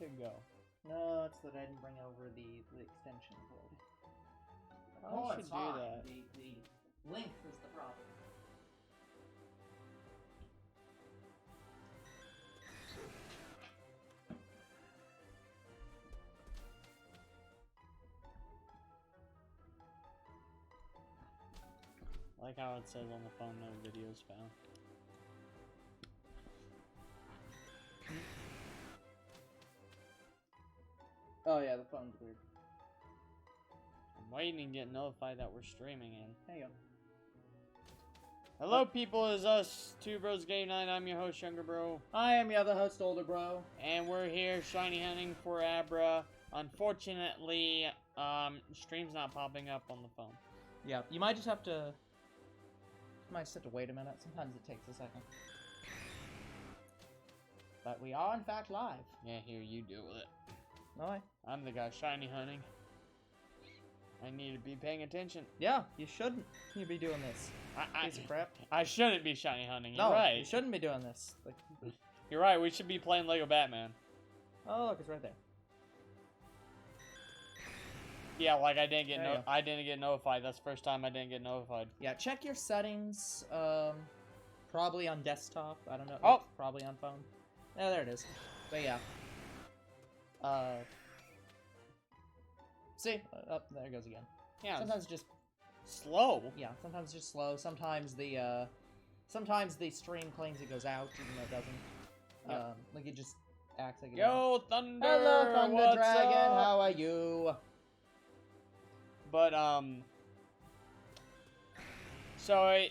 should go. No, it's that I didn't bring over the extension cord. Oh, I should do that. The length is the problem. I like how it says on the phone, no videos found. Oh yeah, the phone's weird. I'm waiting to get notified that we're streaming in. There you go. Hello, people, it's us, Two Bros Game Night. I'm your host, Younger Bro. I am your other host, Older Bro. And we're here shiny hunting for Abra. Unfortunately, stream's not popping up on the phone. Yeah, you might just have to... You might just have to wait a minute. Sometimes it takes a second. But we are, in fact, live. Yeah, here, you do it. No, I'm the guy shiny hunting. I need to be paying attention. Yeah, you shouldn't be doing this. Piece of crap. I shouldn't be shiny hunting. You're no, right. you shouldn't be doing this. Like, you're right. We should be playing Lego Batman. oh, look, it's right there. Yeah, like I didn't get notified. That's the first time I didn't get notified. Yeah, check your settings. Probably on desktop. I don't know. Oh, probably on phone. Yeah, there it is. But yeah. See? Up there it goes again. Yeah. Sometimes just slow. Yeah, sometimes it's just slow. Sometimes the stream claims it goes out, even though it doesn't. Yep. Like it just acts like it Yo, Thunder! Hello, Thunder What's Dragon, up? how are you? But, so,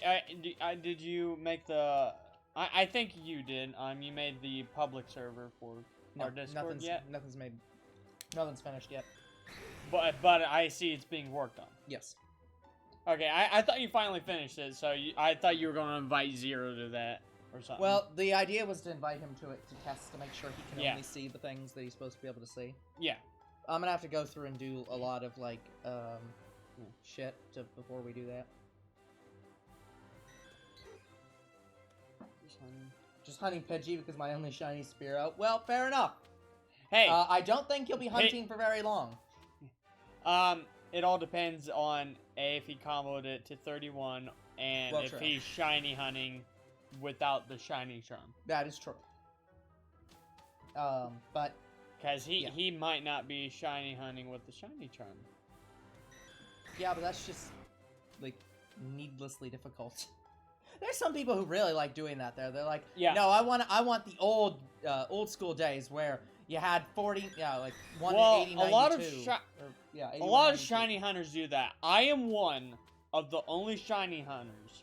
did you make the, I think you did, you made the public server for our Discord yet? Nothing's finished yet. But I see it's being worked on. Yes. Okay, I thought you finally finished it, so I thought you were going to invite Zero to that, or something. Well, the idea was to invite him to it to test, to make sure he can Yeah. only see the things that he's supposed to be able to see. Yeah. I'm gonna have to go through and do a lot of, like, shit before we do that. Just hunting Pidgey because my only shiny Spearow. Well, fair enough. Hey! I don't think you'll be hunting for very long. It all depends on, A, if he comboed it to 31, and Well, if true. he's shiny hunting without the shiny charm. That is true. But... Because he might not be shiny hunting with the shiny charm. Yeah, but that's just, like, needlessly difficult. There's some people who really like doing that there. They're like, Yeah. no, I want the old school days where you had 40, like 1 Well, to 80, a lot of 92, or, 81, a lot of 92. shiny hunters do that. I am one of the only shiny hunters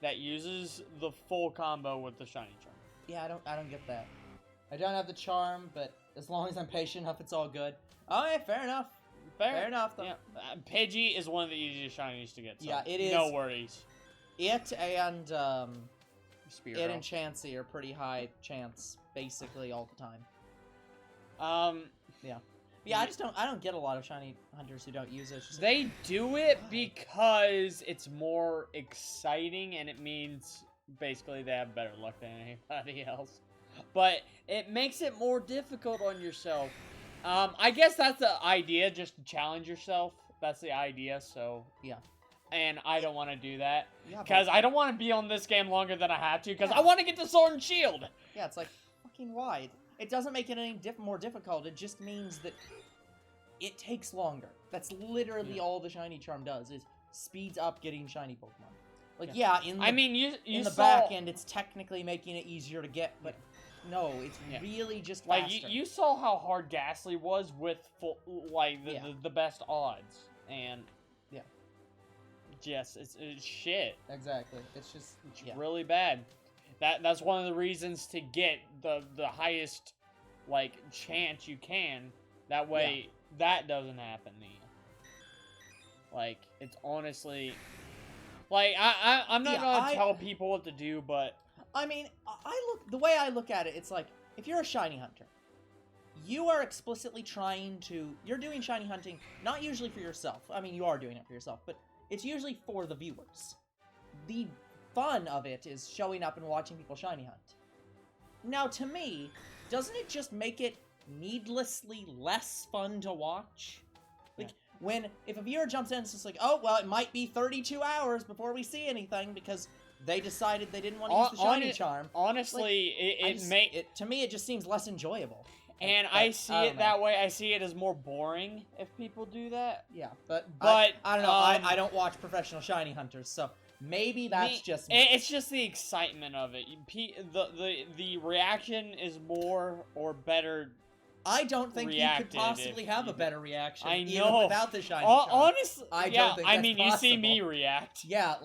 that uses the full combo with the shiny charm. Yeah, I don't get that. I don't have the charm, but as long as I'm patient enough, it's all good. Oh, yeah, fair enough. Fair enough, though. Yeah. Pidgey is one of the easiest shinies to get. So Yeah, it is. No worries. It and Spearow. it and Chansey are pretty high chance, basically all the time. Yeah, I don't get a lot of shiny hunters who don't use it. It's just They do it because it's more exciting, and it means basically they have better luck than anybody else. But it makes it more difficult on yourself. I guess that's the idea, just to challenge yourself. That's the idea, so... Yeah. And I don't want to do that. Yeah, Because but- I don't want to be on this game longer than I have to, because I want to get the Sword and Shield! Yeah, it's like, fucking why? It doesn't make it any more difficult, it just means that it takes longer. That's literally all the shiny charm does, is speeds up getting shiny Pokemon. Like, yeah, in the back end, it's technically making it easier to get, but no, it's really just faster. Like, you saw how hard Ghastly was with, the best odds, and... Yeah. Yes, it's shit. Exactly. It's just really bad. That's one of the reasons to get the highest chance you can. That way that doesn't happen to you. Like, it's honestly I'm not gonna tell people what to do, but I mean, the way I look at it, it's like, if you're a shiny hunter, you are explicitly you're doing shiny hunting, not usually for yourself. I mean, you are doing it for yourself, but it's usually for the viewers. The fun of it is showing up and watching people shiny hunt. Now, to me, doesn't it just make it needlessly less fun to watch. Like, if a viewer jumps in, it's just like, oh, well, it might be 32 hours before we see anything because they decided they didn't want to use the shiny charm. Honestly, like, to me, it just seems less enjoyable. And I see it that way. I see it as more boring if people do that. Yeah, but I don't know. I don't watch professional shiny hunters, so maybe that's just me. It's just the excitement of it. The reaction is more or better. I don't think you could possibly have a better reaction. I know. Even without the shiny charm. Honestly, I don't think that's you see me react. Yeah,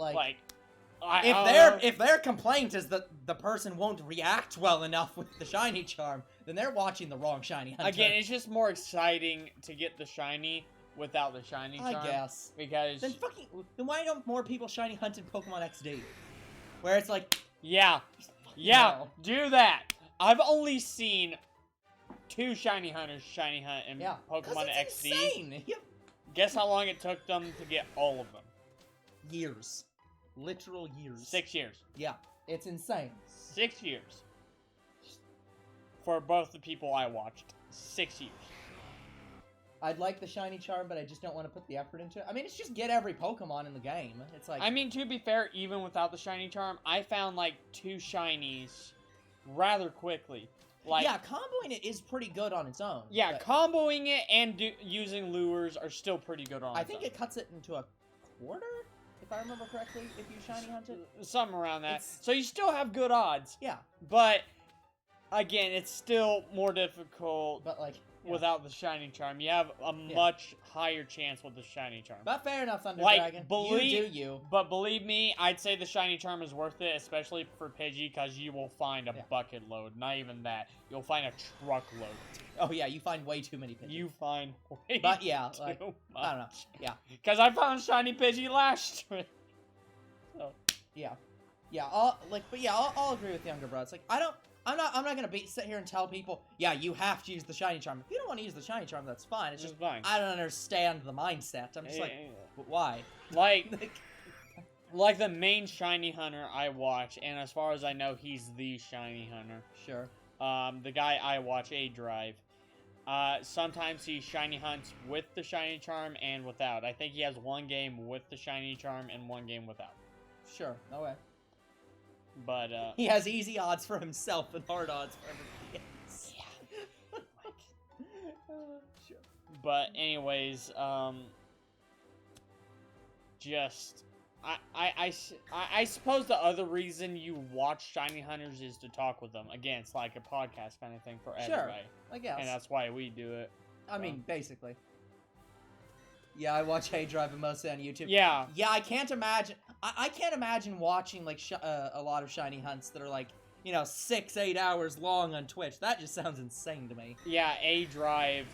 if their complaint is that the person won't react well enough with the shiny charm, then they're watching the wrong shiny hunter. Again, it's just more exciting to get the shiny without the shiny charm. I guess. Because then why don't more people shiny hunt in Pokemon XD? Where it's like, yeah, do that. I've only seen 2 shiny hunters shiny hunt in Pokemon XD. Insane. Guess how long it took them to get all of them? Years. Literal years. 6 years. Yeah, it's insane. 6 years. For both the people I watched. 6 years. I'd like the shiny charm, but I just don't want to put the effort into it. I mean, it's just get every Pokemon in the game. It's like... I mean, to be fair, even without the shiny charm, I found, like, 2 shinies rather quickly. Like, yeah, comboing it is pretty good on its own. Yeah, comboing it and using lures are still pretty good on its own. I think it cuts it into a quarter, if I remember correctly, if you shiny hunt it. Something around that. So you still have good odds. Yeah. But, again, it's still more difficult. But, like... Without the shiny charm, you have a much higher chance with the shiny charm. But fair enough, Thunder Dragon. You do you. But believe me, I'd say the shiny charm is worth it, especially for Pidgey, because you will find a bucket load. Not even that. You'll find a truckload. Oh yeah, you find way too many Pidgey. You find way But yeah, too like, much. I don't know. Yeah. Because I found shiny Pidgey last trip. So. Yeah. Yeah, I'll agree with Younger Bro. It's like, I'm not gonna sit here and tell people, yeah, you have to use the shiny charm. If you don't want to use the shiny charm, that's fine. It's just fine. I don't understand the mindset. I'm just but why? Like the main shiny hunter I watch, and as far as I know, he's the shiny hunter. Sure. The guy I watch, A-Drive. Sometimes he shiny hunts with the shiny charm and without. I think he has 1 game with the shiny charm and 1 game without. Sure. No way. But, he has easy odds for himself and hard odds for everybody else. Yeah. Sure. But anyways, I suppose the other reason you watch shiny hunters is to talk with them. Again, it's like a podcast kind of thing for everybody. Sure, I guess. And that's why we do it. I mean, basically. Yeah, I watch A-Drive mostly on YouTube. Yeah. Yeah, I can't imagine... I can't imagine watching, like, a lot of shiny hunts that are, like, 6-8 hours long on Twitch. That just sounds insane to me. Yeah, A-Drive,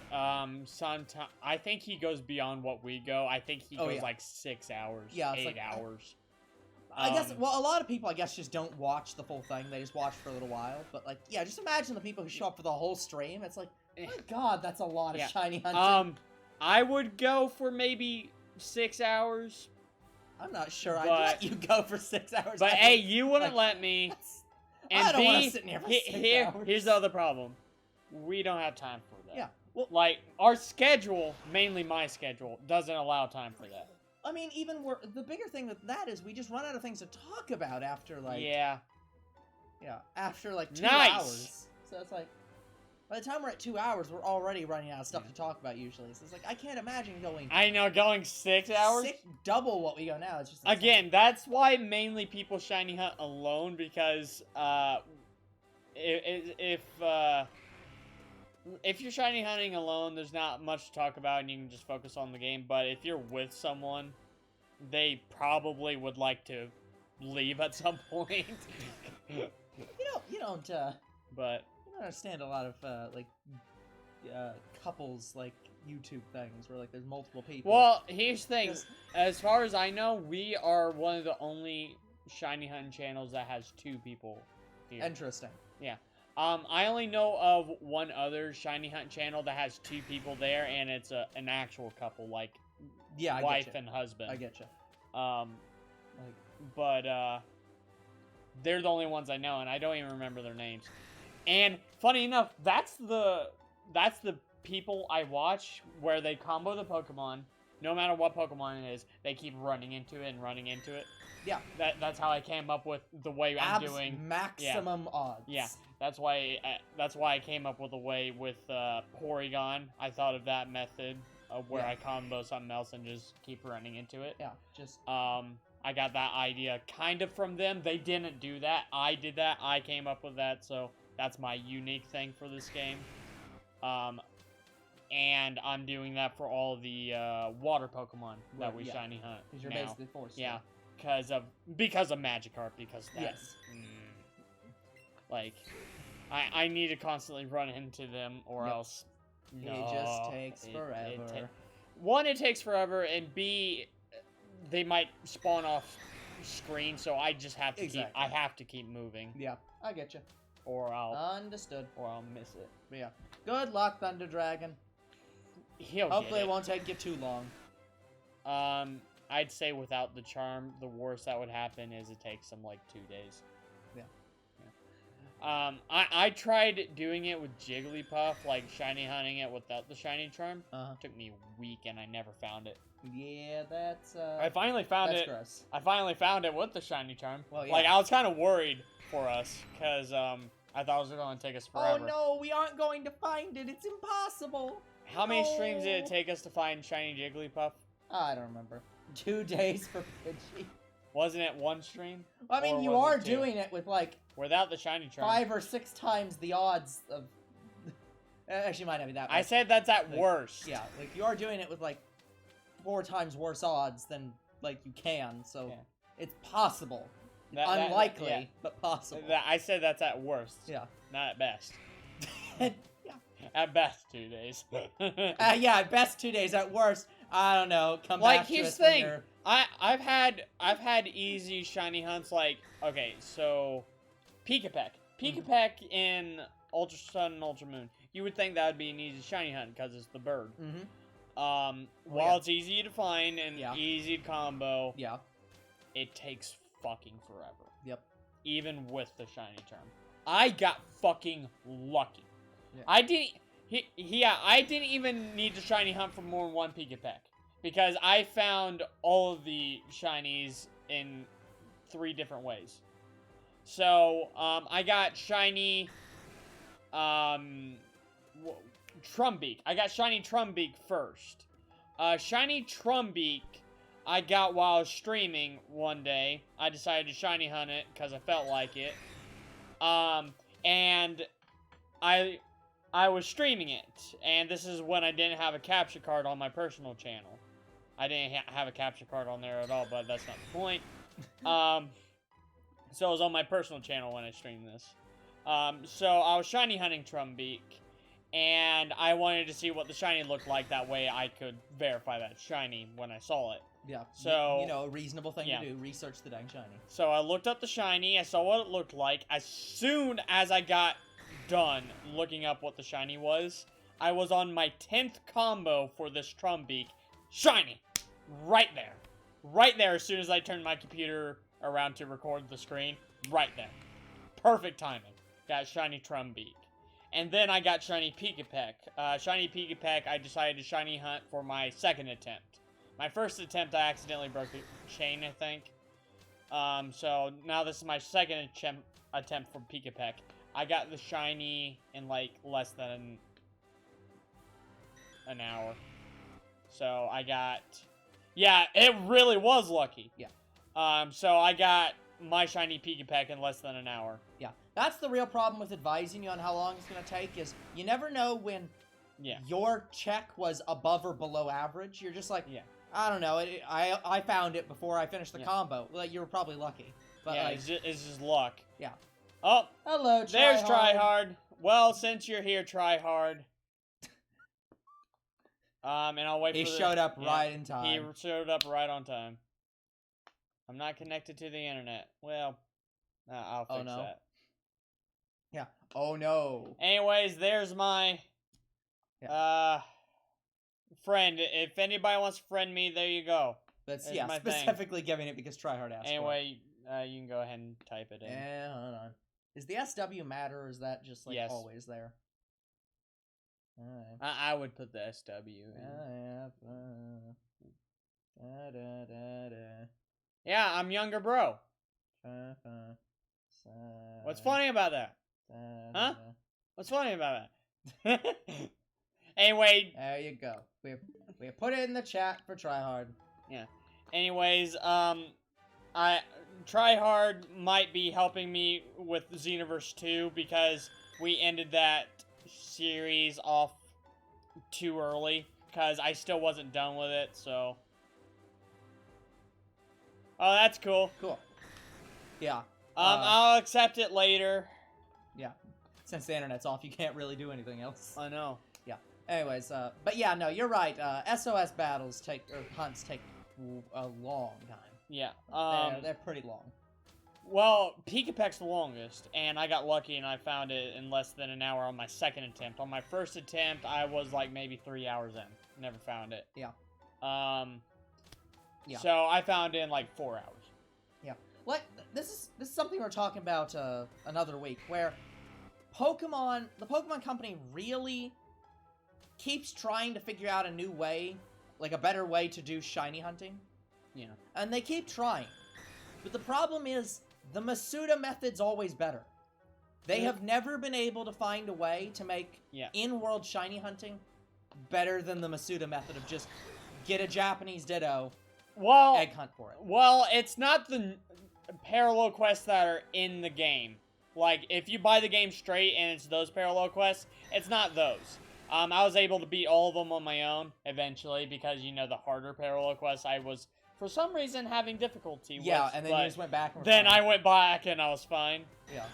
sometimes... I think he goes beyond what we go. I think he goes, like, 6 hours. Yeah, 8 hours. I guess, well, a lot of people, I guess, just don't watch the full thing. They just watch for a little while. But, like, yeah, just imagine the people who show up for the whole stream. It's like, my God, that's a lot of shiny hunting. I would go for maybe 6 hours. I'm not sure I'd let you go for 6 hours. But hey, you wouldn't let me. And I don't want to sit near for 6 hours. Here's the other problem. We don't have time for that. Yeah. Well, like, our schedule, mainly my schedule, doesn't allow time for that. I mean, the bigger thing with that is we just run out of things to talk about after, like... Yeah. Yeah, after, like, 2 hours. So it's like... By the time we're at 2 hours, we're already running out of stuff to talk about usually. So it's like, I can't imagine going... I know, going 6 hours? Double what we go now. It's just again, that's why mainly people shiny hunt alone, because if you're shiny hunting alone, there's not much to talk about and you can just focus on the game. But if you're with someone, they probably would like to leave at some point. You don't But... I understand a lot of couples like YouTube things where like there's multiple people. Well, here's the thing. As far as I know, we are one of the only shiny hunting channels that has 2 people here. Interesting. Yeah. I only know of one other shiny hunt channel that has 2 people there, and it's an actual couple, like wife and husband. I get you. But they're the only ones I know, and I don't even remember their names. And funny enough, that's the that's the people I watch where they combo the Pokemon. No matter what Pokemon it is, they keep running into it and running into it. Yeah. That's how I came up with the way I'm doing maximum odds. Yeah, that's why I came up with a way with Porygon. I thought of that method where I combo something else and just keep running into it. Yeah, just I got that idea kind of from them. They didn't do that. I did that. I came up with that, so that's my unique thing for this game. And I'm doing that for all the water Pokemon that we shiny hunt. Because you're basically forced. Yeah, because of Magikarp. Because that's like I need to constantly run into them, or else it just takes forever. One, it takes forever, and B, they might spawn off screen, so I just have to keep moving. Yeah, I get you. Or I'll understood. Or I'll miss it. But yeah. Good luck, Thunder Dragon. Hopefully it won't take you too long. I'd say without the charm, the worst that would happen is it takes them like 2 days. Yeah. I tried doing it with Jigglypuff, like shiny hunting it without the shiny charm. It took me a week and I never found it. Yeah, that's I finally found it. Gross. I finally found it with the shiny charm. Well, yeah. Like I was kind of worried for us because I thought it was going to take us forever. Oh no, we aren't going to find it. It's impossible. How many streams did it take us to find shiny Jigglypuff? I don't remember. 2 days for Pidgey. Wasn't it one stream? Well, I mean, you are doing it with like without the shiny charm. 5 or 6 times the odds of. Actually, might not be that much. I said that's at worst. Yeah, like you are doing it with like 4 times worse odds than like you can. So it's possible. Unlikely, but possible. I said that's at worst. Yeah. Not at best. Yeah. At best, 2 days. Yeah, at best 2 days. At worst, I don't know. Come like back to here's us the thing. when you're... I've had easy shiny hunts. Like okay, so Pikachu in Ultra Sun and Ultra Moon. You would think that would be an easy shiny hunt because it's the bird. While it's easy to find and easy to combo, it takes fucking forever. Yep. Even with the shiny charm, I got fucking lucky. Yeah. I didn't even need to shiny hunt for more than one Pikachu because I found all of the shinies in 3 different ways. So I got shiny Trumbeak. I got shiny Trumbeak first. Shiny Trumbeak I got while I was streaming one day. I decided to shiny hunt it because I felt like it. And I was streaming it, and this is when I didn't have a capture card on my personal channel. I didn't have a capture card on there at all, but that's not the point. So it was on my personal channel when I streamed this. So I was shiny hunting Trumbeak, and I wanted to see what the shiny looked like. That way I could verify that shiny when I saw it. Yeah. So you know, a reasonable thing to do. Research the dang shiny. So I looked up the shiny. I saw what it looked like. As soon as I got done looking up what the shiny was, I was on my 10th combo for this Trumbeak. Shiny! Right there. Right there as soon as I turned my computer around to record the screen. Right there. Perfect timing. Got shiny Trumbeak. And then I got shiny Pikachu. Shiny Pikachu I decided to shiny hunt for my 2nd attempt. My 1st attempt I accidentally broke the chain, I think. So now this is my 2nd attempt for Pikachu. I got the shiny in like less than an hour. So I got... Yeah, it really was lucky. Yeah. So I got my shiny Pikachu in less than an hour. Yeah. That's the real problem with advising you on how long it's going to take is you never know when your check was above or below average. You're just like, I don't know. I found it before I finished the combo. Well, you were probably lucky. But yeah, like, it's just luck. Yeah. Oh, hello, Tryhard. There's Tryhard. Well, since you're here, Tryhard. And I'll wait for He showed up right in time. He showed up right on time. I'm not connected to the internet. Well, I'll fix that. Yeah. Oh, no. Anyways, there's my friend. If anybody wants to friend me, there you go. That's specifically giving it because Tryhard asked anyway, you can go ahead and type it in. Yeah, hold on. Is the SW matter, or is that just like always there? I would put the SW in. Yeah, I'm younger, bro. What's funny about that? Huh? What's funny about that? Anyway. There you go. We put it in the chat for tryhard. Yeah. Anyways, tryhard might be helping me with Xenoverse 2 because we ended that series off too early because I still wasn't done with it, so. Oh, that's cool. Cool. Yeah. I'll accept it later. Yeah. Since the internet's off, you can't really do anything else. I know. Yeah. Anyways, but yeah, no, you're right. SOS battles hunts take a long time. Yeah. They're pretty long. Well, Pikapek's the longest, and I got lucky and I found it in less than an hour on my second attempt. On my first attempt, I was like maybe 3 hours in. Never found it. Yeah. Yeah. So I found it in like 4 hours. Yeah. Like this is something we're talking about another week, where the Pokemon Company really keeps trying to figure out a new way, like a better way to do shiny hunting. Yeah. And they keep trying. But the problem is, the Masuda method's always better. They have never been able to find a way to make in-world shiny hunting better than the Masuda method of just get a Japanese Ditto, egg hunt for it. Well, it's not the parallel quests that are in the game. Like, if you buy the game straight and it's those parallel quests, it's not those. I was able to beat all of them on my own, eventually, because, you know, the harder parallel quests I was, for some reason, having difficulty with. Yeah, and then you just went back and then I went back and I was fine. Yeah.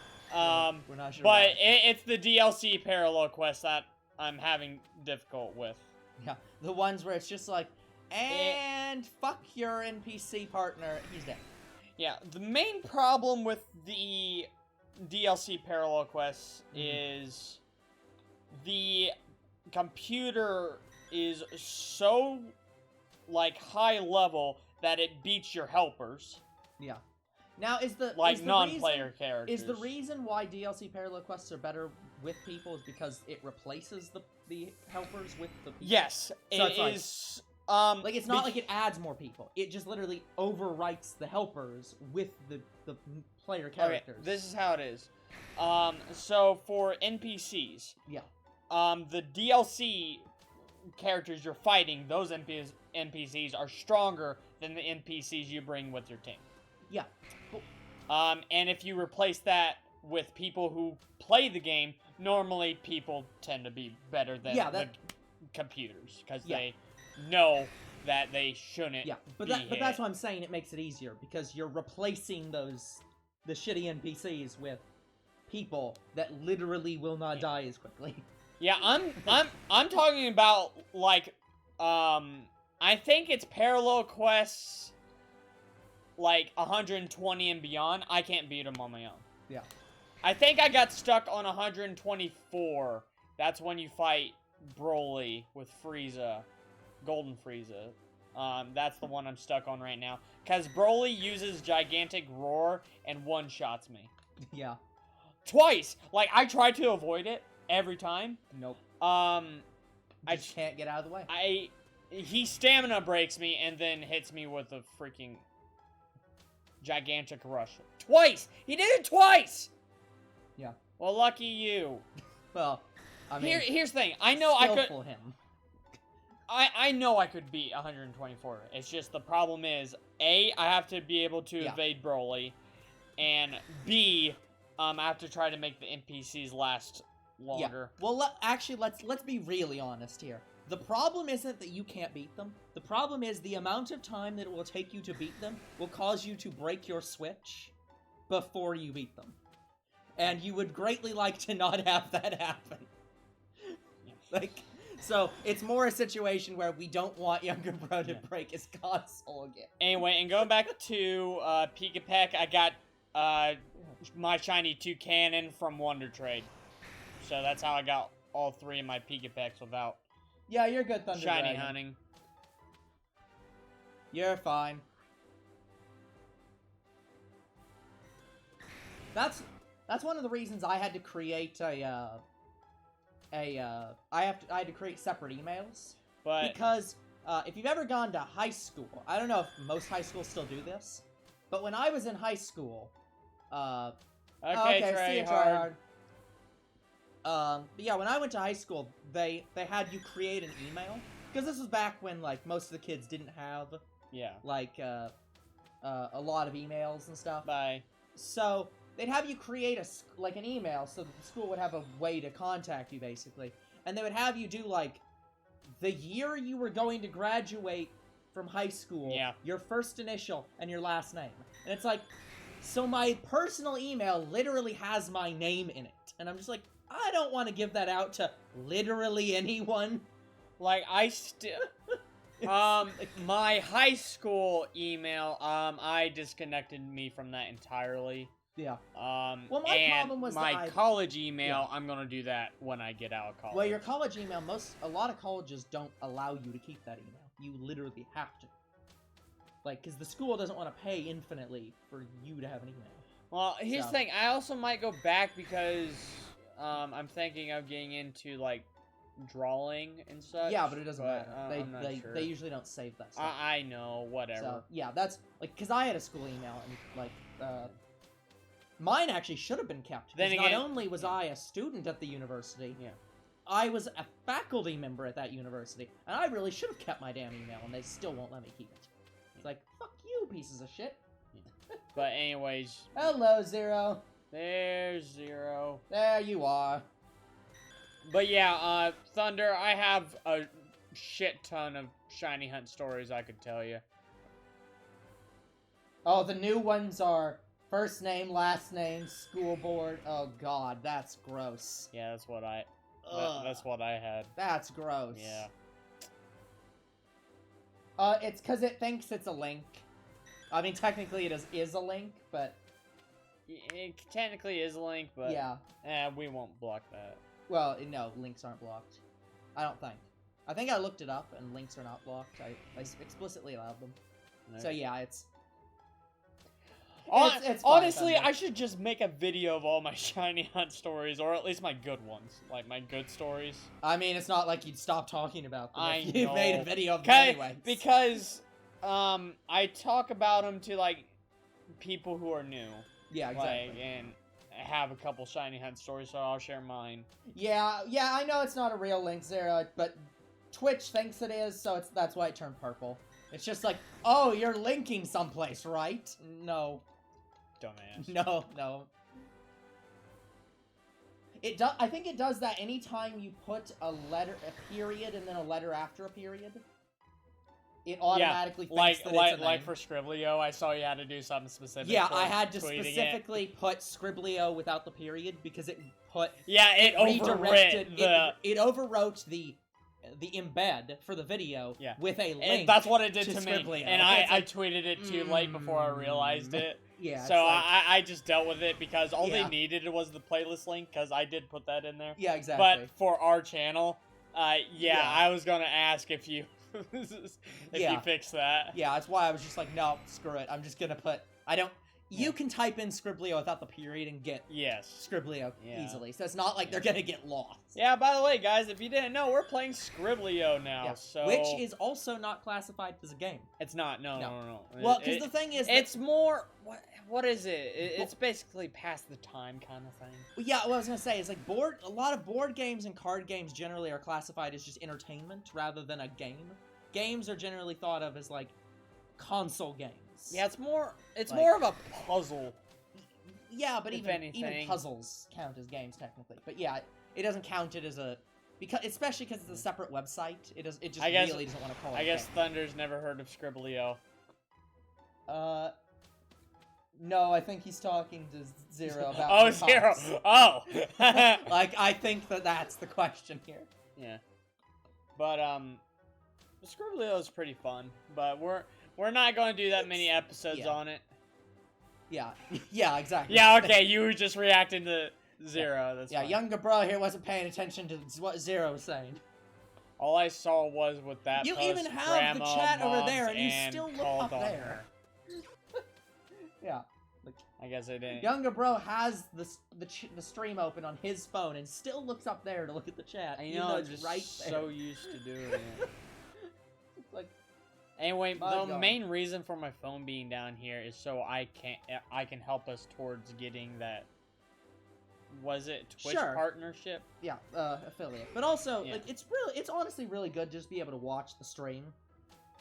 We're not sure but it's the DLC parallel quests that I'm having difficult with. Yeah, the ones where it's just like, and fuck your NPC partner, he's dead. Yeah, the main problem with the DLC parallel quests is the computer is so, like, high level that it beats your helpers. Yeah. Now, like non-player characters. Is the reason why DLC parallel quests are better with people is because it replaces the helpers with the people? Yes, so it is. Like, it's not like it adds more people. It just literally overwrites the helpers with the player characters. Okay, this is how it is. So for NPCs, the DLC characters you're fighting, those NPCs are stronger than the NPCs you bring with your team. Yeah. Cool. And if you replace that with people who play the game, normally people tend to be better than the computers because they know that they shouldn't. Yeah, but that's what I'm saying. It makes it easier because you're replacing the shitty NPCs with people that literally will not die as quickly. Yeah, I'm talking about like I think it's parallel quests like 120 and beyond. I can't beat them on my own. Yeah. I think I got stuck on 124. That's when you fight Broly with Frieza, Golden Frieza. That's the one I'm stuck on right now. Because Broly uses Gigantic Roar and one-shots me. Yeah. Twice! Like, I tried to avoid it every time. Nope. I just can't get out of the way. He stamina breaks me and then hits me with a freaking Gigantic Rush. Twice! He did it twice! Yeah. Well, lucky you. Well, I mean... Here's the thing. I know I could... him. I know I could beat 124. It's just the problem is, A, I have to be able to evade Broly, and B, I have to try to make the NPCs last longer. Yeah. Well, actually, let's be really honest here. The problem isn't that you can't beat them. The problem is the amount of time that it will take you to beat them will cause you to break your Switch before you beat them. And you would greatly like to not have that happen. Like... So, it's more a situation where we don't want younger bro to break his console again. Anyway, and going back to Pikapek, I got my shiny Toucannon from Wonder Trade. So that's how I got all three of my Pikapeks without you're good, Thunder shiny Dragon. hunting. You're fine. That's one of the reasons I had to create a I had to create separate emails But because if you've ever gone to high school, I don't know if most high schools still do this, but when I was in high school, okay, see try ya, hard. but yeah, when I went to high school, they had you create an email because this was back when like most of the kids didn't have Yeah. like a lot of emails and stuff. Bye. So they'd have you create an email so that the school would have a way to contact you basically, and they would have you do like the year you were going to graduate from high school, Yeah. your first initial, and your last name. And it's like, so my personal email literally has my name in it. And I'm just like, I don't want to give that out to literally anyone. Like, I still... my high school email, I disconnected me from that entirely. Yeah. Well, my problem was my college email, I'm gonna do that when I get out of college. Well, your college email, a lot of colleges don't allow you to keep that email. You literally have to. Like, because the school doesn't want to pay infinitely for you to have an email. Well, here's the thing. I also might go back because I'm thinking of getting into, like, drawing and such. Yeah, but it doesn't matter. I'm not sure. They usually don't save that stuff. I know, whatever. So, yeah, that's, like, because I had a school email, and, like, mine actually should have been kept. Then Because again, not only was I a student at the university, yeah, I was a faculty member at that university, and I really should have kept my damn email, and they still won't let me keep it. It's like, fuck you, pieces of shit. but anyways. Hello, Zero. There's Zero. There you are. But yeah, Thunder, I have a shit ton of Shiny Hunt stories I could tell you. Oh, the new ones are first name, last name, school board. Oh god, that's gross. Yeah, that's what I... that's what I had. That's gross. Yeah. It's because it thinks it's a link. I mean, technically it is a link, but... It technically is a link, but... Yeah. We won't block that. Well, no, links aren't blocked. I don't think. I think I looked it up, and links are not blocked. I explicitly allowed them. No. So yeah, it's fine, honestly, Thunder. I should just make a video of all my Shiny Hunt stories, or at least my good ones. Like, my good stories. I mean, it's not like you'd stop talking about them I if you know. made a video of them anyway. Because, I talk about them to, like, people who are new. Yeah, exactly. Like, and I have a couple Shiny Hunt stories, so I'll share mine. Yeah, I know it's not a real link, Zara, but Twitch thinks it is, so that's why it turned purple. It's just like, oh, you're linking someplace, right? No. Dumbass. No. I think it does that anytime you put a period, and then a letter after a period. It automatically thinks that it's a like for Scriblio, I saw you had to do something specific. Yeah, for I had to tweeting specifically put Scriblio without the period because it put... Yeah, it redirected... overwrote the... It overwrote the embed for the video with a link. And that's what it did to me. Scriblio. And I tweeted it too late before I realized it. Yeah. So like, I just dealt with it because all they needed was the playlist link because I did put that in there. Yeah, exactly. But for our channel, I was gonna ask if you you fix that. Yeah, that's why I was just like, no, screw it. I'm just gonna put. You can type in Scriblio without the period and get Scriblio easily. So it's not like they're gonna get lost. Yeah, by the way, guys, if you didn't know, we're playing Scriblio now. So which is also not classified as a game. It's not. No. Well, because the thing is, it's more. What is it? It's basically past the time kind of thing. Well, yeah, what I was gonna say is like a lot of board games and card games generally are classified as just entertainment rather than a game. Games are generally thought of as like console games. Yeah, it's more of a puzzle. Yeah, but even puzzles count as games technically. But yeah, it doesn't count it as a especially because it's a separate website. It just really doesn't want to call it. I guess Thunder's never heard of Scriblio. No, I think he's talking to Zero about. Oh, Zero. Oh. Like I think that's the question here. Yeah. But Scriblio is pretty fun, but we're not going to do that many episodes on it. Yeah. Yeah, exactly. Yeah, okay, you were just reacting to Zero. That's fine. Younger bro here wasn't paying attention to what Zero was saying. All I saw was with that You post, even have Grandma, the chat over Moms, there, and you and still look called up on there. her. Yeah. I guess I didn't. Younger bro has the stream open on his phone and still looks up there to look at the chat. I even know, though I'm it's just right so there. used to doing it. It's like, Anyway, My the God. main reason for my phone being down here is so I can help us towards getting that. Was it Twitch Sure. partnership? yeah, affiliate. But also, Yeah. like, it's honestly really good just to be able to watch the stream.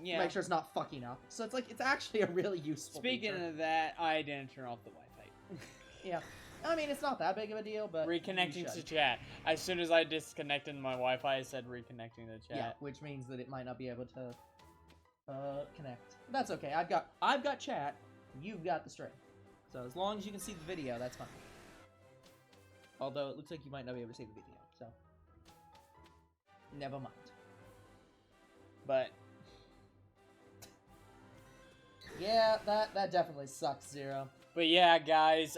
Yeah. Make sure it's not fucking up. So it's like, it's actually a really useful Speaking feature. of that, I didn't turn off the Wi-Fi. Yeah. I mean, it's not that big of a deal, but Reconnecting you to should. chat. As soon as I disconnected my Wi-Fi, it said reconnecting to chat. Yeah, which means that it might not be able to connect. That's okay. I've got chat. You've got the stream. So as long as you can see the video, that's fine. Although it looks like you might not be able to see the video, so never mind. But Yeah, that definitely sucks, Zero. But yeah, guys,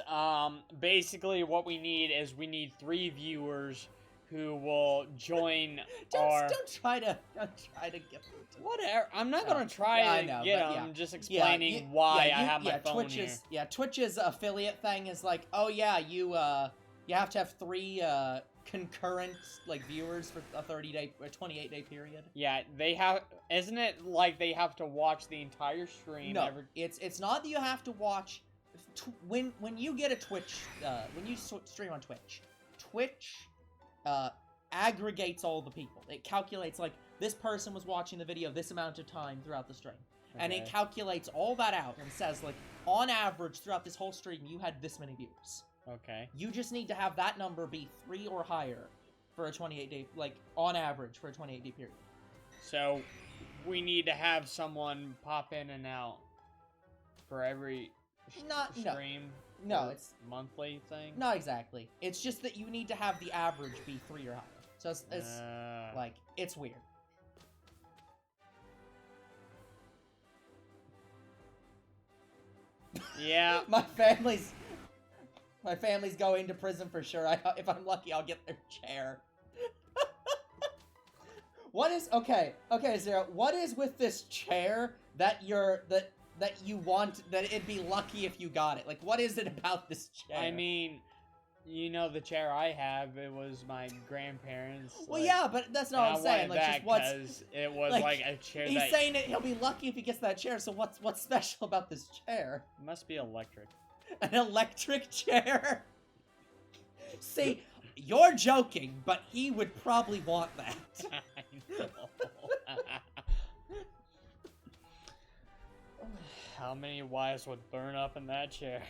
basically what we need is we need 3 viewers who will join our... Don't try to get them to... Whatever. I'm not Oh, gonna try yeah, I to know, get but them. yeah. Just explaining why I have my phone here. Twitch's affiliate thing is like, oh yeah, you have to have 3 concurrent like viewers for a 30-day or 28-day period. Yeah, they have. Isn't it like they have to watch the entire stream? No, it's not that you have to watch. When you get a Twitch, when you stream on Twitch, aggregates all the people. It calculates like this person was watching the video this amount of time throughout the stream, and it Okay. calculates all that out and says like on average throughout this whole stream you had this many viewers. Okay. You just need to have that number be 3 or higher for a 28-day, like on average for a 28-day period. So we need to have someone pop in and out for every stream. No, or it's monthly thing. not exactly. It's just that you need to have the average be 3 or higher. So it's like it's weird. Yeah. My family's going to prison for sure. If I'm lucky, I'll get their chair. What is okay, Zero? What is with this chair that you want that it'd be lucky if you got it? Like, what is it about this chair? I mean, you know, the chair I have, it was my grandparents. well, like, yeah, but that's not and what I'm I saying. wanted Like, that just what's 'cause it was like, like a chair he's that saying that he'll be lucky if he gets that chair. So what's special about this chair? must be electric. An electric chair? See, you're joking, but he would probably want that. I know. How many wives would burn up in that chair?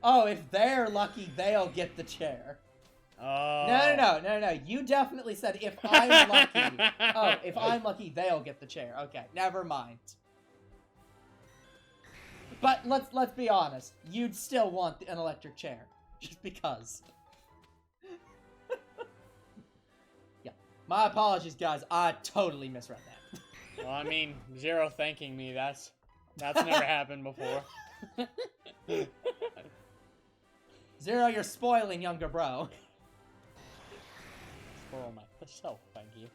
Oh, if they're lucky, they'll get the chair. Oh. No. You definitely said if I'm lucky. Oh, if I'm lucky, they'll get the chair. Okay, never mind. But let's be honest. You'd still want an electric chair, just because. Yeah. My apologies, guys. I totally misread that. Well, I mean, Zero thanking me. That's never happened before. Zero, you're spoiling younger bro. Spoil myself, thank you.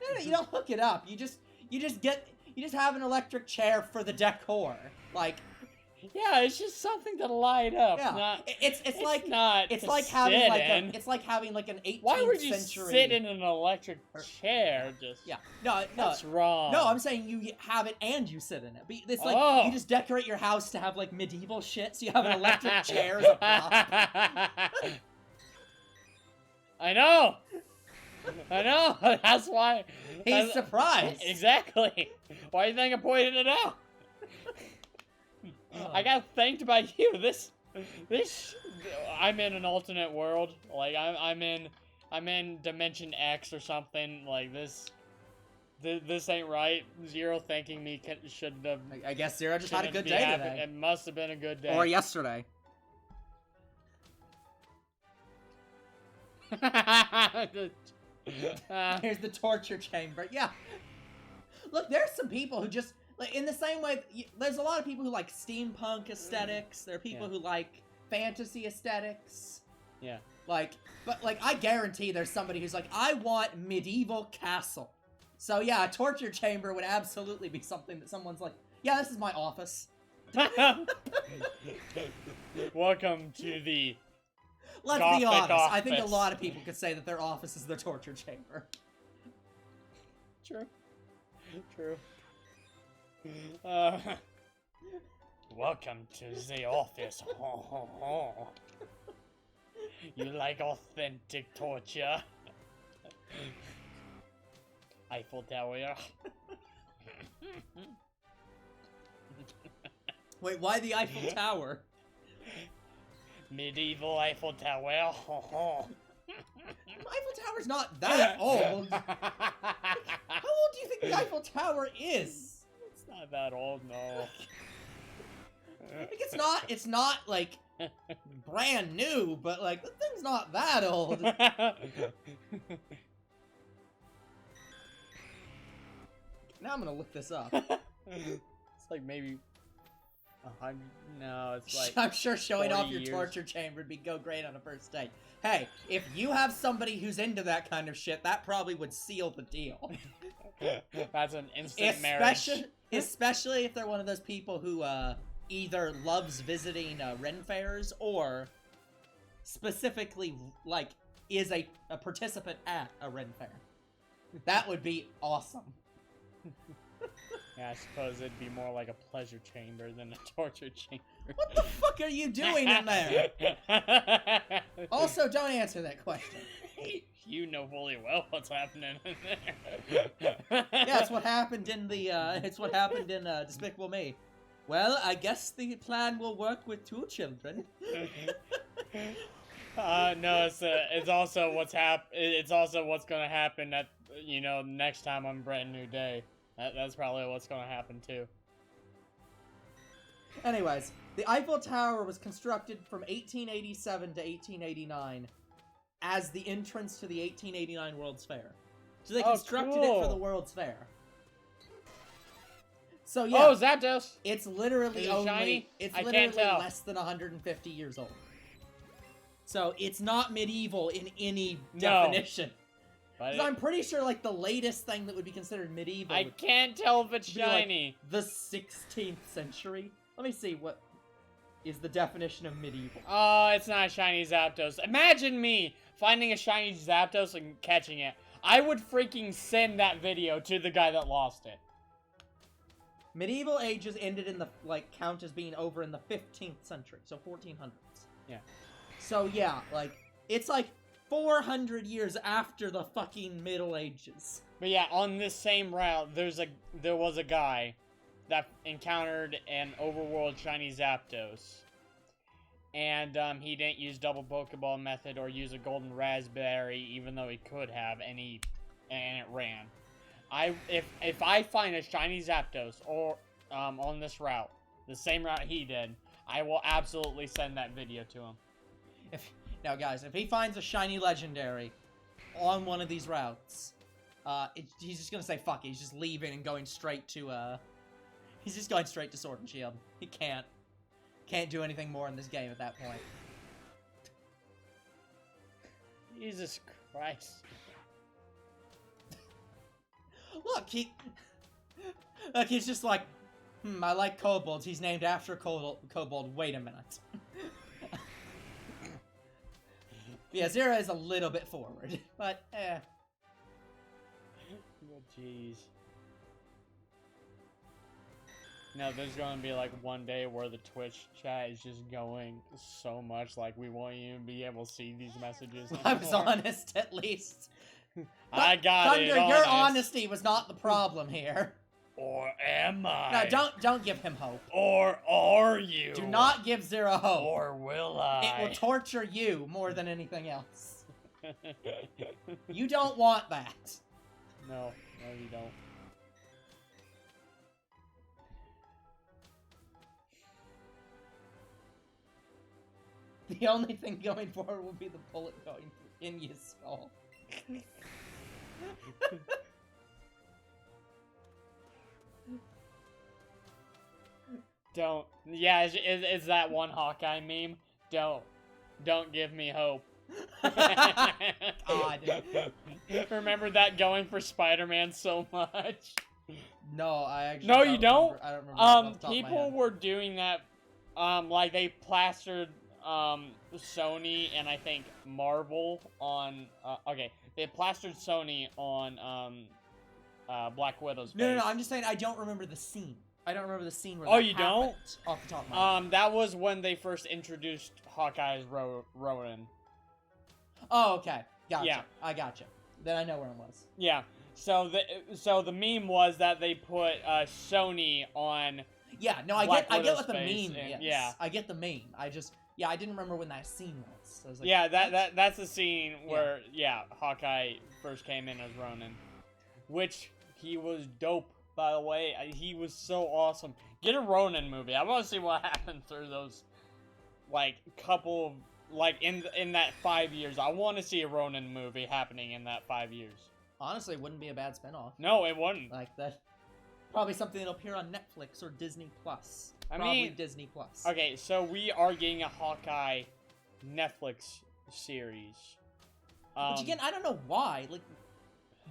No, you don't hook it up. You just have an electric chair for the decor. Like, Yeah, it's just something to light up. yeah, Not, it's like not. it's to like having sit like in. it's like having like an 18th Why would you century. sit in an electric chair? Just Yeah, no. that's wrong. No, I'm saying you have it and you sit in it. But it's like Oh. you just decorate your house to have like medieval shit, so you have an electric chair as a prop. I know. That's why. He's surprised. Exactly. Why do you think I pointed it out? I got thanked by you. This. I'm in an alternate world. Like I'm in Dimension X or something. Like this. This ain't right. Zero thanking me should have. I guess Zero just had a shouldn't good be day happen- today. It must have been a good day. Or yesterday. Here's the torture chamber. Yeah. Look, there's some people who just like in the same way. There's a lot of people who like steampunk aesthetics. There are people Yeah. who like fantasy aesthetics. Yeah. Like, but like I guarantee there's somebody who's like, I want medieval castle. So yeah, a torture chamber would absolutely be something that someone's like, Yeah, this is my office. Welcome to the Let's Gothic be honest. office. I think a lot of people could say that their office is their torture chamber. True. True. Welcome to the office. You like authentic torture? Eiffel Tower. Wait, why the Eiffel Tower? Medieval Eiffel Tower. Eiffel Tower's not that old. How old do you think the Eiffel Tower is? It's not that old, no. Like, it's not, like, brand new, but, like, the thing's not that old. Now I'm gonna look this up. It's like maybe 100. No, it's like. I'm sure showing off your 40 years. torture chamber would go great on a first date. Hey, if you have somebody who's into that kind of shit, that probably would seal the deal. That's an instant marriage. Especially if they're one of those people who either loves visiting Ren fairs or specifically like is a participant at a Ren fair. That would be awesome. Yeah, I suppose it'd be more like a pleasure chamber than a torture chamber. What the fuck are you doing in there? Also, don't answer that question. You know fully well what's happening in there. Yeah, it's what happened in the Despicable Me. Well, I guess the plan will work with 2 children. No, it's also it's also what's gonna happen at next time on Brand New Day. That's probably what's gonna happen too. Anyways, the Eiffel Tower was constructed from 1887 to 1889 as the entrance to the 1889 World's Fair. So they constructed it for the World's Fair. So yeah. Oh, Zapdos! It's literally shiny? It's I literally can't tell. less than 150 years old. So it's not medieval in any definition. But I'm pretty sure like the latest thing that would be considered medieval I can't tell if it's would be, like, shiny. the 16th century. Let me see what is the definition of medieval. Oh, it's not a shiny Zapdos. Imagine me finding a shiny Zapdos and catching it. I would freaking send that video to the guy that lost it. Medieval ages ended in the, count as being over in the 15th century, so 1400s. Yeah. So, yeah, it's 400 years after the fucking Middle Ages. But yeah, on this same route, there was a guy that encountered an overworld shiny Zapdos. And, he didn't use double Pokeball method or use a golden raspberry, even though he could have, and it ran. If I find a shiny Zapdos or on this route, the same route he did, I will absolutely send that video to him. Now, guys, if he finds a shiny legendary on one of these routes, he's just gonna say fuck it. He's just leaving and going straight to he's just going straight to Sword and Shield. He can't do anything more in this game at that point. Jesus Christ. Look, he's just like, I like kobolds. He's named after a kobold. Wait a minute. Yeah, Zero is a little bit forward, but eh. Oh, jeez. No, there's gonna be one day where the Twitch chat is just going so much we won't even be able to see these messages anymore. I was honest, at least. I got Thunder, it. Thunder, your honesty was not the problem here. Or am I? No, don't give him hope. Or are you? Do not give Zero hope. Or will I? It will torture you more than anything else. You don't want that. No, you don't. The only thing going forward will be the bullet going in your skull. Don't. Yeah, it's that one Hawkeye meme. Don't give me hope. God. Remember that going for Spider-Man so much? No, I actually. No, you don't. I don't remember. Off the top of my People head. were doing that. Like they plastered Sony and I think Marvel on. Okay, they plastered Sony on Black Widow's face. No. I'm just saying I don't remember the scene. I don't remember the scene where. Oh, that you happened don't? Off the top of my head. That was when they first introduced Hawkeye's Ronin. Oh, okay. Gotcha. Yeah. I gotcha. Then I know where it was. Yeah. So the meme was that they put Sony on. Yeah. No, I Black get Widow's what the face meme and- is. yeah. I get the meme. I didn't remember when that scene was. I was like, Yeah, what? that's the scene where Hawkeye first came in as Ronin, which he was dope. By the way, he was so awesome. Get a Ronin movie. I want to see what happened through those, like, couple of, like, in that 5 years. I want to see a Ronin movie happening in that 5 years. Honestly, it wouldn't be a bad spinoff. No, it wouldn't. Like that. Probably something that'll appear on Netflix or Disney Plus. I Probably mean- Disney Plus. Okay, so we are getting a Hawkeye Netflix series. Which again, I don't know why. Like,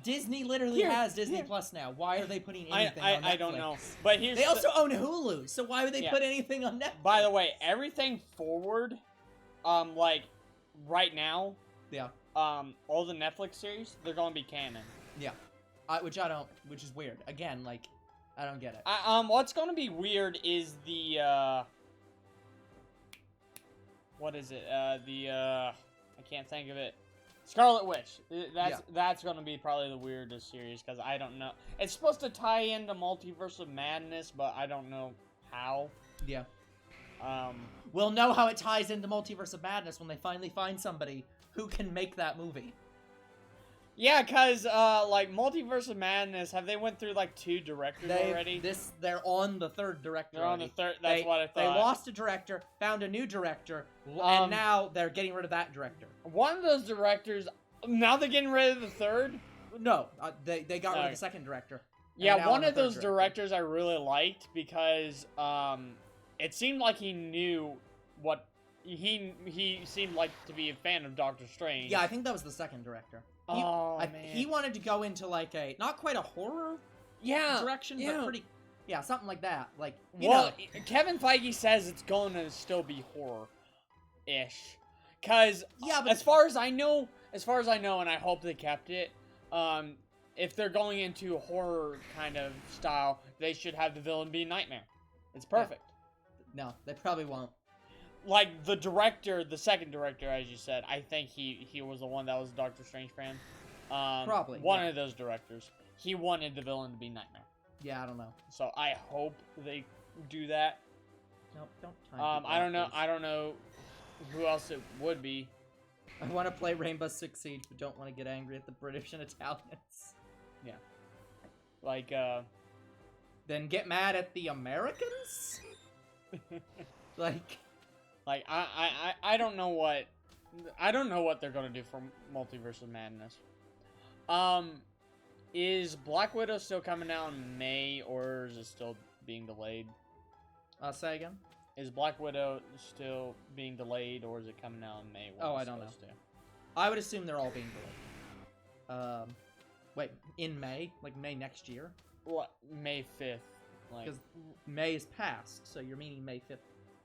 Disney literally has Disney Plus now. Why are they putting anything on Netflix? I don't know. But here's They also own Hulu, so why would they put anything on Netflix? By the way, everything forward, like right now, Yeah. all the Netflix series, they're gonna be canon. Yeah. Which is weird. Again, like, I don't get it. What's gonna be weird is the what is it? I can't think of it. Scarlet Witch. That's gonna be probably the weirdest series because I don't know. It's supposed to tie into Multiverse of Madness, but I don't know how. Yeah. Um, We'll know how it ties into Multiverse of Madness when they finally find somebody who can make that movie. yeah, cause like Multiverse of Madness, have they went through like 2 directors already? They're on the third director. They're on the already. third. That's what I thought. They lost a director, found a new director, and now they're getting rid of that director. One of those directors. Now they're getting rid of the third. No, they got rid of the second director. and Yeah, now one on the of third those directors I really liked because it seemed like he knew what he seemed like to be a fan of Doctor Strange. Yeah, I think that was the second director. Man. He wanted to go into like a not quite a horror direction, but pretty something like that. Like you know, Kevin Feige says it's going to still be horror-ish. Cause but as far as I know, and I hope they kept it, if they're going into a horror kind of style, they should have the villain be Nightmare. It's perfect. no, they probably won't. Like the director, the second director, as you said, I think he was the one that was a Doctor Strange fan. Probably one of those directors. He wanted the villain to be Nightmare. Yeah, I don't know. So I hope they do that. Nope, don't. I don't know. I don't know who else it would be. I want to play Rainbow Six Siege, but don't want to get angry at the British and Italians. Yeah. Like Then get mad at the Americans? Like I don't know what they're gonna do for Multiverse of Madness. Is Black Widow still coming out in May or is it still being delayed? Say again? Is Black Widow still being delayed or is it coming out in May? I don't know. I would assume they're all being delayed. Wait, in May? Like May next year? What? May 5th. Because May is past, so you're meaning May 5th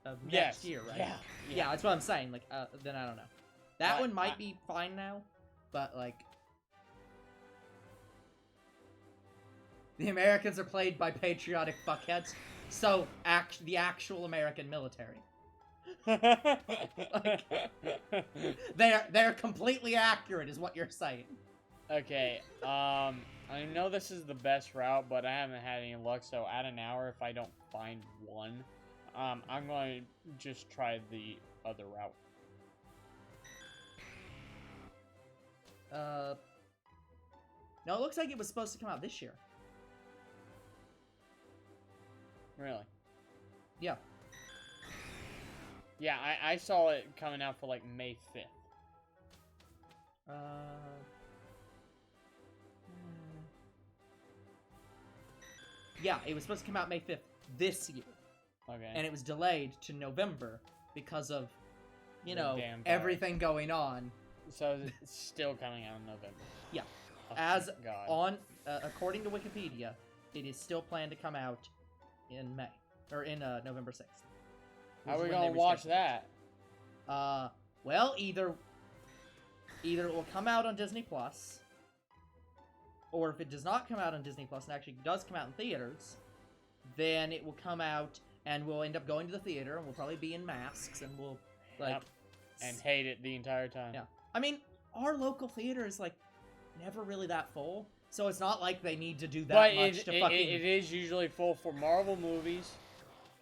of next year, right? Yeah, that's what I'm saying. Like, then I don't know. That one might be fine now, but like, the Americans are played by patriotic fuckheads, so the actual American military. Like, they're completely accurate, is what you're saying. Okay. I know this is the best route, but I haven't had any luck. So add an hour if I don't find one. I'm going to just try the other route. No, it looks like it was supposed to come out this year. Really? Yeah. Yeah, I saw it coming out for like May 5th. Yeah, it was supposed to come out May 5th this year. Okay. And it was delayed to November because of, you know, damn everything going on. So it's still coming out in November. Yeah. Oh, As God. on, according to Wikipedia, it is still planned to come out in May or in November 6th. How are we gonna watch that? Well, either it will come out on Disney Plus, or if it does not come out on Disney Plus and actually does come out in theaters, then it will come out and we'll end up going to the theater and we'll probably be in masks and we'll like Yep. And hate it the entire time. Yeah. I mean, our local theater is like never really that full, so it's not like they need to do that But much to fucking. it is usually full for Marvel movies.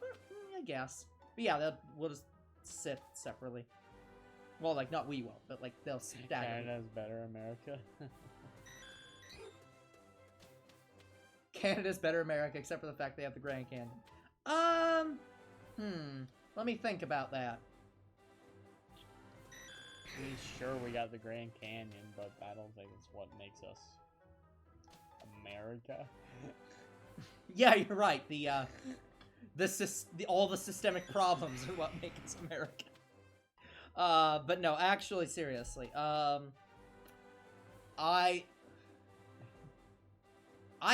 I guess. But yeah, we'll just sit separately. Well, like not we will, but like they'll stagger. Canada's better, America. Canada's better America, except for the fact they have the Grand Canyon. Let me think about that. Sure, we got the Grand Canyon, but I don't think it's what makes us America. Yeah, you're right. All the systemic problems are what make us America. But no, actually, seriously, I'd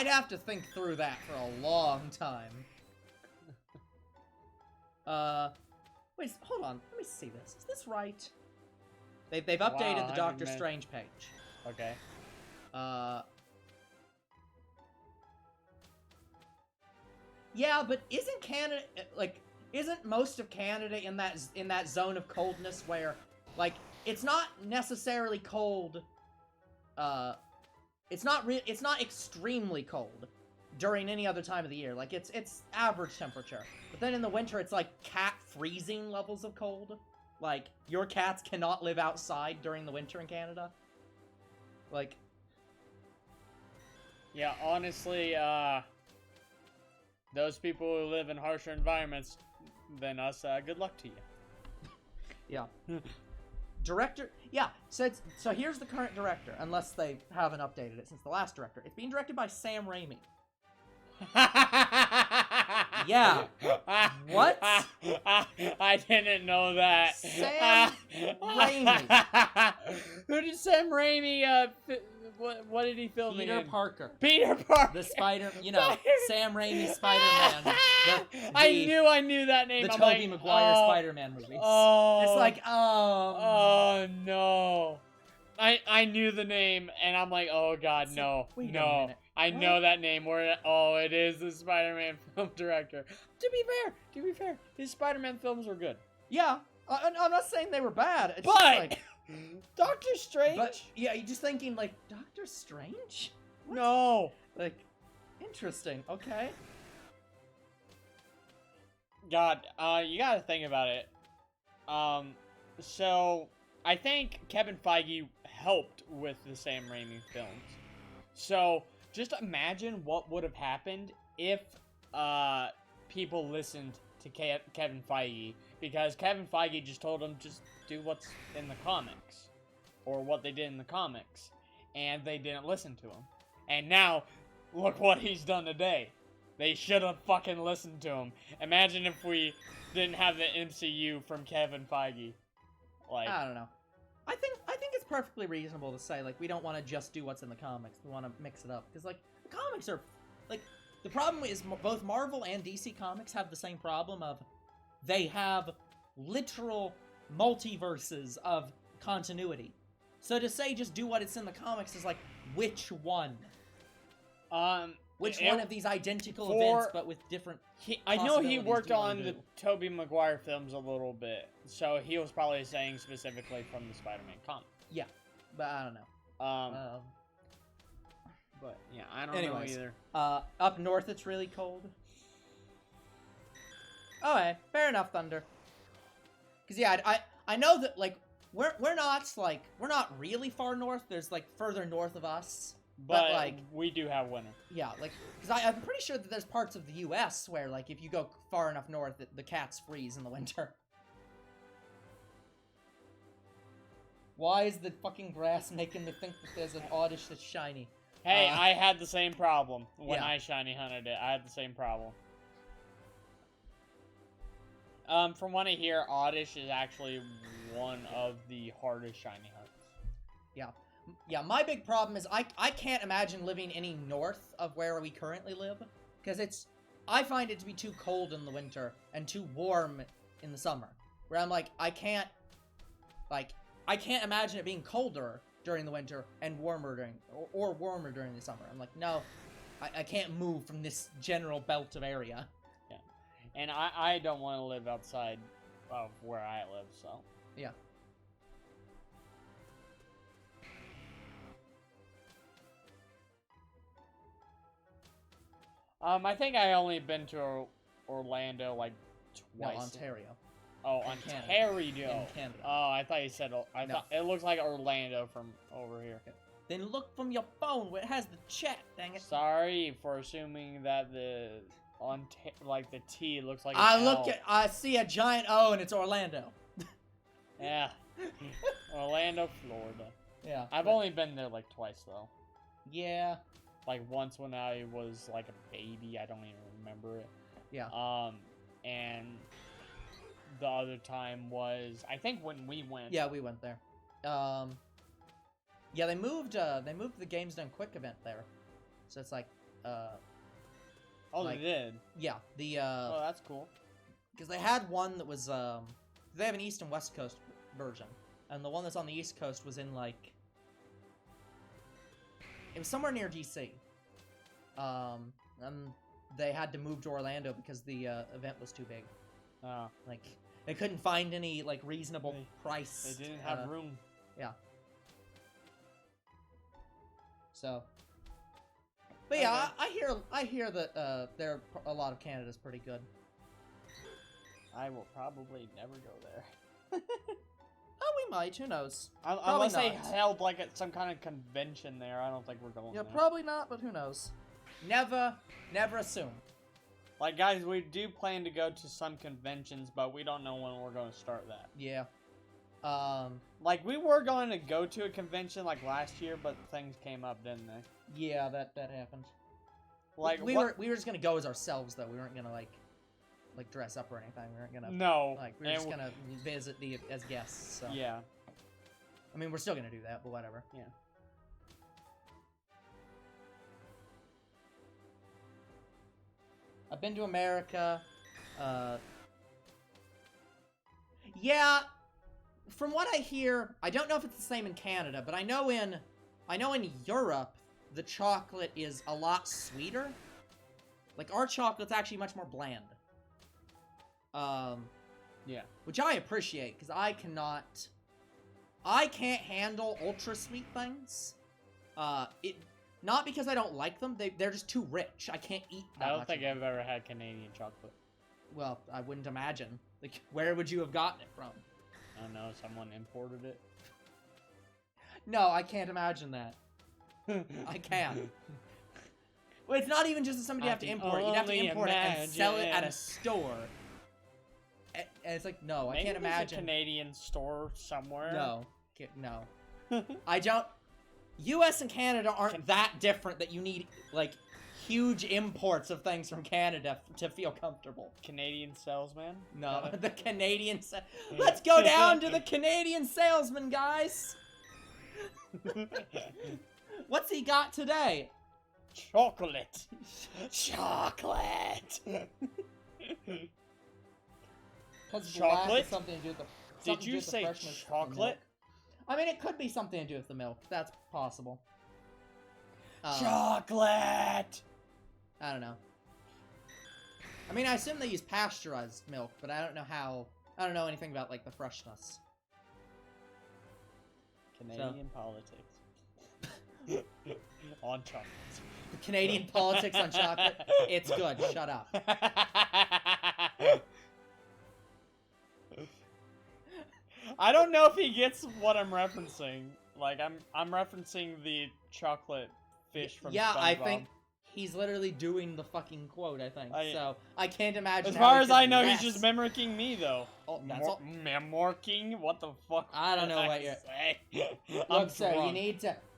have to think through that for a long time. Wait, hold on. Let me see this. Is this right? They've updated the Doctor Strange page. Okay. Yeah, but isn't Canada isn't most of Canada in that zone of coldness where like it's not necessarily cold it's not extremely cold during any other time of the year. Like it's average temperature. But then in the winter it's like cat freezing levels of cold. Like your cats cannot live outside during the winter in Canada. Like yeah, honestly, those people who live in harsher environments than us, good luck to you. Yeah. Director, yeah, so here's the current director, unless they haven't updated it since the last director. It's being directed by Sam Raimi. Yeah. What? I didn't know that. Sam Raimi. Who did Sam Raimi, what did he film Peter in? Parker. Peter Parker. The Sam Raimi Spider-Man. I knew that name. The Tobey Maguire Spider-Man movies. Oh. It's like, oh no. I knew the name, and I'm like, oh god, no. Wait a No. minute. I know that name. It is the Spider-Man film director. To be fair, his Spider-Man films were good. Yeah, I'm not saying they were bad. It's But just like, Doctor Strange? but yeah, you're just thinking like Doctor Strange? What? No. Like, interesting. Okay. God, you gotta think about it. So I think Kevin Feige helped with the Sam Raimi films. So just imagine what would have happened if people listened to Kevin Feige, because Kevin Feige just told them just do what's in the comics, or what they did in the comics, and they didn't listen to him. And now, look what he's done today. They should have fucking listened to him. Imagine if we didn't have the MCU from Kevin Feige. Like, I don't know. I think it's perfectly reasonable to say like we don't want to just do what's in the comics. We want to mix it up because like the comics are like the problem is both Marvel and DC Comics have the same problem of they have literal multiverses of continuity. So to say just do what it's in the comics is like which one? Which one of these identical events but with different I know he possibilities worked do you wanna on the do? Tobey Maguire films a little bit, so he was probably saying specifically from the Spider-Man comic. Yeah, but I don't know. But yeah, I don't know either. Up north it's really cold. Okay, fair enough, Thunder. Cause yeah, I know that like we're not really far north. There's like further north of us. But like we do have winter. Yeah, like because I'm pretty sure that there's parts of the U.S. where like if you go far enough north, the cats freeze in the winter. Why is the fucking grass making me think that there's an oddish that's shiny? Hey, I had the same problem when Yeah. I shiny hunted it. I had the same problem. From what I hear, oddish is actually one of the hardest shiny hunts. Yeah. Yeah, my big problem is I can't imagine living any north of where we currently live, because I find it to be too cold in the winter and too warm in the summer. Where I'm like, I can't imagine it being colder during the winter and warmer or warmer during the summer. I'm like, no, I can't move from this general belt of area. Yeah, and I don't want to live outside of where I live, so yeah. I think I only been to Orlando like twice. No, Ontario. Oh, In Ontario. In Canada. Oh, I thought you said. I No. thought it looks like Orlando from over here. Then look from your phone where it has the chat. Dang it. Sorry for assuming that the like the T looks like. I see a giant O and it's Orlando. Yeah. Orlando, Florida. Yeah. I've only been there like twice though. Yeah. Like once when I was like a baby, I don't even remember it. Yeah. And the other time was I think when we went. Yeah, we went there. Yeah, they moved the Games Done Quick event there. So it's like Oh, like, they did. Yeah, Oh, that's cool. because they had one that was they have an East and West Coast version, and the one that's on the East Coast was in like it was somewhere near DC. And they had to move to Orlando because the event was too big. Oh. Like they couldn't find any like reasonable price. They didn't have room. Yeah. So. But yeah, Okay. I hear that a lot of Canada's pretty good. I will probably never go there. Oh, we might. Who knows? Unless they not. held like some kind of convention there, I don't think we're going Yeah, there. probably not, but who knows? Never assume. Like, guys, we do plan to go to some conventions, but we don't know when we're going to start that. Yeah. Like, we were going to go to a convention, like, last year, but things came up, didn't they? Yeah, that happened. Like, we were just gonna go as ourselves, though. We weren't gonna, like dress up or anything. We weren't gonna... No. Like, we were just gonna visit as guests, so... Yeah. I mean, we're still gonna do that, but whatever. Yeah. I've been to America. Yeah, from what I hear, I don't know if it's the same in Canada, but I know in Europe, the chocolate is a lot sweeter. Like, our chocolate's actually much more bland. Yeah. Which I appreciate, because I can't handle ultra sweet things. Not because I don't like them, they're just too rich. I can't eat that I don't much think of them. I've ever had Canadian chocolate. Well, I wouldn't imagine. Like, where would you have gotten it from? I don't know, someone imported it. No, I can't imagine that. I can't. Well, it's not even just that somebody have to import it. You'd have to only import it and sell it at a imagine. store. And it's like, no, I Maybe can't there's imagine. a Canadian store somewhere. No. No. I don't... US and Canada aren't that different that you need, like, huge imports of things from Canada to feel comfortable. Canadian salesman? No, the Canadian... Let's go down to the Canadian salesman, guys! What's he got today? Chocolate. Chocolate. Chocolate? Something to do with the, Did you say chocolate? I mean, it could be something to do with the milk. That's possible. Chocolate. I don't know. I mean, I assume they use pasteurized milk, but I don't know how. I don't know anything about like the freshness. Canadian politics. On chocolate. The Canadian politics on chocolate. It's good. Shut up. I don't know if he gets what I'm referencing. Like I'm referencing the chocolate fish from Yeah, I SpongeBob. think he's literally doing the fucking quote. I think so. I can't imagine. As how far he as could I know, rest. he's just mimicking me though. Oh, that's all. Mimicking? What the fuck? I don't know did what you're. say? I'm Look, sir, drunk.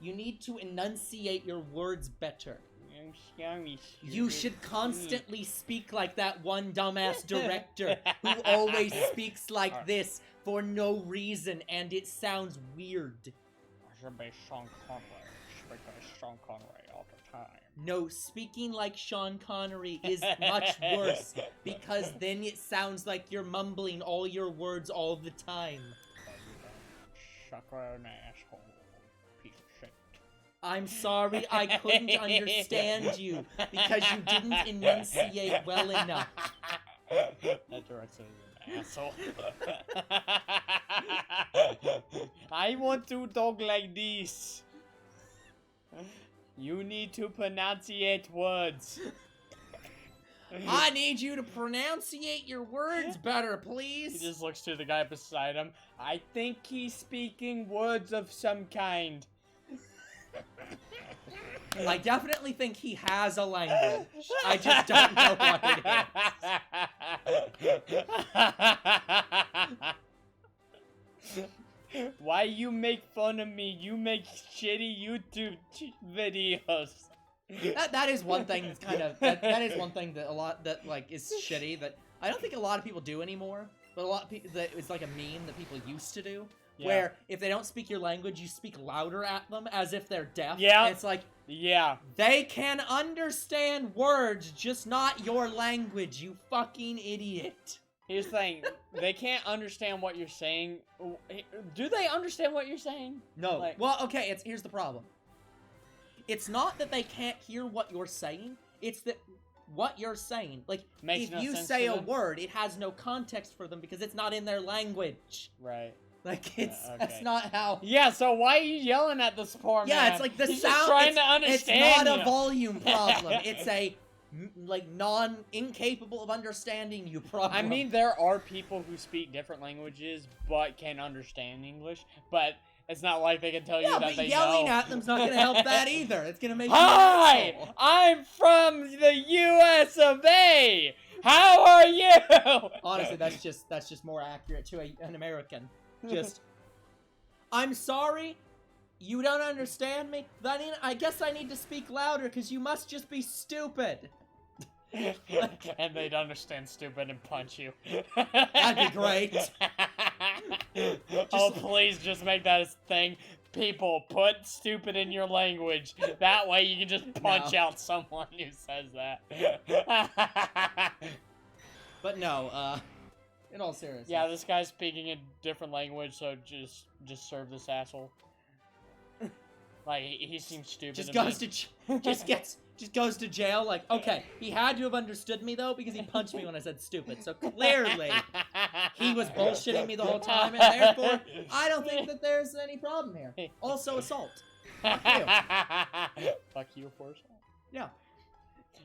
you need to enunciate your words better. I'm sorry, You should constantly speak like that one dumbass director who always speaks like this for no reason, and it sounds weird. should be Sean Connery. Because Sean Connery all the time. No, speaking like Sean Connery is much worse, because then it sounds like you're mumbling all your words all the time. Suck an asshole, piece of shit. I'm sorry I couldn't understand you, because you didn't enunciate well enough. That direction is an asshole. I want to talk like this. You need to pronunciate words. I need you to pronunciate your words better, please. He just looks to the guy beside him. I think he's speaking words of some kind. I definitely think he has a language. I just don't know what it is. Why you make fun of me? You make shitty YouTube videos. That is one thing that's kind of that is one thing that a lot that like is shitty that I don't think a lot of people do anymore. But a lot of people that it's like a meme that people used to do, where if they don't speak your language, you speak louder at them as if they're deaf. Yeah, and it's like they can understand words, just not your language. You fucking idiot. Here's the thing, they can't understand what you're saying. Do they understand what you're saying? No. Like, well, okay, here's the problem. It's not that they can't hear what you're saying, it's that what you're saying, like, if you say a word, it has no context for them because it's not in their language. Right. Like, that's not how... Yeah, so why are you yelling at this poor man? Yeah, it's like the He's sound... just trying to understand It's not a volume problem. It's a... like incapable of understanding you problem. I mean, there are people who speak different languages but can understand English, but it's not like they can tell you that they know. Yelling at them's not going to help that either. It's going to make Hi, you I'm from the US of A. How are you? Honestly, that's just more accurate to an American. Just, I'm sorry. You don't understand me? I guess I need to speak louder because you must just be stupid. And they'd understand stupid and punch you. That'd be great. Oh, please just make that a thing. People, put stupid in your language. That way you can just punch out someone who says that. But no, in all seriousness. Yeah, this guy's speaking a different language, so just serve this asshole. Like, he seems stupid. Just goes to jail. Like, okay, he had to have understood me though because he punched me when I said stupid. So clearly, he was bullshitting me the whole time, and therefore, I don't think that there's any problem here. Also, assault. Fuck you. Fuck you for assault. Yeah.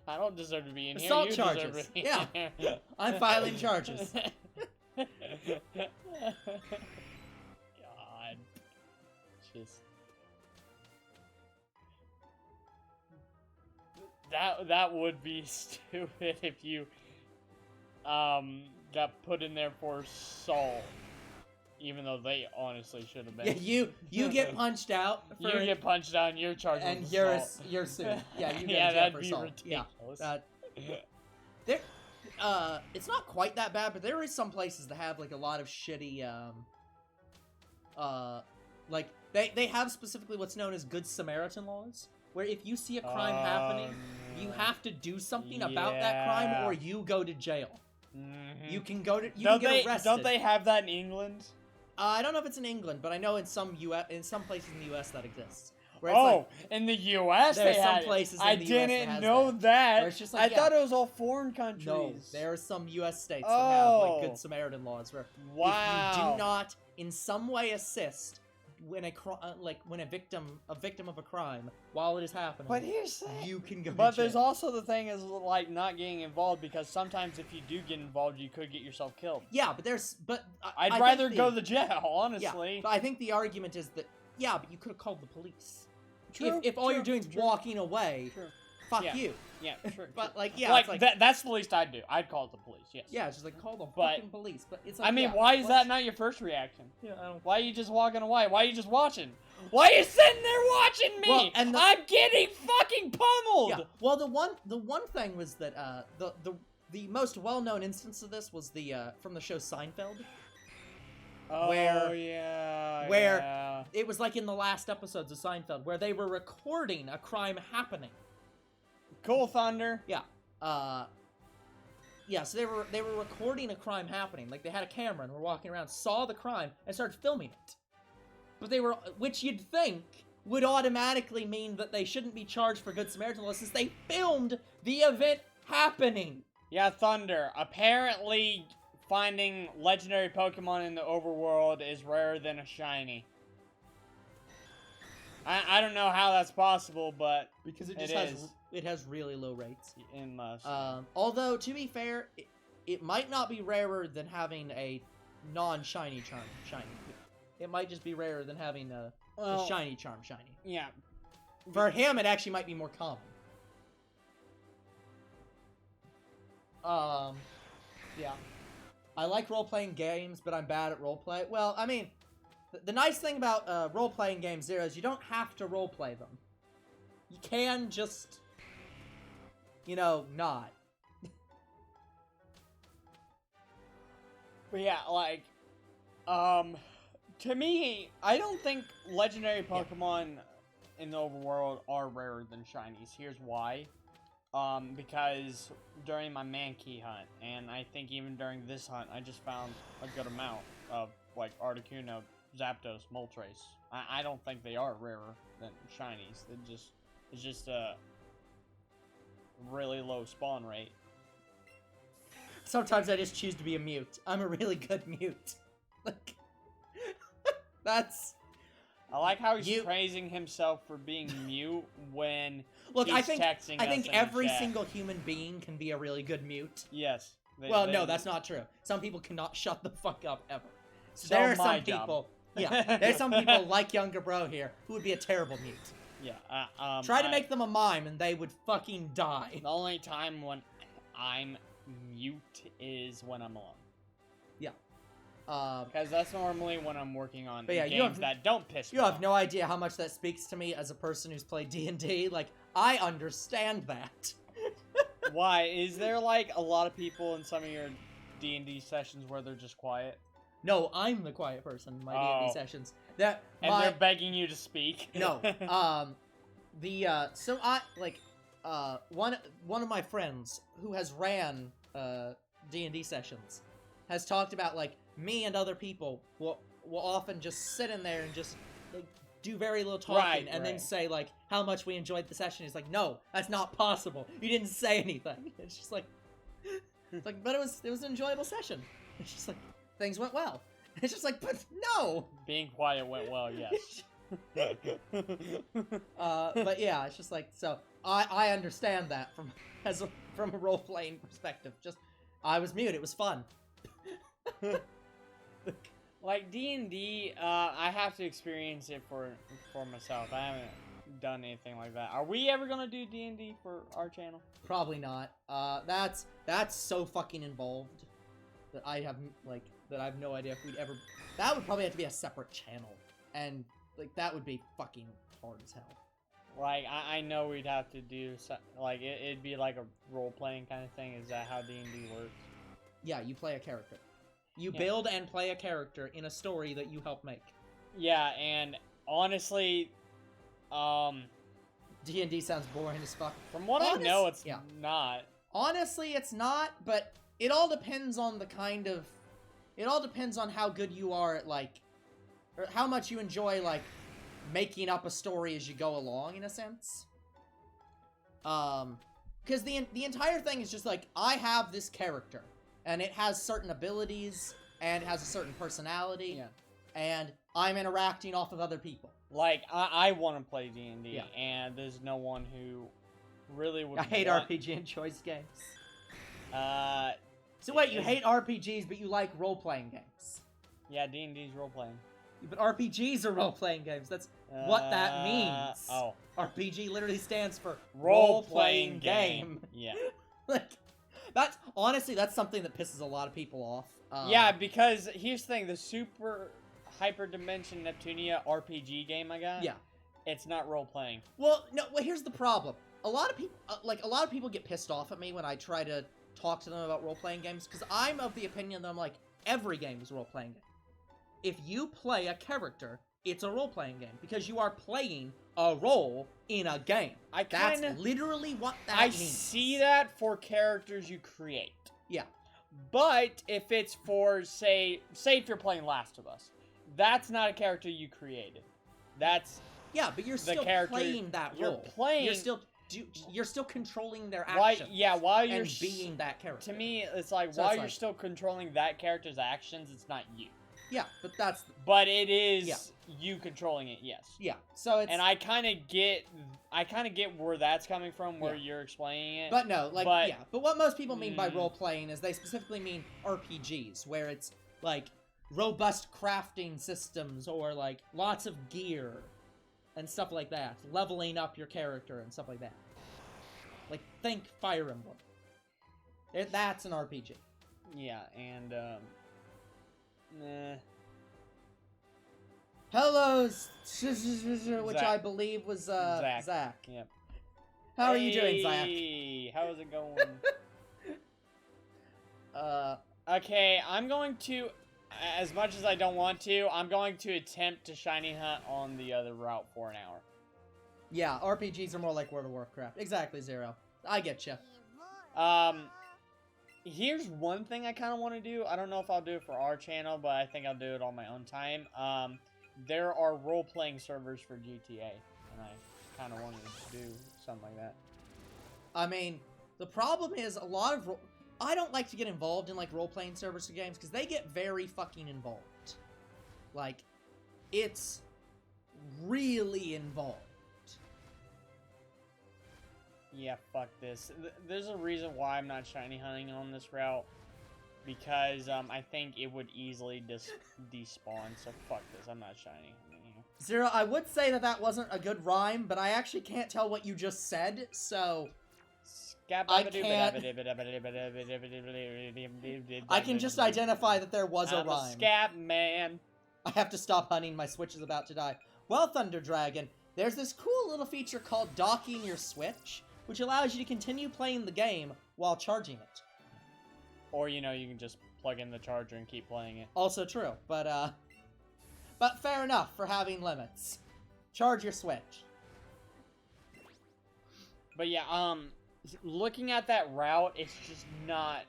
I don't deserve to be in here. Assault You charges. deserve to be Yeah. I'm filing charges. God. Just. That would be stupid if you got put in there for assault, even though they honestly should have been. Yeah, you get punched out. You get punched out and you're charged with assault. You're sued. Yeah, you get yeah, jail that'd for be assault. ridiculous. Yeah. It's not quite that bad, but there is some places that have like a lot of shitty like they have specifically what's known as Good Samaritan laws. Where if you see a crime happening, you have to do something about that crime, or you go to jail. Mm-hmm. You can go to can get arrested. Don't they have that in England? I don't know if it's in England, but I know in some places in the U.S. that exists. In the U.S. There are some places. I didn't know that. It's just like, I thought it was all foreign countries. No, there are some U.S. states that have like Good Samaritan laws where if you do not in some way assist when a victim of a crime while it is happening. But here's the thing. You can go. But there's also the thing is like not getting involved, because sometimes if you do get involved, you could get yourself killed. Yeah, but I'd rather go to jail, honestly. Yeah, but I think the argument is that but you could have called the police. True. If all you're doing is walking away, fuck you. Yeah, true. But like that's the least I'd do. I'd call the police. Yes. Yeah, it's just like call the fucking police. But it's like, I mean, why is that not your first reaction? Yeah, why are you just walking away? Why are you just watching? Why are you sitting there watching me? Well, and I'm getting fucking pummeled. Yeah. Well, the one thing was that the most well-known instance of this was the from the show Seinfeld. Oh, where yeah. where yeah. it was like in the last episodes of Seinfeld, where they were recording a crime happening. Cool, Thunder. Yeah. Yeah, so they were recording a crime happening. Like, they had a camera and were walking around, saw the crime, and started filming it. But they were, which you'd think would automatically mean that they shouldn't be charged for Good Samaritan law since they filmed the event happening. Yeah, Thunder. Apparently, finding legendary Pokemon in the overworld is rarer than a shiny. I don't know how that's possible, but Because it has really low rates. It must. Although, to be fair, it might not be rarer than having a non-shiny charm shiny. It might just be rarer than having a shiny charm shiny. Yeah. For him, it actually might be more common. Yeah. I like role-playing games, but I'm bad at roleplay. Well, I mean, the nice thing about role-playing games there is you don't have to roleplay them. You can just, not. But yeah, like, to me, I don't think legendary Pokemon in the overworld are rarer than shinies. Here's why. Because during my Mankey hunt, and I think even during this hunt, I just found a good amount of, like, Articuno, Zapdos, Moltres. I don't think they are rarer than shinies. It's just a really low spawn rate. Sometimes I just choose to be a mute. I'm a really good mute. Like, that's... I like how he's praising himself for being mute when Look, he's I think texting us in every the chat. single human being can be a really good mute. Yes. No, that's not true. Some people cannot shut the fuck up ever. So there are my some job. people. Yeah, there's some people like Younger Bro here who would be a terrible mute. Yeah. Try to make them a mime and they would fucking die. The only time when I'm mute is when I'm alone. Yeah. Because that's normally when I'm working on But yeah, games that don't piss me You off. have no idea how much that speaks to me as a person who's played D&D. Like, I understand that. Why? Is there, like, a lot of people in some of your D&D sessions where they're just quiet? No, I'm the quiet person in my D&D sessions. They're begging you to speak? No. So I, like, one of my friends who has ran, D&D sessions has talked about, like, me and other people will often just sit in there and just, like, do very little talking and then say, like, how much we enjoyed the session. He's like, no, that's not possible. You didn't say anything. It's just like, but it was an enjoyable session. It's just like, things went well. It's just like, but no! Being quiet went well, yes. But yeah, it's just like, so, I understand that from a role-playing perspective. Just, I was mute, it was fun. Like D&D, I have to experience it for myself. I haven't done anything like that. Are we ever gonna do D&D for our channel? Probably not. That's so fucking involved that I have no idea if we'd ever. That would probably have to be a separate channel, and like that would be fucking hard as hell. Like I know we'd have to do like it'd be like a role playing kind of thing. Is that how D&D works? Yeah, you play a character. You build and play a character in a story that you help make. Yeah, and honestly, D&D sounds boring as fuck. From what I know, it's not. Honestly, it's not, but it all depends on it all depends on how good you are at, like, or how much you enjoy, like, making up a story as you go along, in a sense. Because the entire thing is just, like, I have this character, and it has certain abilities, and it has a certain personality, and I'm interacting off of other people. Like, I want to play D&D, and there's no one who really would I hate RPG and choice games. So wait, you hate RPGs, but you like role-playing games? Yeah, D&D's role-playing. But RPGs are role-playing games. That's what that means. Oh. RPG literally stands for role-playing game. Yeah. Like, honestly, that's something that pisses a lot of people off. Yeah, because here's the thing, the Super Hyperdimension Neptunia RPG game I got, it's not role-playing. Well, no, here's the problem. A lot of people get pissed off at me when I try to talk to them about role-playing games, because I'm of the opinion that I'm like, every game is a role-playing game. if you play a character, it's a role-playing game because you are playing a role in a game. That's literally what that means. I see that for characters you create. Yeah. But if it's for, say if you're playing Last of Us, that's not a character you created. That's but you're still playing that role. You're still controlling their actions. While you're being that character. To me, it's like while you're still controlling that character's actions, it's not you. Yeah, but that's. But it is you controlling it. Yes. Yeah. So it's. And I kind of get where that's coming from, where you're explaining it. But no, But what most people mean by role playing is they specifically mean RPGs, where it's like robust crafting systems or like lots of gear and stuff like that, leveling up your character and stuff like that. Like think Fire Emblem. That's an RPG. Yeah, and Hello, which I believe was Zach. Yep. How are you doing, Zach? Hey, how's it going? Okay, I'm going to, as much as I don't want to, I'm going to attempt to shiny hunt on the other route for an hour. Yeah, RPGs are more like World of Warcraft. Exactly, Zero. I get you. Here's one thing I kind of want to do. I don't know if I'll do it for our channel, but I think I'll do it on my own time. There are role-playing servers for GTA, and I kind of wanted to do something like that. I mean, the problem is a lot of I don't like to get involved in like role-playing servers for games because they get very fucking involved. Like, it's really involved. Yeah, fuck this. There's a reason why I'm not shiny hunting on this route. Because, I think it would easily despawn, so fuck this. I'm not shiny hunting here. Zero, I would say that wasn't a good rhyme, but I actually can't tell what you just said, so... I can just identify that there was a rhyme. I'm a scat man. I have to stop hunting. My Switch is about to die. Well, Thunder Dragon, there's this cool little feature called docking your Switch, which allows you to continue playing the game while charging it. Or, you know, you can just plug in the charger and keep playing it. Also true, but fair enough for having limits. Charge your Switch. But yeah, looking at that route, it's just not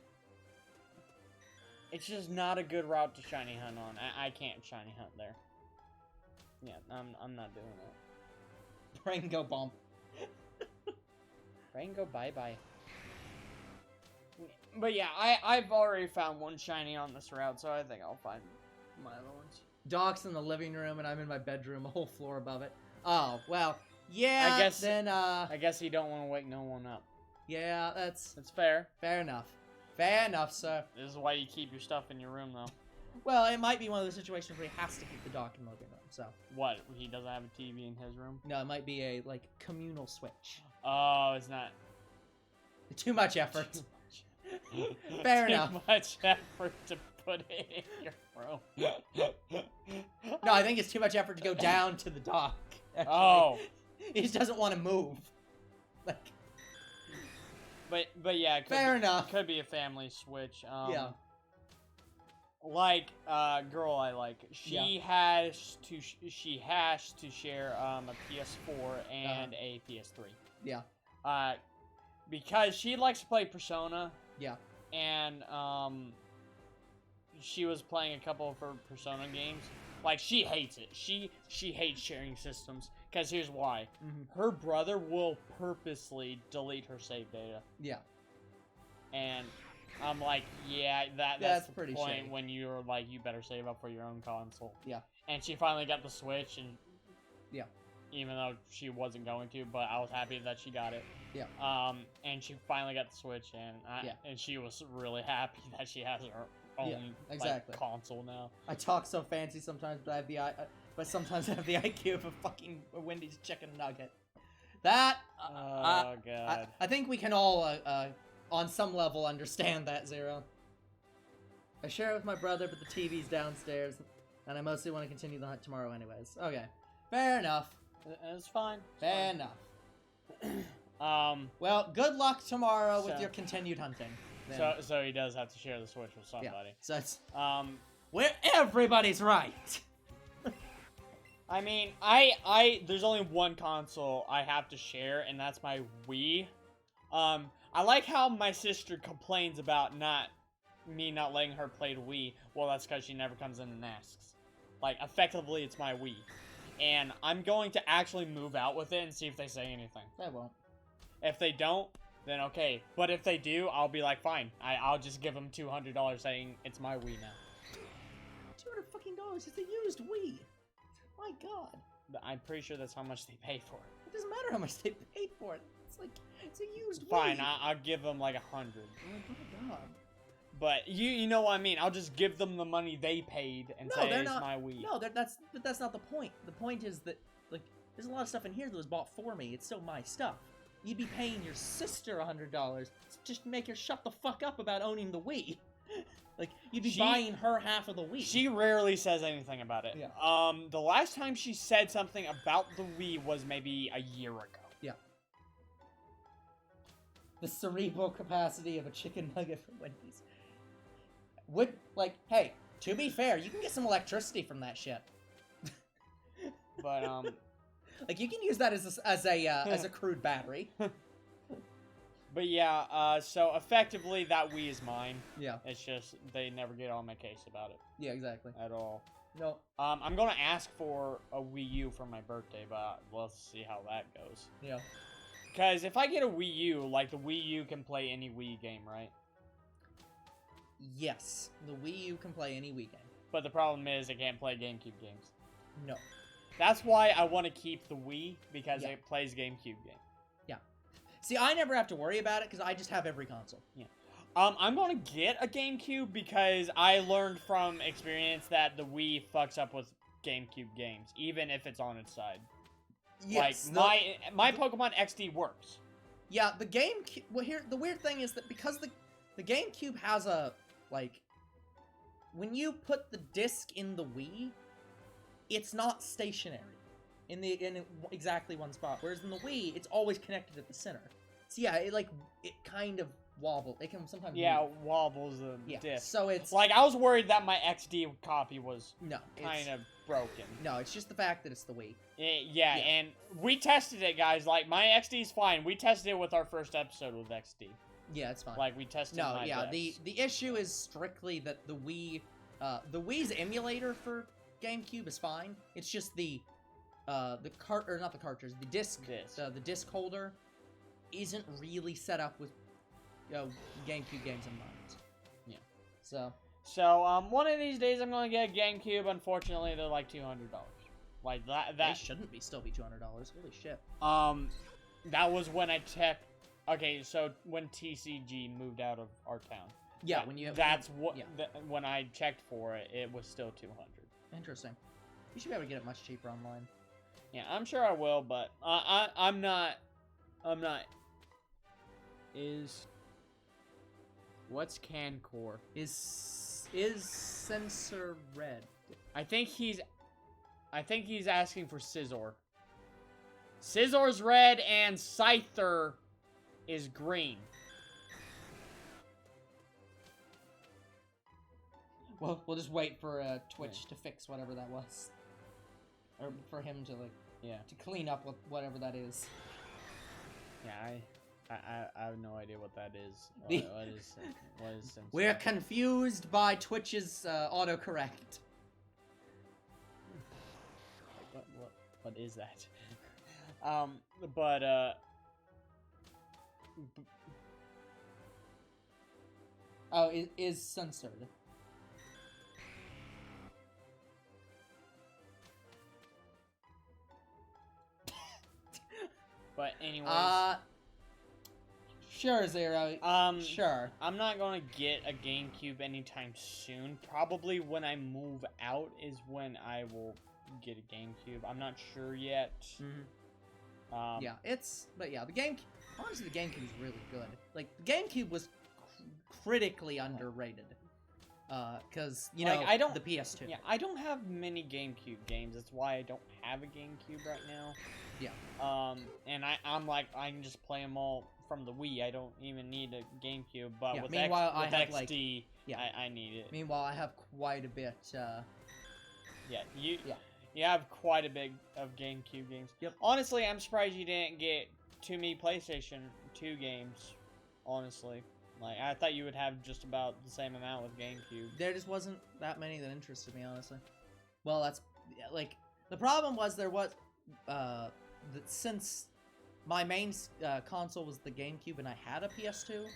a good route to shiny hunt on. I can't shiny hunt there. Yeah, I'm not doing that. Brain go bump. Brain go bye-bye. But yeah, I've already found one shiny on this route, so I think I'll find my other ones. Doc's in the living room, and I'm in my bedroom, a whole floor above it. Oh, well, yeah, I guess you don't want to wake no one up. Yeah, that's fair. Fair enough. Fair enough, sir. This is why you keep your stuff in your room, though. Well, it might be one of those situations where he has to keep the Doc in the living room, so. What, he doesn't have a TV in his room? No, it might be a, like, communal switch. Oh, it's not. Too much effort. Fair enough. Too much effort to put it in your room. No, I think it's too much effort to go down to the dock. Actually. Oh. He just doesn't want to move. Like. But yeah, fair enough. It could be a family switch. Yeah. Like girl I like, she has to share a PS4 and a PS3. Yeah. Because she likes to play Persona. Yeah. And she was playing a couple of her Persona games. Like, she hates it. She hates sharing systems. Because here's why. Mm-hmm. Her brother will purposely delete her save data. Yeah. And I'm like, yeah, that's the pretty point shady. when you're like, you better save up for your own console. Yeah. And she finally got the Switch, and yeah. Even though she wasn't going to, but I was happy that she got it. Yeah. And she finally got the Switch, and she was really happy that she has her own exactly. like, console now. I talk so fancy sometimes, but sometimes I have the IQ of a fucking Wendy's chicken nugget. That. Oh god. I think we can all, on some level, understand that, Zero. I share it with my brother, but the TV's downstairs, and I mostly want to continue the hunt tomorrow, anyways. Okay. Fair enough. It's fine. Fair enough. Well, good luck tomorrow with your continued hunting. So he does have to share the Switch with somebody. Yeah, so it's... where everybody's right. I mean, there's only one console I have to share, and that's my Wii. I like how my sister complains about me not letting her play the Wii. Well, that's because she never comes in and asks. Like, effectively, it's my Wii. And I'm going to actually move out with it and see if they say anything. They won't. If they don't, then okay. But if they do, I'll be like, fine. I'll just give them $200 saying it's my Wii now. $200 fucking dollars. It's a used Wii. My God. But I'm pretty sure that's how much they pay for it. It doesn't matter how much they paid for it. It's like, it's a used Fine, Wii. I'll give them like $100. Oh my God. But you know what I mean. I'll just give them the money they paid and say it's my Wii. No, that's not the point. The point is that, like, there's a lot of stuff in here that was bought for me. It's still my stuff. You'd be paying your sister $100 just to make her shut the fuck up about owning the Wii. Like, you'd be buying her half of the Wii. She rarely says anything about it. Yeah. The last time she said something about the Wii was maybe a year ago. Yeah. The cerebral capacity of a chicken nugget from Wendy's. Hey, to be fair, you can get some electricity from that shit. But, like, you can use that as a crude battery. But yeah, so effectively that Wii is mine. Yeah. It's just, they never get on my case about it. Yeah, exactly. At all. No. I'm gonna ask for a Wii U for my birthday, but let's see how that goes. Yeah. Because if I get a Wii U, like, the Wii U can play any Wii game, right? Yes. The Wii U can play any Wii game. But the problem is it can't play GameCube games. No. That's why I want to keep the Wii, because Yeah. it plays GameCube games. See, I never have to worry about it because I just have every console. Yeah. I'm gonna get a GameCube because I learned from experience that the Wii fucks up with GameCube games, even if it's on its side. Yes. Like, my Pokemon XD works. Yeah, the GameCube... Well, here, the weird thing is that because the GameCube has a, like... When you put the disc in the Wii, it's not stationary in exactly one spot. Whereas in the Wii, it's always connected at the center. So yeah, it kind of wobbles. It can sometimes move. Wobbles the disc. So it's... Like, I was worried that my XD copy was No, kind of broken. No, it's just the fact that it's the Wii. Yeah, and we tested it, guys. Like, my XD's fine. We tested it with our first episode with XD. Yeah, it's fine. Like, we tested No, my yeah, best. the issue is strictly that the Wii's emulator for GameCube is fine. It's just the disc holder isn't really set up with GameCube games in mind. Yeah. So one of these days I'm gonna get a GameCube. Unfortunately, they're like $200. Like that. They shouldn't still be $200. Holy shit. That was when I checked. Okay, so when TCG moved out of our town. Yeah, when I checked for it, it was still $200. Interesting. You should be able to get it much cheaper online. Yeah, I'm sure I will, but I'm not. What's Cancor? Is Sensor red? I think he's asking for Scizor. Scissor's red and Scyther is green. Well, we'll just wait for Twitch to fix whatever that was. Or for him to, to clean up whatever that is. Yeah, I have no idea what that is. What is We're confused by Twitch's autocorrect. What is that? Oh, it is censored. But anyways, sure, Zero. Sure. I'm not gonna get a GameCube anytime soon. Probably when I move out is when I will get a GameCube. I'm not sure yet. Mm-hmm. The GameCube. Honestly, the GameCube is really good. Like, the GameCube was critically underrated. Because I don't, the PS2. Yeah, I don't have many GameCube games. That's why I don't have a GameCube right now. Yeah. And I'm like, I can just play them all from the Wii. I don't even need a GameCube, but Yeah, with, meanwhile, I with have, XD, like- yeah. I need it. Meanwhile, I have quite a bit. Yeah, you Yeah. you have quite a bit of GameCube games. Yep. Honestly, I'm surprised you didn't get too many PlayStation 2 games. Honestly, like I thought you would have just about the same amount with GameCube. There just wasn't that many that interested me, honestly. Well, that's like the problem was there was since my main console was the GameCube and I had a PS2.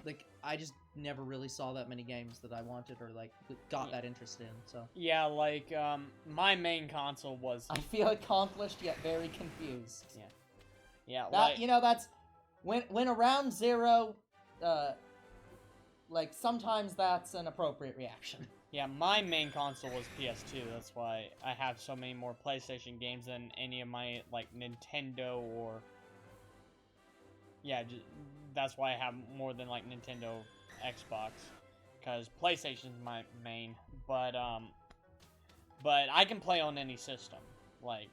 Like I just never really saw that many games that I wanted or like got that interested in. So Yeah, like my main console was. I feel accomplished yet very confused. Yeah, That that's when around 0, like sometimes that's an appropriate reaction. Yeah, my main console was PS2. That's why I have so many more PlayStation games than any of my like Nintendo or. Yeah, that's why I have more than like Nintendo, Xbox, because PlayStation's my main. But I can play on any system. Like,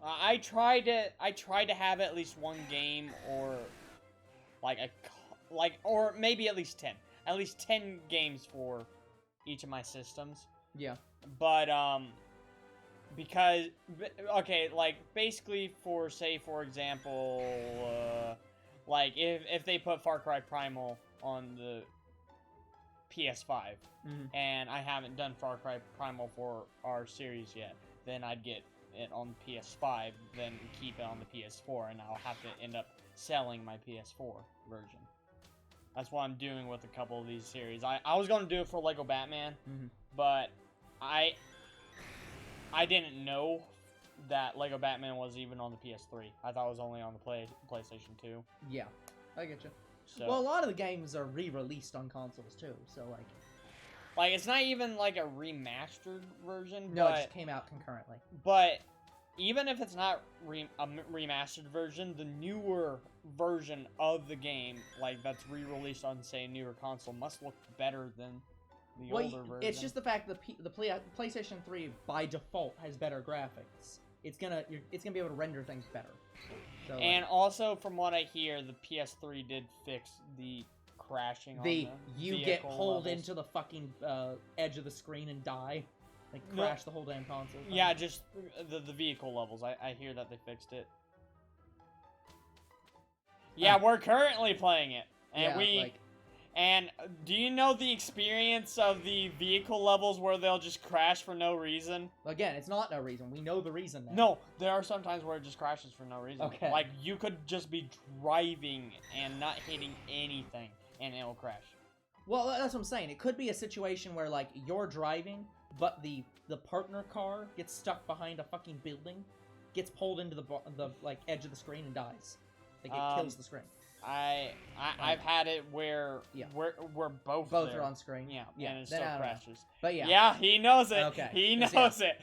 I try to have at least one game or or maybe at least 10 games for each of my systems. Yeah. But because okay, like basically for example, like if they put Far Cry Primal on the PS5 and I haven't done Far Cry Primal for our series yet, then I'd get it on PS5, then keep it on the PS4, and I'll have to end up selling my PS4 version. That's what I'm doing with a couple of these series. I was going to do it for Lego Batman, but I didn't know that Lego Batman was even on the PS3. I thought it was only on the PlayStation 2. Yeah, I get you. So, well, a lot of the games are re-released on consoles too, so like it's not even like a remastered version. No, but, it just came out concurrently. But even if it's not a remastered version, the newer version of the game, like that's re-released on say a newer console, must look better than the older version. It's just the fact that the PlayStation 3 by default has better graphics. It's gonna be able to render things better. So, and also, from what I hear, the PS3 did fix the crashing on the you get pulled levels. into the fucking edge of the screen and die, like crash the whole damn console. Yeah, just the vehicle levels. I hear that they fixed it. Yeah, we're currently playing it, and And do you know the experience of the vehicle levels where they'll just crash for no reason? Again, it's not no reason. We know the reason now. No, there are some times where it just crashes for no reason. Okay. Like, you could just be driving and not hitting anything, and it'll crash. Well, that's what I'm saying. It could be a situation where, like, you're driving, but the partner car gets stuck behind a fucking building, gets pulled into the like, edge of the screen and dies. Like, it kills the screen. I've had it where we're both there. Are on screen. Yeah, and it still crashes. But yeah. Yeah, he knows it. Okay. He knows it.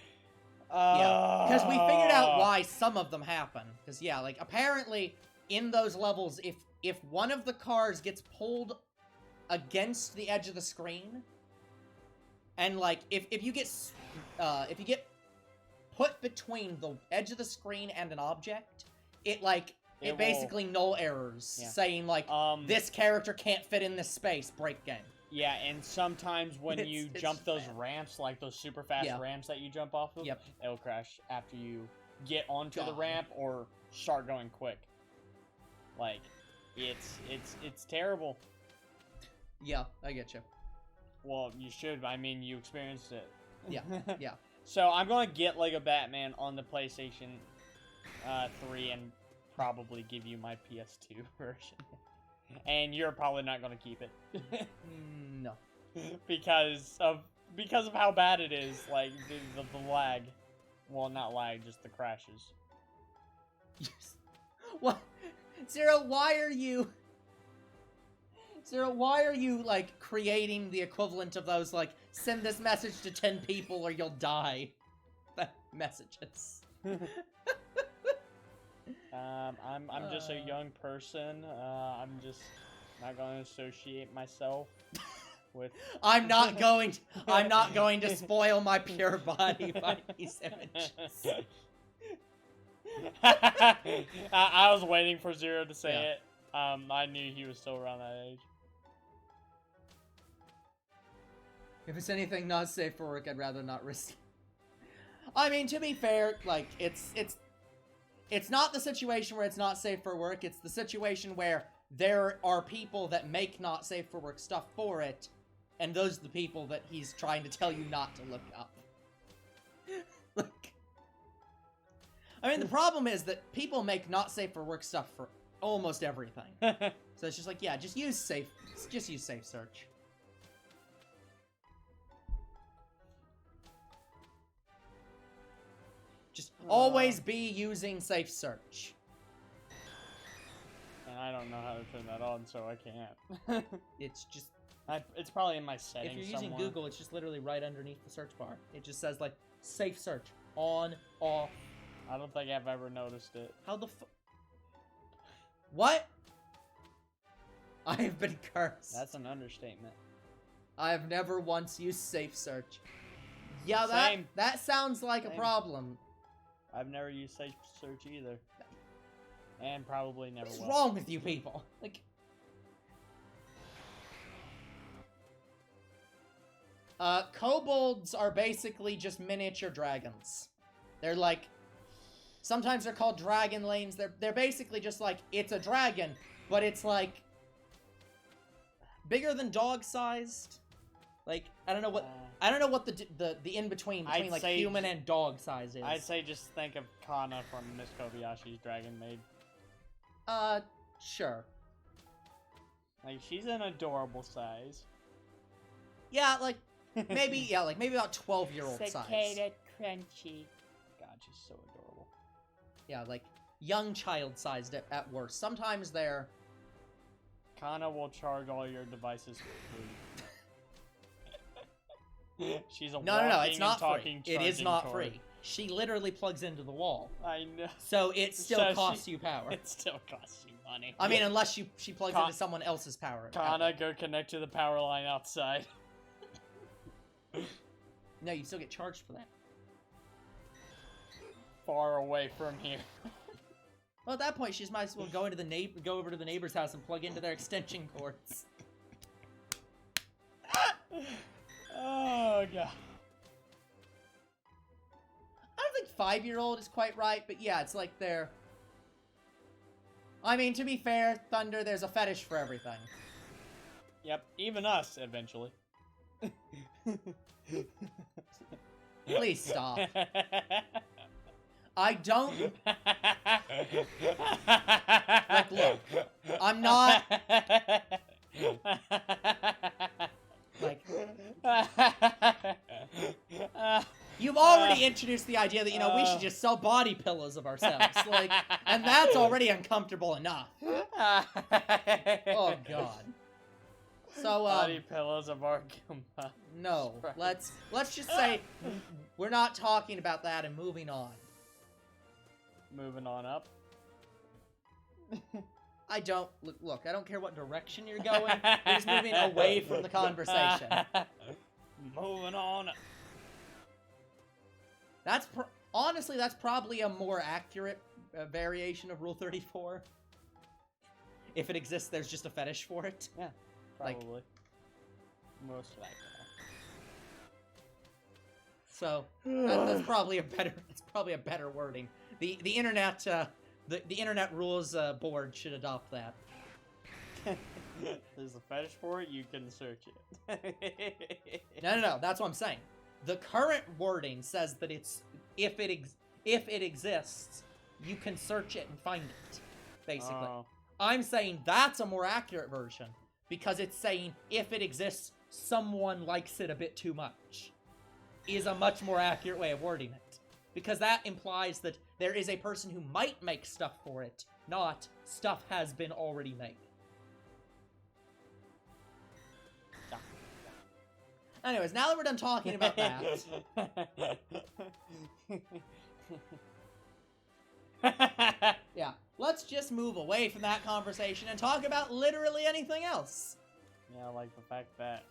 Yeah, because we figured out why some of them happen. Because yeah, like apparently in those levels, if one of the cars gets pulled against the edge of the screen, and like if you get put between the edge of the screen and an object, it basically null errors, saying like, this character can't fit in this space, break game. Yeah, and sometimes when you jump those ramps, like those super fast ramps that you jump off of, it'll crash after you get onto the ramp or start going quick. Like, it's terrible. Yeah, I get you. Well, you should. I mean, you experienced it. Yeah, yeah. So I'm gonna get Lego Batman on the PlayStation 3 and probably give you my PS2 version. And you're probably not gonna keep it. No. because of how bad it is, like the lag. Well, not lag, just the crashes. Yes. What? Zero, why are you like creating the equivalent of those like send this message to 10 people or you'll die messages? I'm just a young person. I'm just not going to associate myself with. I'm not going to spoil my pure body by these images. I was waiting for Zero to say Yeah. it. I knew he was still around that age. If it's anything not safe for work, I'd rather not risk. I mean, to be fair, like it's not the situation where it's not safe for work. It's the situation where there are people that make not safe for work stuff for it, and those are the people that he's trying to tell you not to look up. Like, I mean, the problem is that people make not safe for work stuff for almost everything. So it's just like, yeah, just use safe search. Just always be using safe search. And I don't know how to turn that on, so I can't. It's just, it's probably in my settings. if you're using somewhere. Google, it's just literally right underneath the search bar. It just says like safe search on, off. I don't think I've ever noticed it. How the What? I have been cursed. That's an understatement. I have never once used safe search. Yeah, Same. that sounds like a Same. problem. I've never used safe search either. And probably never What's will. wrong with you people? Like, kobolds are basically just miniature dragons. They're like, sometimes they're called dragon lanes. They're basically just like, it's a dragon, but it's like bigger than dog sized. Like, I don't know what the in between I'd like say human and dog size is. I'd say just think of Kana from Miss Kobayashi's Dragon Maid. Sure. Like, she's an adorable size. Yeah, like maybe maybe about 12-year-old size. Cicada crunchy. God, she's so adorable. Yeah, like young child sized at worst. Sometimes they're Kana will charge all your devices for free. She's a no, it's walking not and talking free. It is charging not cord. free. She literally plugs into the wall, I know. so it still So costs you power. It still costs you money. I mean, unless she plugs into someone else's power. Kana, go connect to the power line outside. No, you still get charged for that. Far away from here. Well, at that point, she just might as well go over to the neighbor's house and plug into their extension cords. Oh, God. I don't think 5-year-old is quite right, but yeah, it's like they're... I mean, to be fair, Thunder, there's a fetish for everything. Yep, even us, eventually. Please stop. I don't... Like, look, I'm not... Like... You've already introduced the idea that, we should just sell body pillows of ourselves. Like, and that's already uncomfortable enough. Oh, God. So, Body pillows of Arkham. no. Let's just say we're not talking about that and moving on. Moving on up. I don't... Look, I don't care what direction you're going. You're just moving away from the conversation. Moving on. Honestly, that's probably a more accurate variation of Rule 34. If it exists, there's just a fetish for it. Yeah, Like- probably. Most likely. So that's probably a better wording. The internet the internet rules board should adopt that. There's a fetish for it, you can search it. No, that's what I'm saying. The current wording says that it's if it exists, you can search it and find it. Basically, Oh. I'm saying that's a more accurate version because it's saying if it exists, someone likes it a bit too much. Is a much more accurate way of wording it. Because that implies that there is a person who might make stuff for it, not stuff has been already made. Anyways, now that we're done talking about that, yeah, let's just move away from that conversation and talk about literally anything else. Yeah, like the fact that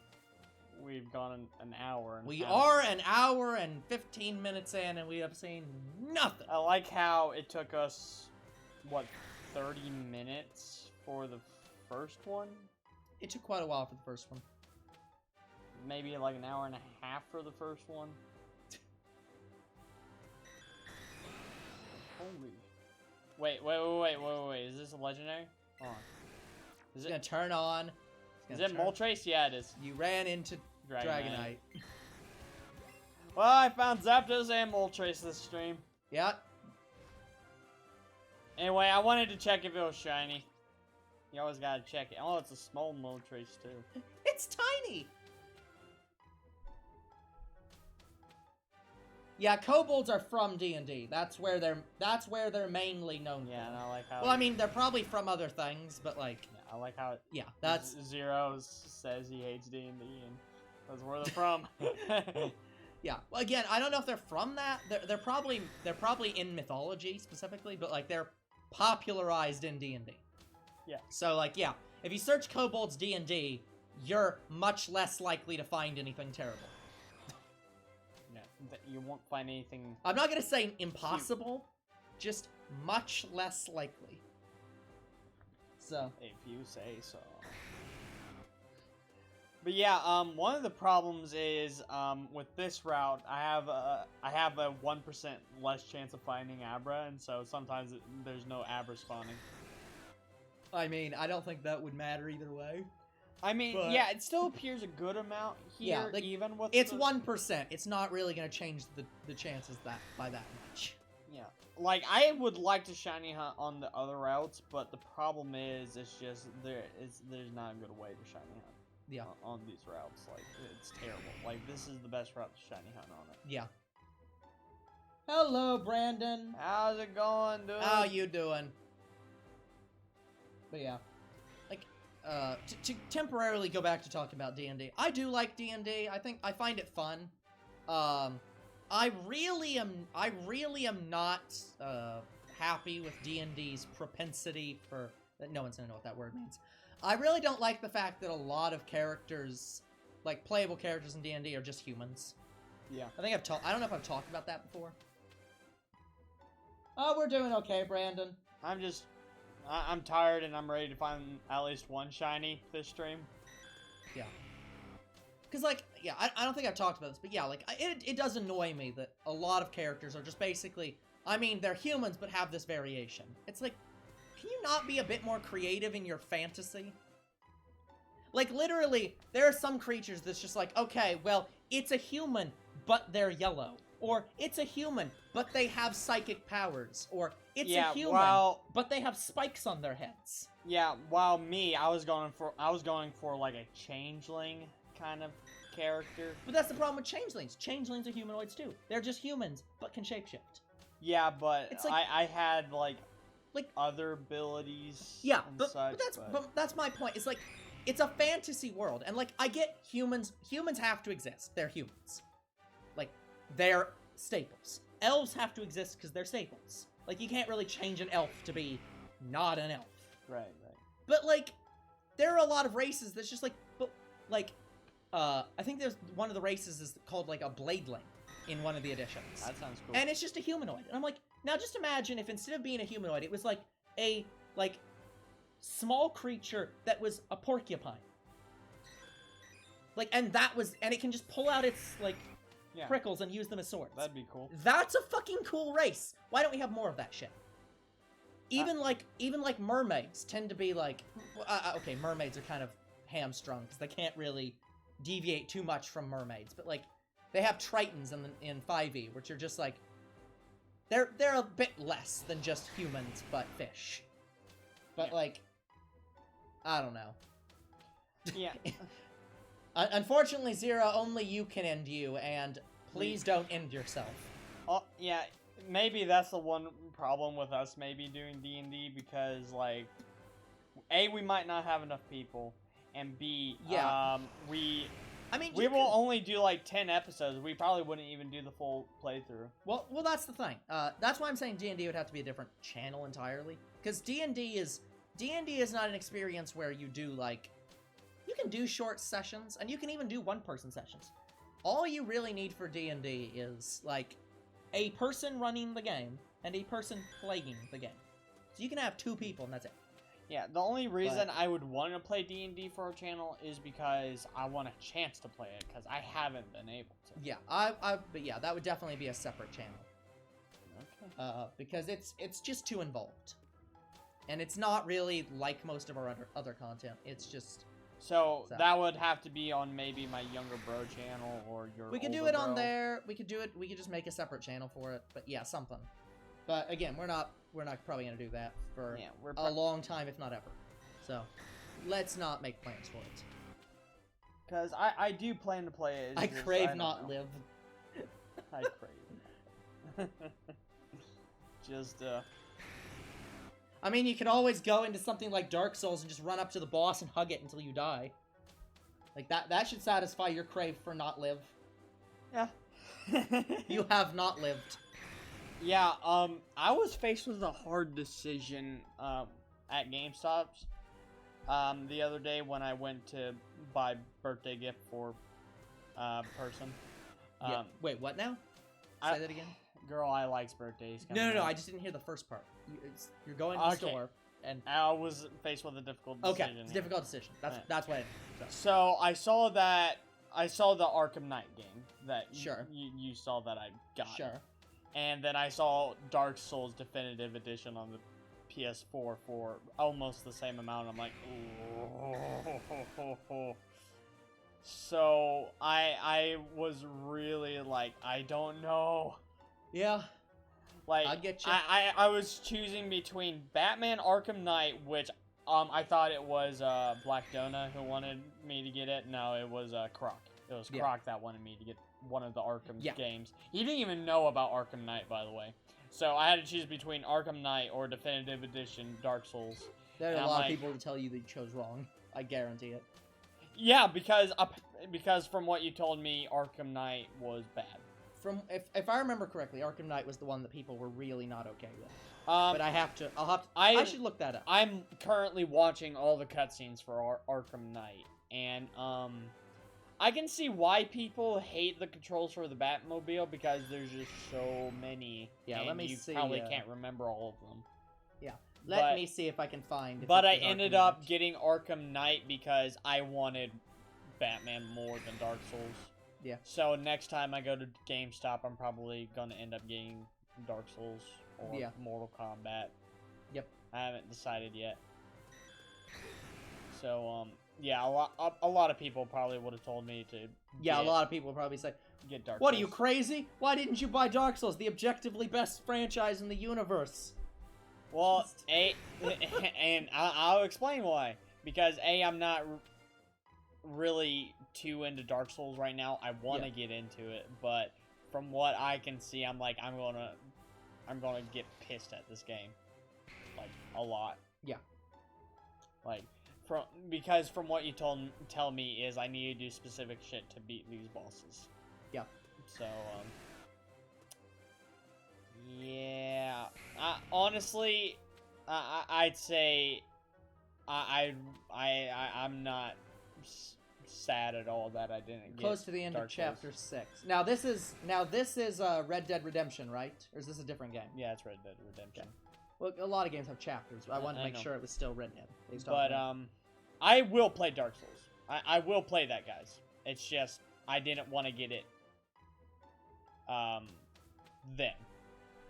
we've gone an hour. We are an hour and 15 minutes in, and we have seen nothing. I like how it took us, what, 30 minutes for the first one? It took quite a while for the first one. Maybe like an hour and a half for the first one. Holy. Wait. Is this a legendary? Hold on. Is it gonna turn on? Is it Moltres? Yeah, it is. You ran into Dragonite. Well, I found Zapdos and Moltres this stream. Yeah. Anyway, I wanted to check if it was shiny. You always gotta check it. Oh, it's a small Moltres too. It's tiny! Yeah, kobolds are from D&D. That's where they're mainly known for. Yeah, and I like how... Well, I mean, they're probably from other things, but like... Yeah, I like how... Yeah, that's... Zero says he hates D&D, and that's where they're from. Yeah, well, again, I don't know if they're from that. They're probably in mythology, specifically, but like, they're popularized in D&D. Yeah. So, like, yeah, if you search kobolds D&D, you're much less likely to find anything terrible. You won't find anything... I'm not gonna say impossible, just much less likely. So... If you say so. But yeah, one of the problems is, with this route, I have a 1% less chance of finding Abra, and so sometimes there's no Abra spawning. I mean, I don't think that would matter either way. I mean, but... yeah, it still appears a good amount here, yeah, like, even with it's 1%. It's not really going to change the chances by that much. Yeah. Like, I would like to shiny hunt on the other routes, but the problem is, it's just, there's not a good way to shiny hunt. Yeah. On these routes. Like, it's terrible. Like, this is the best route to shiny hunt on it. Yeah. Hello, Brandon. How's it going, dude? How you doing? But yeah. To temporarily go back to talking about D&D, I do like D&D. I find it fun. I really am not happy with D&D's propensity for... No one's gonna know what that word means. I really don't like the fact that a lot of characters, like playable characters in D&D, are just humans. Yeah. I don't know if I've talked about that before. Oh, we're doing okay, Brandon. I'm tired and I'm ready to find at least one shiny this stream. Yeah. Because, like, yeah, I don't think I've talked about this, but yeah, like, it does annoy me that a lot of characters are just basically, I mean, they're humans, but have this variation. It's like, can you not be a bit more creative in your fantasy? Like, literally, there are some creatures that's just like, okay, well, it's a human, but they're yellow. Or, it's a human, but they have psychic powers. Or, it's a human, but they have spikes on their heads. Yeah, while me, I was going for like a changeling kind of character. But that's the problem with changelings. Changelings are humanoids too. They're just humans, but can shapeshift. Yeah, but it's like, I had like other abilities. Yeah, and such, but that's my point. It's like, it's a fantasy world, and like, I get humans. Humans have to exist. They're humans. Like, they're staples. Elves have to exist because they're staples. Like, you can't really change an elf to be not an elf. Right. But, like, there are a lot of races that's just, like, but, like, I think there's one of the races is called, like, a bladeling in one of the editions. That sounds cool. And it's just a humanoid. And I'm like, now just imagine if instead of being a humanoid, it was, like, a, like, small creature that was a porcupine. Like, and it can just pull out its, like, prickles and use them as swords. That'd be cool. That's a fucking cool race. Why don't we have more of that shit? Even like mermaids tend to be like, okay, mermaids are kind of hamstrung because they can't really deviate too much from mermaids. But like, they have tritons in 5e, which are just like, they're a bit less than just humans, but fish. But like, I don't know. Yeah. Unfortunately, Zero, only you can end you, and please don't end yourself. Oh, yeah, maybe that's the one problem with us maybe doing D&D, because, like, A, we might not have enough people, and B, we will only do, like, 10 episodes. We probably wouldn't even do the full playthrough. Well, that's the thing. That's why I'm saying D&D would have to be a different channel entirely, because D&D is not an experience where you do, like, You can do short sessions, and you can even do one-person sessions. All you really need for D&D is, like, a person running the game and a person playing the game. So you can have 2 people, and that's it. Yeah, the only reason I would want to play D&D for our channel is because I want a chance to play it, because I haven't been able to. Yeah, but yeah, that would definitely be a separate channel. Okay. Because it's just too involved. And it's not really like most of our other content. It's just... So that would have to be on maybe my younger bro channel or your We could do it on there. We could do it. We could just make a separate channel for it. But yeah, something. But again, we're not probably gonna do that for a long time, if not ever. So let's not make plans for it. Because I do plan to play it. I crave not live. I crave. Just I mean, you could always go into something like Dark Souls and just run up to the boss and hug it until you die. Like, that should satisfy your crave for not live. Yeah. You have not lived. Yeah, I was faced with a hard decision, at GameStops, the other day when I went to buy birthday gift for, person. Yeah. Wait, what now? Say that again? Girl I likes birthdays. No, I just didn't hear the first part. You're going to the store, and... I was faced with a difficult decision. Okay, it's a difficult decision. That's what So, I saw the Arkham Knight game that you saw that I got. Sure. And then I saw Dark Souls Definitive Edition on the PS4 for almost the same amount. I'm like, ooh. So, I was really like, I don't know. Yeah. Like, I get you. I was choosing between Batman Arkham Knight, which I thought it was Black Donut who wanted me to get it. No, it was Croc. It was Croc that wanted me to get one of the Arkham games. He didn't even know about Arkham Knight, by the way. So I had to choose between Arkham Knight or Definitive Edition Dark Souls. There are a lot of people to tell you that you chose wrong. I guarantee it. Yeah, because from what you told me, Arkham Knight was bad. If I remember correctly, Arkham Knight was the one that people were really not okay with. But I should look that up. I'm currently watching all the cutscenes for Arkham Knight, and I can see why people hate the controls for the Batmobile, because there's just so many. Yeah, let me see. You probably can't remember all of them. Yeah, let me see if I can find. But I ended up getting Arkham Knight because I wanted Batman more than Dark Souls. Yeah. So next time I go to GameStop, I'm probably gonna end up getting Dark Souls or Mortal Kombat. Yep. I haven't decided yet. So yeah, a lot of people probably would have told me to. Yeah, a lot of people probably say, "Get Dark Souls." What are you, crazy? Why didn't you buy Dark Souls, the objectively best franchise in the universe? Well, and I'll explain why. Because I'm not really too into Dark Souls right now. I want to get into it, but from what I can see, I'm like, I'm gonna get pissed at this game, like a lot. Yeah. Like because from what you tell me is I need to do specific shit to beat these bosses. Yeah. So yeah. Honestly, I'd say I'm not sad at all that I didn't get close to the end of chapter 6. Now this is Red Dead Redemption, right? Or is this a different game? Yeah, it's Red Dead Redemption. Okay. Well, a lot of games have chapters. But I wanted to make sure it was still Red Dead. But I will play Dark Souls. I will play that, guys. It's just I didn't want to get it then.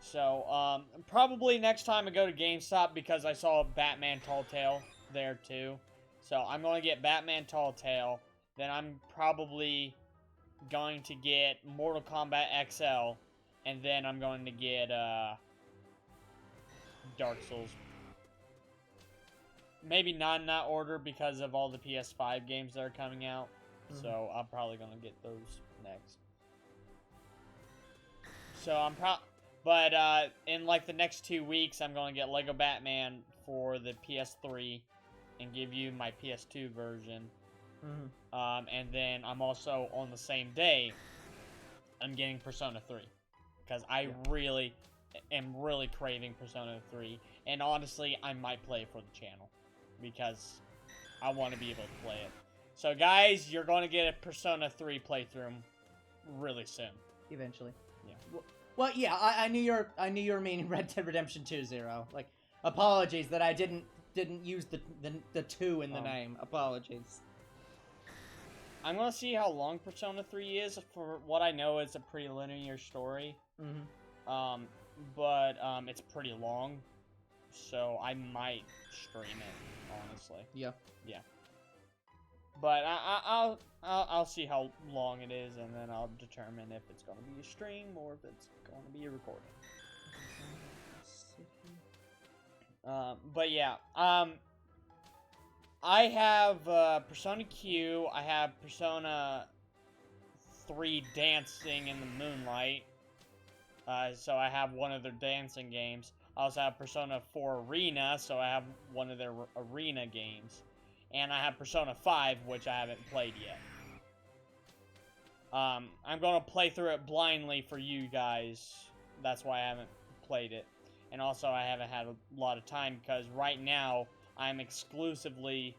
So probably next time I go to GameStop, because I saw Batman Tall Tale there too. So I'm going to get Batman Tall Tale. Then I'm probably going to get Mortal Kombat XL. And then I'm going to get Dark Souls. Maybe not in that order because of all the PS5 games that are coming out. Mm-hmm. So I'm probably going to get those next. So but in like the next 2 weeks, I'm going to get Lego Batman for the PS3 and give you my PS2 version. Mm-hmm. And then I'm also, on the same day, I'm getting Persona 3. Because I really am really craving Persona 3. And honestly, I might play it for the channel. Because I want to be able to play it. So, guys, you're going to get a Persona 3 playthrough really soon. Eventually. Yeah. Well, yeah, I knew you were meaning Red Dead Redemption 2 Zero. Like, apologies that I didn't use the 2 in the name. Apologies. I'm gonna see how long Persona 3 is. For what I know, it's a pretty linear story. Mm-hmm. But it's pretty long, so I might stream it, honestly. Yeah. Yeah. But I'll see how long it is, and then I'll determine if it's gonna be a stream or if it's gonna be a recording. But yeah, I have Persona Q. I have Persona 3 Dancing in the Moonlight. So I have one of their dancing games. I also have Persona 4 Arena, so I have one of their arena games. And I have Persona 5, which I haven't played yet. I'm going to play through it blindly for you guys. That's why I haven't played it. And also I haven't had a lot of time because right now I'm exclusively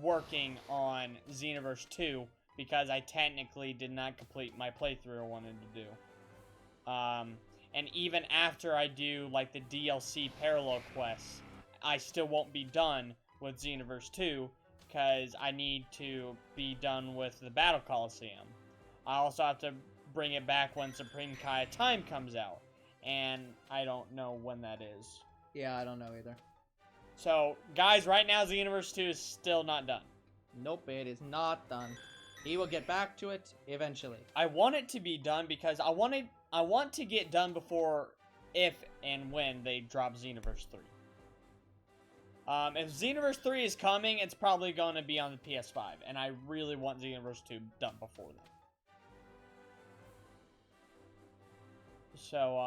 working on Xenoverse 2 because I technically did not complete my playthrough I wanted to do. And even after I do like the DLC parallel quests, I still won't be done with Xenoverse 2 because I need to be done with the Battle Coliseum. I also have to bring it back when Supreme Kai Time comes out, and I don't know when that is. Yeah, I don't know either. So, guys, right now Xenoverse 2 is still not done. Nope, it is not done. He will get back to it eventually. I want it to be done because I want to get done before if and when they drop Xenoverse 3. If Xenoverse 3 is coming, it's probably going to be on the PS5, and I really want Xenoverse 2 done before then. So,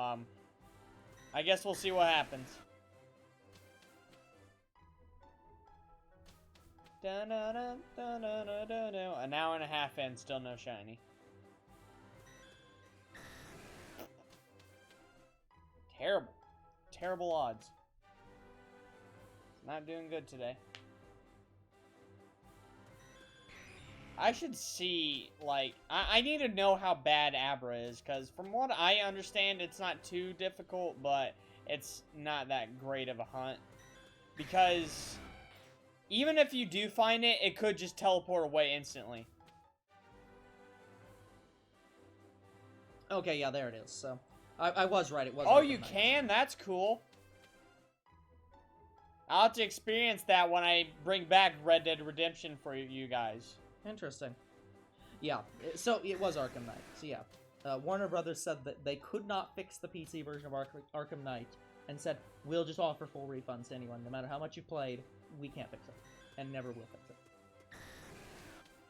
I guess we'll see what happens. An hour and a half in, still no shiny. Terrible. Terrible odds. Not doing good today. I should see, like, I need to know how bad Abra is, because from what I understand, it's not too difficult, but it's not that great of a hunt. Because even if you do find it, it could just teleport away instantly. Okay, yeah, there it is. So, I was right. It was. Oh, you can? That's cool. I'll have to experience that when I bring back Red Dead Redemption for you guys. Interesting. Yeah, so it was Arkham Knight. So yeah, Warner Brothers said that they could not fix the PC version of Arkham Knight, and said, we'll just offer full refunds to anyone. No matter how much you played, we can't fix it. And never will fix it.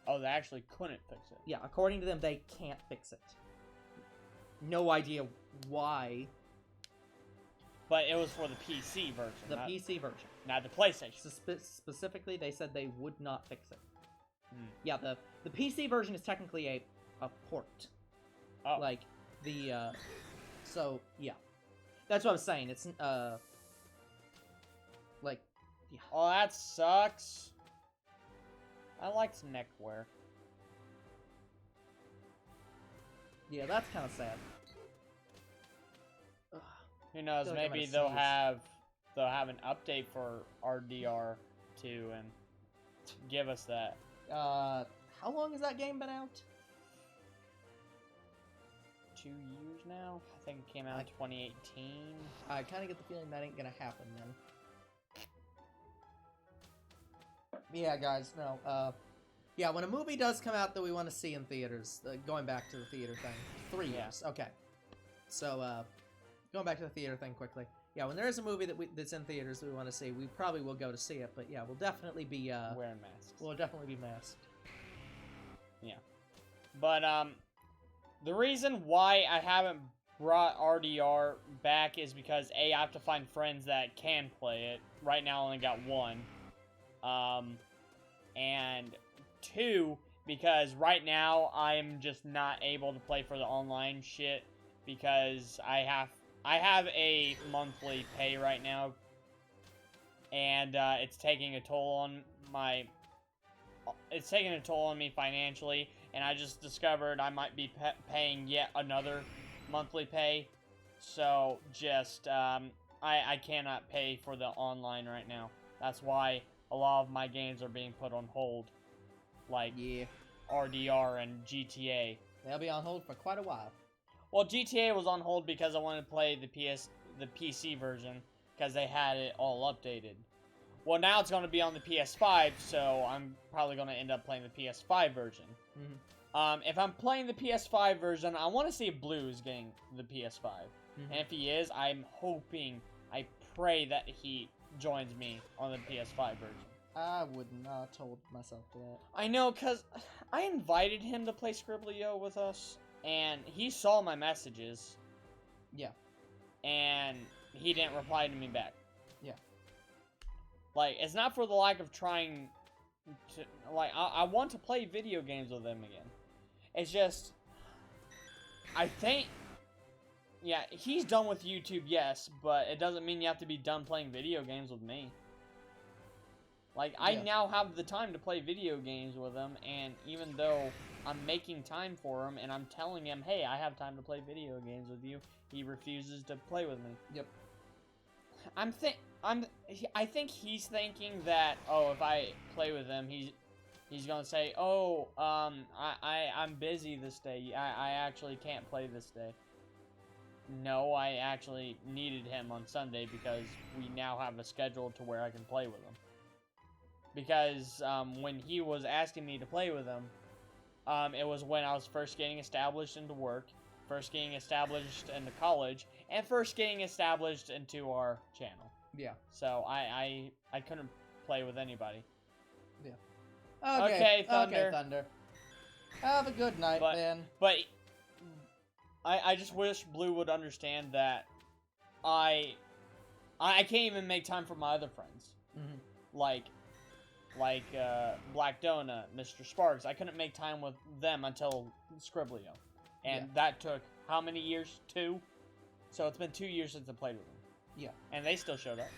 Oh, they actually couldn't fix it. Yeah, according to them, they can't fix it. No idea why. But it was for the PC version. The PC version. Not the PlayStation. Specifically, they said they would not fix it. Hmm. Yeah, the PC version is technically a port. Oh. Like, so, yeah. That's what I was saying. It's, like, yeah. Oh, that sucks. I liked neckwear. Yeah, that's kind of sad. Ugh. Who knows? I feel like Maybe I'm they'll gonna have an update for RDR2 and give us that. How long has that game been out? 2 years now. I think it came out in 2018. I kind of get the feeling that ain't gonna happen then. Yeah, guys, no. Yeah, when a movie does come out that we want to see in theaters, going back to the theater thing, 3 years. Okay. So, going back to the theater thing quickly. Yeah, when there is a movie that's in theaters that we want to see, we probably will go to see it. But yeah, we'll definitely be wearing masks. We'll definitely be masked. Yeah, but the reason why I haven't brought RDR back is because A, I have to find friends that can play it. Right now, I only got one. And 2, because right now I'm just not able to play for the online shit because I have a monthly pay right now, and it's taking a toll on my it's taking a toll on me financially, and I just discovered I might be paying yet another monthly pay. So just I cannot pay for the online right now. That's why a lot of my games are being put on hold, like RDR and GTA. They'll be on hold for quite a while. Well, GTA was on hold because I wanted to play the PC version because they had it all updated. Well, now it's going to be on the PS5, so I'm probably going to end up playing the PS5 version. Mm-hmm. If I'm playing the PS5 version, I want to see if Blue is getting the PS5. Mm-hmm. And if he is, I'm hoping, I pray that he joins me on the PS5 version. I would not hold myself to that. I know, because I invited him to play Scribblio with us, and he saw my messages. Yeah. And he didn't reply to me back. Yeah. Like, it's not for the lack of trying to, like, I want to play video games with him again. It's just, I think, yeah, he's done with YouTube, yes, but it doesn't mean you have to be done playing video games with me. Like, I now have the time to play video games with him, and even though I'm making time for him, and I'm telling him, hey, I have time to play video games with you, he refuses to play with me. Yep. I think he's thinking that, oh, if I play with him, he's gonna say, oh, I'm busy this day. I actually can't play this day. No, I actually needed him on Sunday because we now have a schedule to where I can play with him. Because when he was asking me to play with him, it was when I was first getting established into work, first getting established into college, and first getting established into our channel. Yeah. So I couldn't play with anybody. Yeah. Okay, Thunder. Okay, Thunder. Have a good night, then. But I just wish Blue would understand that I can't even make time for my other friends. Mm-hmm. Like Black Donut, Mr. Sparks. I couldn't make time with them until Scribblio. And that took how many years? 2? So it's been 2 years since I played with them. Yeah. And they still showed up.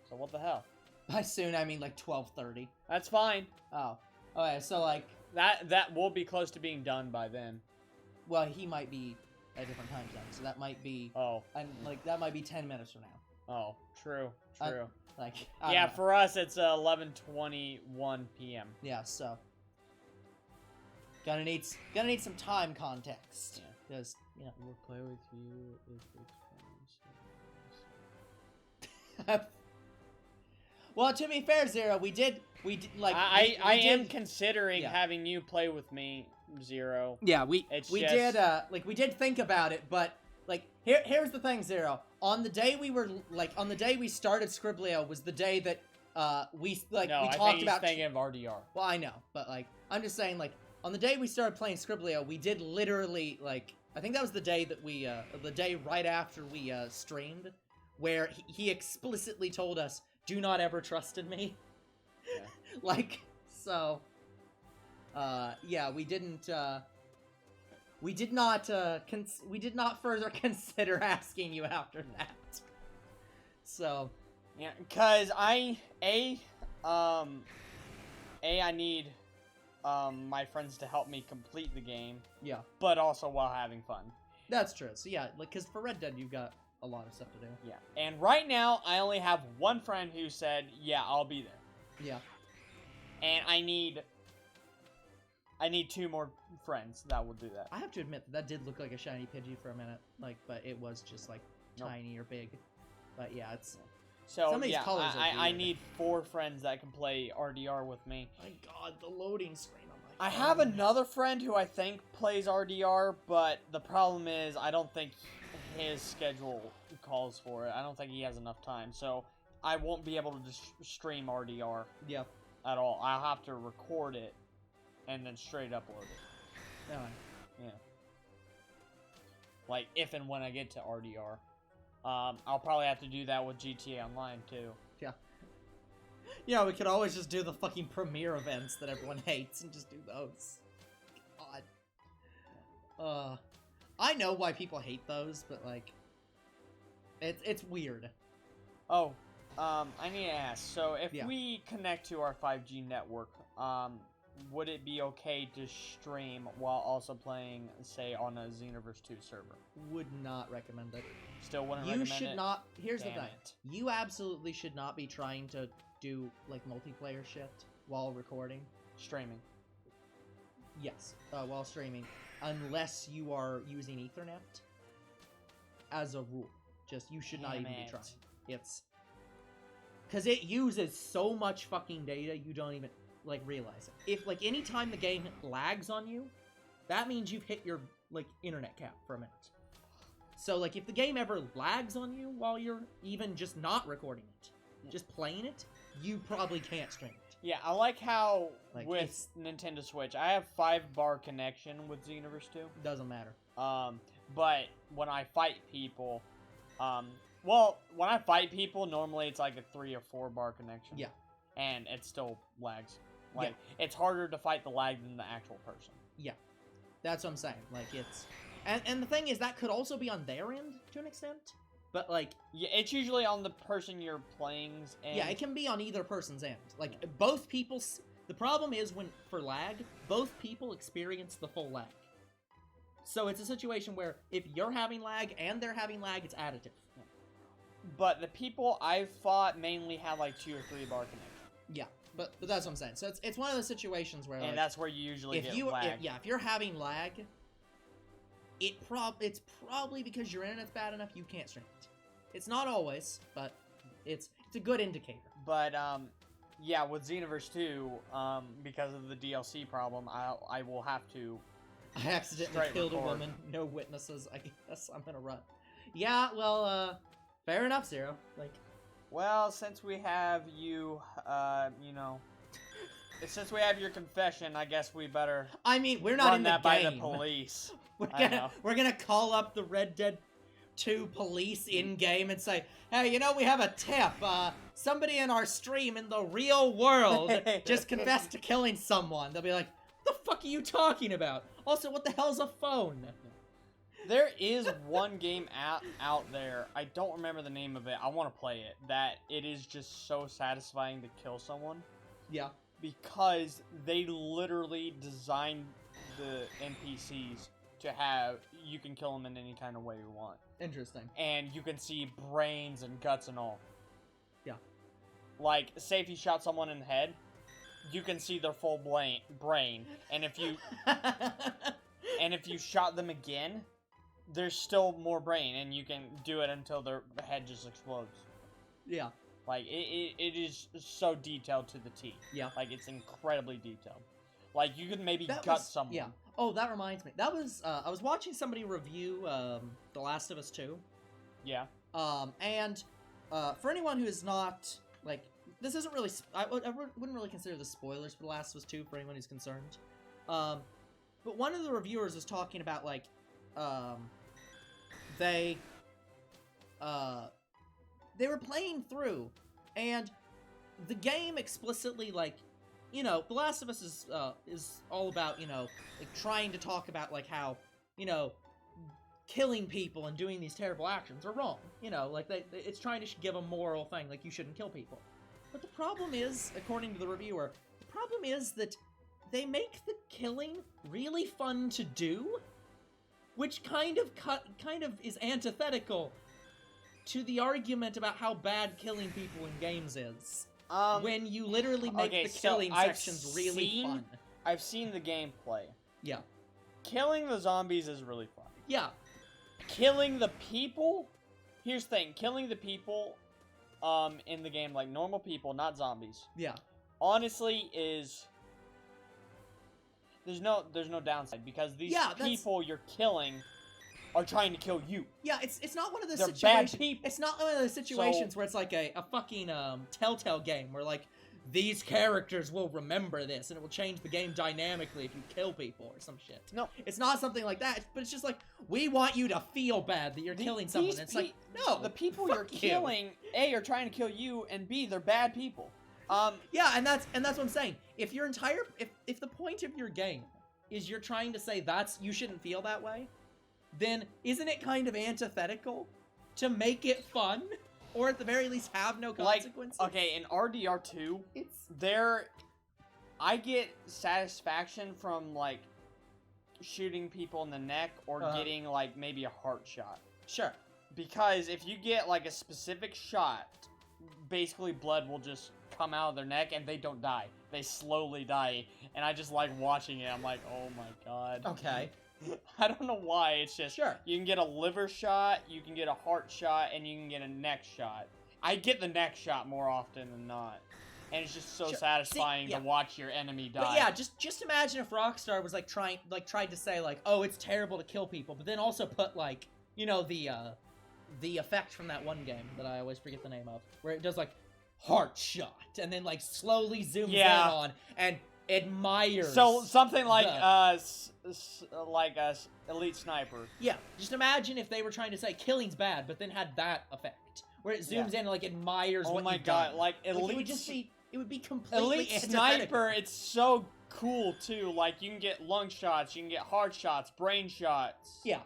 So what the hell? By soon, I mean like 12:30. That's fine. Oh. Okay, so like... That will be close to being done by then. Well, he might be at a different time zone, so that might be... Oh. And like, that might be 10 minutes from now. Oh, true. Like, yeah, for us, it's 11:21 p.m. Yeah, so... Gonna need some time context. Because, you know... We'll play with you if it's Well, to be fair, Zero, we did like... I am considering having you play with me, Zero. Yeah, we did think about it, but, like, here's the thing, Zero. On the day we started Scribblio was the day that, we talked about... I think he's thinking of RDR. Well, I know, but, like, I'm just saying, like, on the day we started playing Scribblio, we did literally, like, I think that was the day that we, the day right after we, streamed, where he explicitly told us, do not ever trust in me. Yeah. Like, so, yeah, we did not further consider asking you after that. So, yeah, cause I need my friends to help me complete the game. Yeah. But also while having fun. That's true. So yeah, like, cause for Red Dead you've got a lot of stuff to do. Yeah. And right now I only have one friend who said, yeah, I'll be there. Yeah. And I need 2 more friends that will do that. I have to admit that did look like a shiny Pidgey for a minute, like, but it was just like tiny or big. But yeah, it's so some of these colors I need 4 friends that can play RDR with me. My God, the loading screen on my phone. I have another friend who I think plays RDR, but the problem is I don't think his schedule calls for it. I don't think he has enough time, so I won't be able to just stream RDR. Yeah. At all. I'll have to record it and then straight upload it. No. Yeah. Like, if and when I get to RDR. I'll probably have to do that with GTA Online, too. Yeah. Yeah, we could always just do the fucking premiere events that everyone hates and just do those. God. I know why people hate those, but, like, it's weird. Oh, I need to ask. So, if Yeah. we connect to our 5G network, would it be okay to stream while also playing, say, on a Xenoverse 2 server? Would not recommend it. Still wouldn't You recommend should it? not. Here's Damn the thing. it. You absolutely should not be trying to do like multiplayer shit while recording. Streaming. Yes, while streaming, unless you are using Ethernet. As a rule, just you should not Damn even be it. trying. It's because it uses so much fucking data you don't even like realize it. If like anytime the game lags on you, that means you've hit your like internet cap for a minute. So like if the game ever lags on you while you're even just not recording it, just playing it, you probably can't stream it. Yeah, I like how Like, with it's- Nintendo Switch, I have 5-bar connection with Xenoverse 2. Doesn't matter. But when I fight people, well, when I fight people, normally it's like a 3 or 4-bar connection. Yeah. And it still lags. Like, it's harder to fight the lag than the actual person. Yeah, that's what I'm saying. Like it's, and the thing is that could also be on their end to an extent, but like Yeah, it's usually on the person you're playing's end. yeah, it can be on either person's end. Like both people's. The problem is when for lag, both people experience the full lag. So it's a situation where if you're having lag and they're having lag, it's additive. But the people I've fought mainly have like 2 or 3-bar connection. Yeah, but that's what I'm saying. So it's one of those situations where And like, that's where you usually if get you lag. if you're having lag, it's probably because your internet's bad enough you can't stream it. It's not always, but it's a good indicator. But yeah, with Xenoverse 2, because of the DLC problem, I will have to. I accidentally Straight killed record. a woman. No witnesses. I guess I'm gonna run. Yeah, well, fair enough, Zero. Like, Well, since we have you, you know, since we have your confession, I guess we better I mean, we're not run in the that game. by the police. We're I know. we're gonna call up the Red Dead 2 police in game and say, hey, you know, we have a tip. Somebody in our stream in the real world just confessed to killing someone. They'll be like, what the fuck are you talking about? Also, what the hell's a phone? There is one game out there. I don't remember the name of it. I want to play it. That it is just so satisfying to kill someone. Yeah. Because they literally designed the NPCs to have, you can kill them in any kind of way you want. Interesting. And you can see brains and guts and all. Yeah. Like, say if you shot someone in the head, you can see their full brain. And if you shot them again, there's still more brain, and you can do it until their head just explodes. Yeah. Like, it is so detailed to the T. Yeah. Like, it's incredibly detailed. Like, you could maybe That gut was- someone. Yeah. Oh, that reminds me. That was, I was watching somebody review, The Last of Us 2. Yeah. And, for anyone who is not, like, this isn't really, I wouldn't really consider this spoilers for The Last of Us 2 for anyone who's concerned. But one of the reviewers was talking about, like, they were playing through, and the game explicitly, like, you know, The Last of Us is all about, you know, like, trying to talk about, like, how, you know, killing people and doing these terrible actions are wrong. You know, like, it's trying to give a moral thing, like, you shouldn't kill people. But the problem is, according to the reviewer, the problem is that they make the killing really fun to do, which kind of is antithetical to the argument about how bad killing people in games is. When you literally make okay, the so killing I've sections really seen- fun. I've seen the gameplay. Yeah. Killing the zombies is really fun. Yeah. Killing the people? Here's the thing. Killing the people, in the game, like normal people, not zombies, Yeah. honestly is... There's no downside, because these Yeah, that's- people you're killing are trying to kill you. Yeah, it's not one of those They're situations. bad people. It's not one of those situations where it's like a fucking Telltale game where like these characters will remember this and it will change the game dynamically if you kill people or some shit. No. It's not something like that, but it's just like we want you to feel bad that you're killing someone. These It's like no, the people you're fuck you. killing, A, are trying to kill you, and B, they're bad people. Yeah, and that's what I'm saying. If your entire if the point of your game is you're trying to say you shouldn't feel that way, then isn't it kind of antithetical to make it fun? or at the very least have no Like, consequences. okay, in RDR2, It's I get satisfaction from, like, shooting people in the neck or getting, like, maybe a heart shot. sure. Because if you get, like, a specific shot, basically blood will just come out of their neck and they don't die. They slowly die. And I just like watching it. I'm like, oh my god. Okay. I don't know why. It's just, Sure. you can get a liver shot, you can get a heart shot, and you can get a neck shot. I get the neck shot more often than not. And it's just so Sure. satisfying See, yeah. to watch your enemy die. But yeah, just imagine if Rockstar was like tried to say like, oh, it's terrible to kill people, but then also put like, you know, the effect from that one game that I always forget the name of, where it does like heart shot and then like slowly zooms in on and admires. So something like the- Elite Sniper. Yeah, just imagine if they were trying to say killing's bad, but then had that effect where it zooms in and like admires what my you've god, done. like Like, Elite it would just be, it would be completely Elite antithetical. Sniper, it's so cool too. Like you can get lung shots, you can get heart shots, brain shots. Yeah.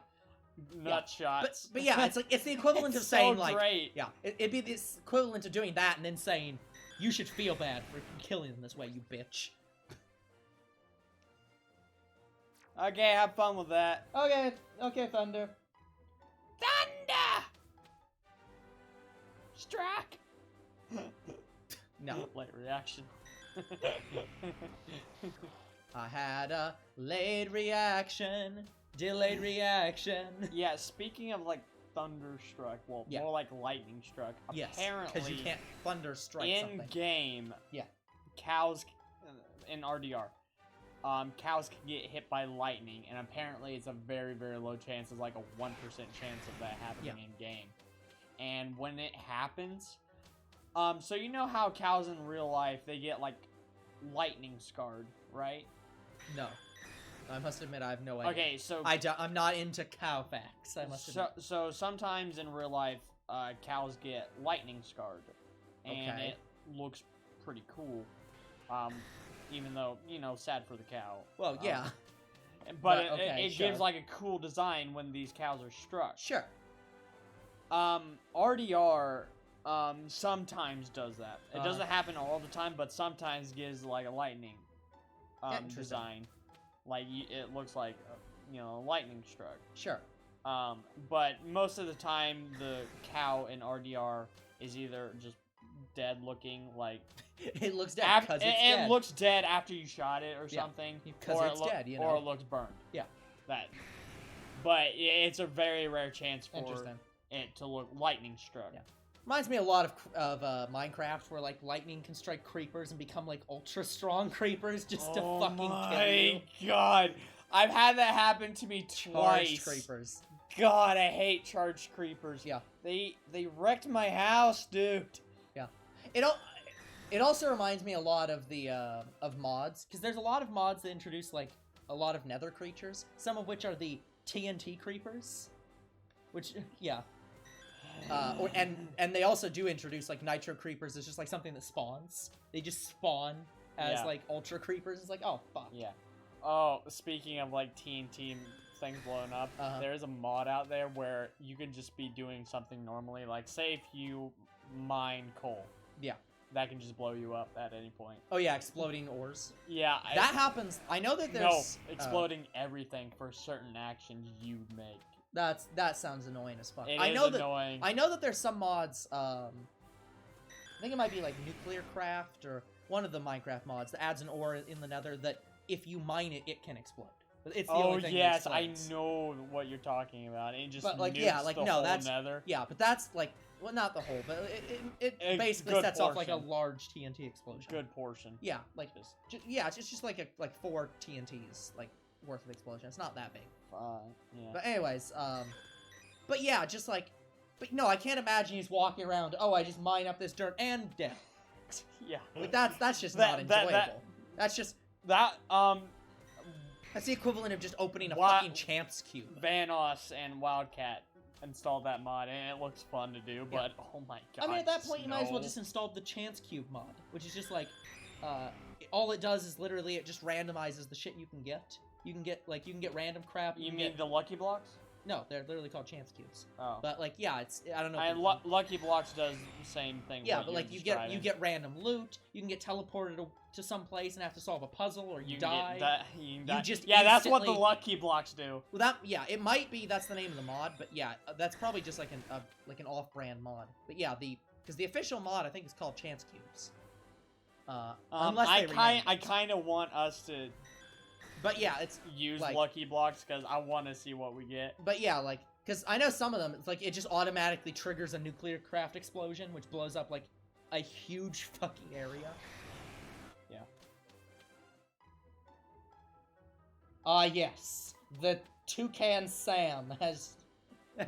Nut shots. But yeah, it's like it's the equivalent of saying so like great. yeah, it'd be this equivalent of doing that and then saying you should feel bad for killing them this way, you bitch. Okay, have fun with that. Okay, Thunder. Thunder! Strike! No, Late reaction. I had a late reaction, delayed reaction. Yeah, speaking of like thunderstruck, well, Yeah. more like lightning struck. Yes, Apparently, because you can't thunder strike in something. game, Yeah. cows in RDR, cows can get hit by lightning, and apparently it's a very, very low chance. It's like a 1% chance of that happening in game. And when it happens, so you know how cows in real life, they get like lightning scarred, right? No, I must admit I have no idea. Okay, so I'm not into cow facts. I must admit. so sometimes in real life, cows get lightning scarred, and Okay. it looks pretty cool. Even though, you know, sad for the cow. Well, yeah, But okay, it sure. gives like a cool design when these cows are struck. sure. RDR sometimes does that. It Uh-huh. doesn't happen all the time, but sometimes gives like a lightning Interesting. design. Like it looks like you know, a lightning struck. Sure. But most of the time the cow in RDR is either just dead looking, like It looks dead because it's dead. it looks dead after you shot it or Yeah, something, because or it's dead, you or know. it looks burned. Yeah. That. But it's a very rare chance for Interesting. it to look lightning struck. Yeah. Reminds me a lot of Minecraft, where like lightning can strike creepers and become like ultra strong creepers just to fucking kill you. Oh my god, I've had that happen to me Charged twice. creepers. God, I hate charged creepers. Yeah. They wrecked my house, dude. Yeah. It also reminds me a lot of the of mods, because there's a lot of mods that introduce like a lot of nether creatures, some of which are the TNT creepers, which yeah. And they also do introduce like nitro creepers. It's just like something that spawns. They just spawn as like ultra creepers. It's like, oh fuck. Yeah. Oh, speaking of like TNT and things blowing up, there's a mod out there where you can just be doing something normally. Like, say if you mine coal. Yeah. That can just blow you up at any point. Oh yeah, exploding ores. Yeah. That happens. I know that there's exploding everything for certain actions you make. That sounds annoying as fuck. It I is know annoying. I know that there's some mods. I think it might be like Nuclear Craft or one of the Minecraft mods that adds an ore in the Nether that if you mine it, it can explode. It's the only thing that yes, I explodes. know what you're talking about. It just But like nukes yeah, like the no, whole that's Nether. yeah, but that's like well, not the whole, but it A basically good sets off like a portion. large TNT explosion. Good portion. Yeah, like Just yeah, it's just like like 4 TNTs like worth of explosion. It's not that big. fine. Yeah. But anyways, but yeah, just like, but no, I can't imagine he's walking around. Oh, I just mine up this dirt and dead. Yeah. Like that's just That- not enjoyable. That's just That that's the equivalent of just opening a Wa- fucking champs cube. Vanos and Wildcat installed that mod, and it looks fun to do. But oh my god! I mean, at that point, you might as well no. just install the chance cube mod, which is just like, all it does is literally it just randomizes the shit you can get. You can get random crap. You can mean get, the Lucky Blocks? No, they're literally called chance cubes. Oh. But like, yeah, it's I don't know. And Lucky Blocks does the same thing. Yeah, what but you're like you describing. get random loot. You can get teleported to some place and have to solve a puzzle, or you can die. you die. just yeah, that's what the instantly- Lucky Blocks do. Well, that yeah, it might be that's the name of the mod, but yeah, that's probably just like an off-brand mod. But yeah, because the official mod I think is called Chance Cubes. Unless they rename I it. kind of want us to But yeah, it's use like- Lucky Blocks because I want to see what we get. But yeah, like, because I know some of them, it's like, it just automatically triggers a nuclear craft explosion, which blows up, like, a huge fucking area. Yeah. Yes. The Toucan Sam has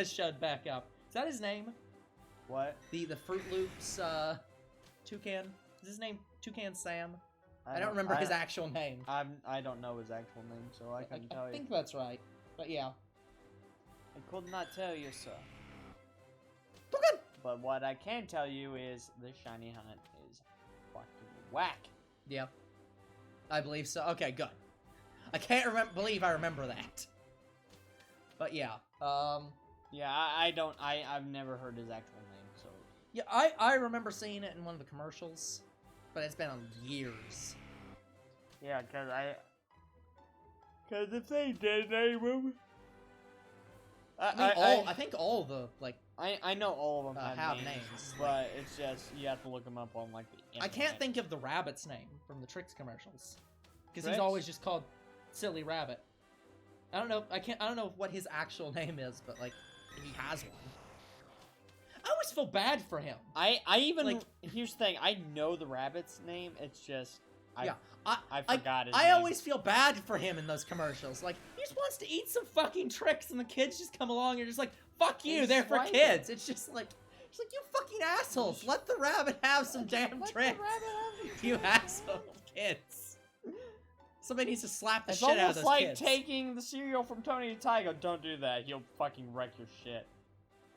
showed back up. Is that his name? What? The Fruit Loops, Toucan? Is his name Toucan Sam? I don't remember his actual name. I don't know his actual name, so I couldn't tell I you. think that's right. But yeah. I could not tell you, sir. Toucan! But what I can tell you is the shiny hunt is fucking whack. Yeah. I believe so. Okay, good. I can't believe I remember that. But yeah. Yeah, I've never heard his actual name, so. Yeah, I remember seeing it in one of the commercials, but it's been on years. Yeah, cause if they did name him, I think all the like I know all of them have names, names. but it's just you have to look them up on like the internet. I can't think of the rabbit's name from the Trix commercials, because he's Trix? always just called Silly Rabbit. I don't know what his actual name is, but like if he has one. I always feel bad for him. I even like, here's the thing. I know the rabbit's name. It's just I forgot his I name. always feel bad for him in those commercials. Like, he just wants to eat some fucking tricks, and the kids just come along and you're just like, fuck you, they're for kids. It's just like, you fucking assholes. Let the rabbit have some damn tricks. You asshole kids. Somebody needs to slap the It's shit out of almost those like kids. taking the cereal from Tony the Tiger. Don't do that. He'll fucking wreck your shit.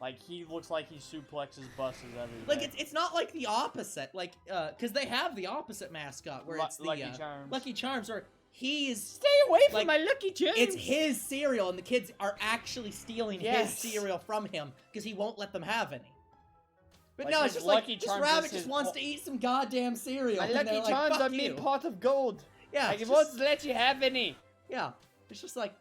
Like, he looks like he suplexes buses every day. Like, it's not like the opposite. Like, because they have the opposite mascot, where it's the Lucky Charms. Lucky Charms, where he's... Stay away from like, my Lucky Charms! It's his cereal, and the kids are actually stealing Yes. his cereal from him, because he won't let them have any. But Like, no, it's his just like, Lucky this Charms rabbit is just his wants to eat some goddamn cereal. My and Lucky they're like, Charms fuck are you. me pot of gold. Yeah, Like, it's he won't just, let you have any. yeah, it's just like,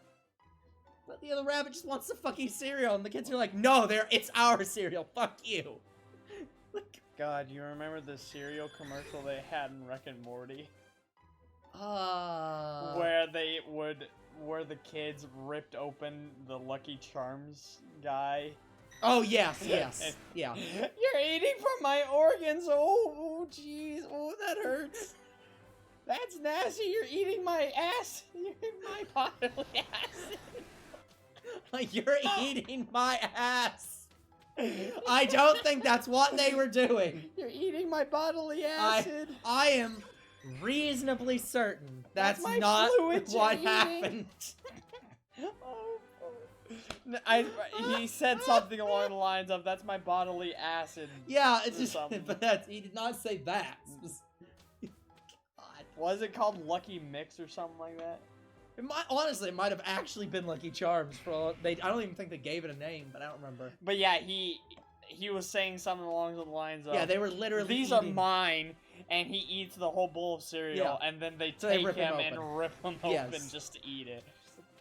but the other rabbit just wants the fucking cereal, and the kids are like, no, it's our cereal, fuck you. Like, God, you remember the cereal commercial they had in Rick and Morty? uh... Where the kids ripped open the Lucky Charms guy. Oh, yes, yeah. You're eating from my organs. Oh, jeez. Oh, that hurts. That's nasty. You're eating my ass. You're eating my bodily acid. Like, you're eating my ass. I don't think that's what they were doing. You're eating my bodily acid. I am reasonably certain that's my not fluid you're what eating. happened. He said something along the lines of, "That's my bodily acid." Yeah, it's or just, something. but he did not say that. God. Was it called Lucky Mix or something like that? Honestly, it might have actually been Lucky Charms. I don't even think they gave it a name, but I don't remember. But yeah, he was saying something along the lines of, Yeah, they were literally "These are mine," and he eats the whole bowl of cereal, and then they So they take rip him him and open. rip him Yes. open just to eat it.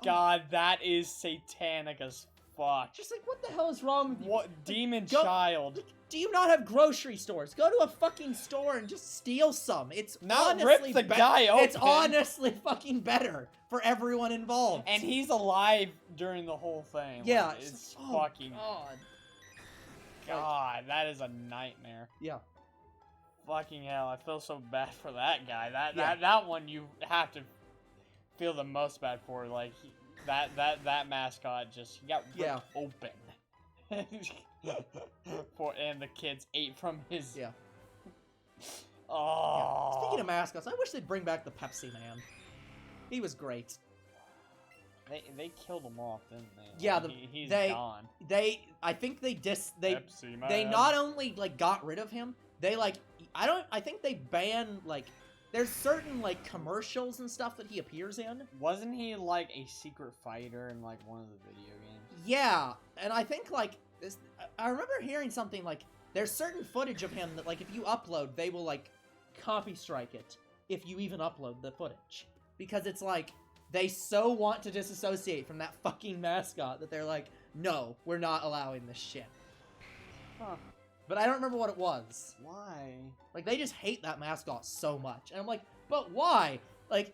God, that is satanic as fuck. Just like, what the hell is wrong with you? What demon Go- child? Do you not have grocery stores? Go to a fucking store and just steal some. It's Not honestly rip the guy open. It's honestly fucking better for everyone involved. And he's alive during the whole thing. Yeah, Like, it's it's like, oh, fucking God. God. That is a nightmare. Yeah. Fucking hell, I feel so bad for that guy. Yeah. That one you have to feel the most bad for. Like that mascot just got ripped open. And the kids ate from his. Yeah. Oh. Yeah. Speaking of mascots, I wish they'd bring back the Pepsi Man. He was great. They killed him off, didn't they? Yeah, Like, he's they gone. I think they Pepsi Man. they not only like got rid of him, they like I think they banned like there's certain like commercials and stuff that he appears in. Wasn't he like a secret fighter in like one of the video games? Yeah, and I think, like, this, I remember hearing something, like, there's certain footage of him that, like, if you upload, they will, like, copy strike it if you even upload the footage. Because it's, like, they so want to disassociate from that fucking mascot that they're like, no, we're not allowing this shit. Huh. But I don't remember what it was. Why? Like, they just hate that mascot so much. And I'm like, but why? Like,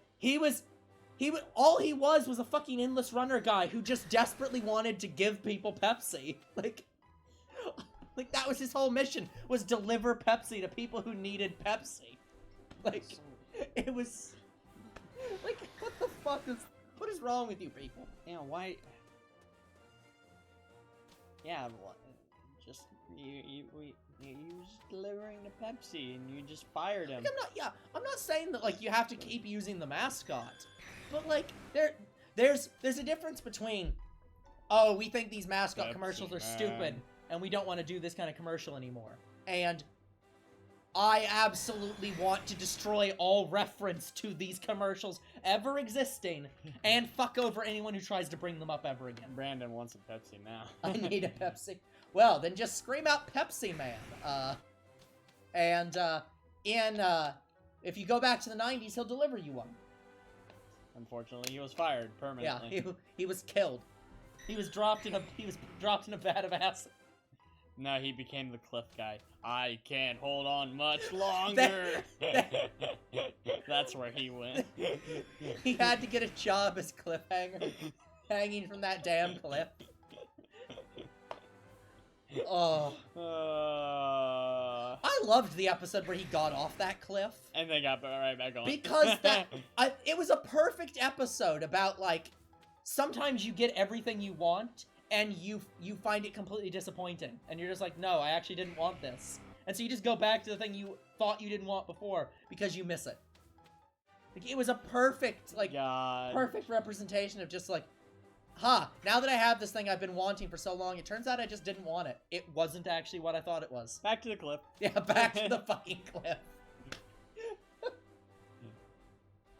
all he was a fucking endless runner guy who just desperately wanted to give people Pepsi. Like that was his whole mission, was deliver Pepsi to people who needed Pepsi. Like, it was... Like, what is wrong with you people? Yeah, why? Yeah, just you was delivering the Pepsi and you just fired him. Like, I'm not saying that, like, you have to keep using the mascot, but, like, there's a difference between, oh, we think these mascot Pepsi, commercials are man. stupid and we don't want to do this kind of commercial anymore, and I absolutely want to destroy all reference to these commercials ever existing and fuck over anyone who tries to bring them up ever again. Brandon wants a Pepsi now. I need a Pepsi. Well, then just scream out Pepsi Man. If you go back to the 90s, he'll deliver you one. Unfortunately, he was fired permanently. Yeah, he was killed. He was dropped in a vat of acid. No, he became the cliff guy. I can't hold on much longer. That's where he went. He had to get a job as cliffhanger, hanging from that damn cliff. Oh. I loved the episode where he got off that cliff. And they got right back on. Because it was a perfect episode about, like, sometimes you get everything you want, and you find it completely disappointing. And you're just like, no, I actually didn't want this. And so you just go back to the thing you thought you didn't want before, because you miss it. Like, it was a perfect, like, perfect representation of just, like, now that I have this thing I've been wanting for so long, it turns out I just didn't want it. It wasn't actually what I thought it was. Back to the cliff. Yeah, back to the fucking cliff.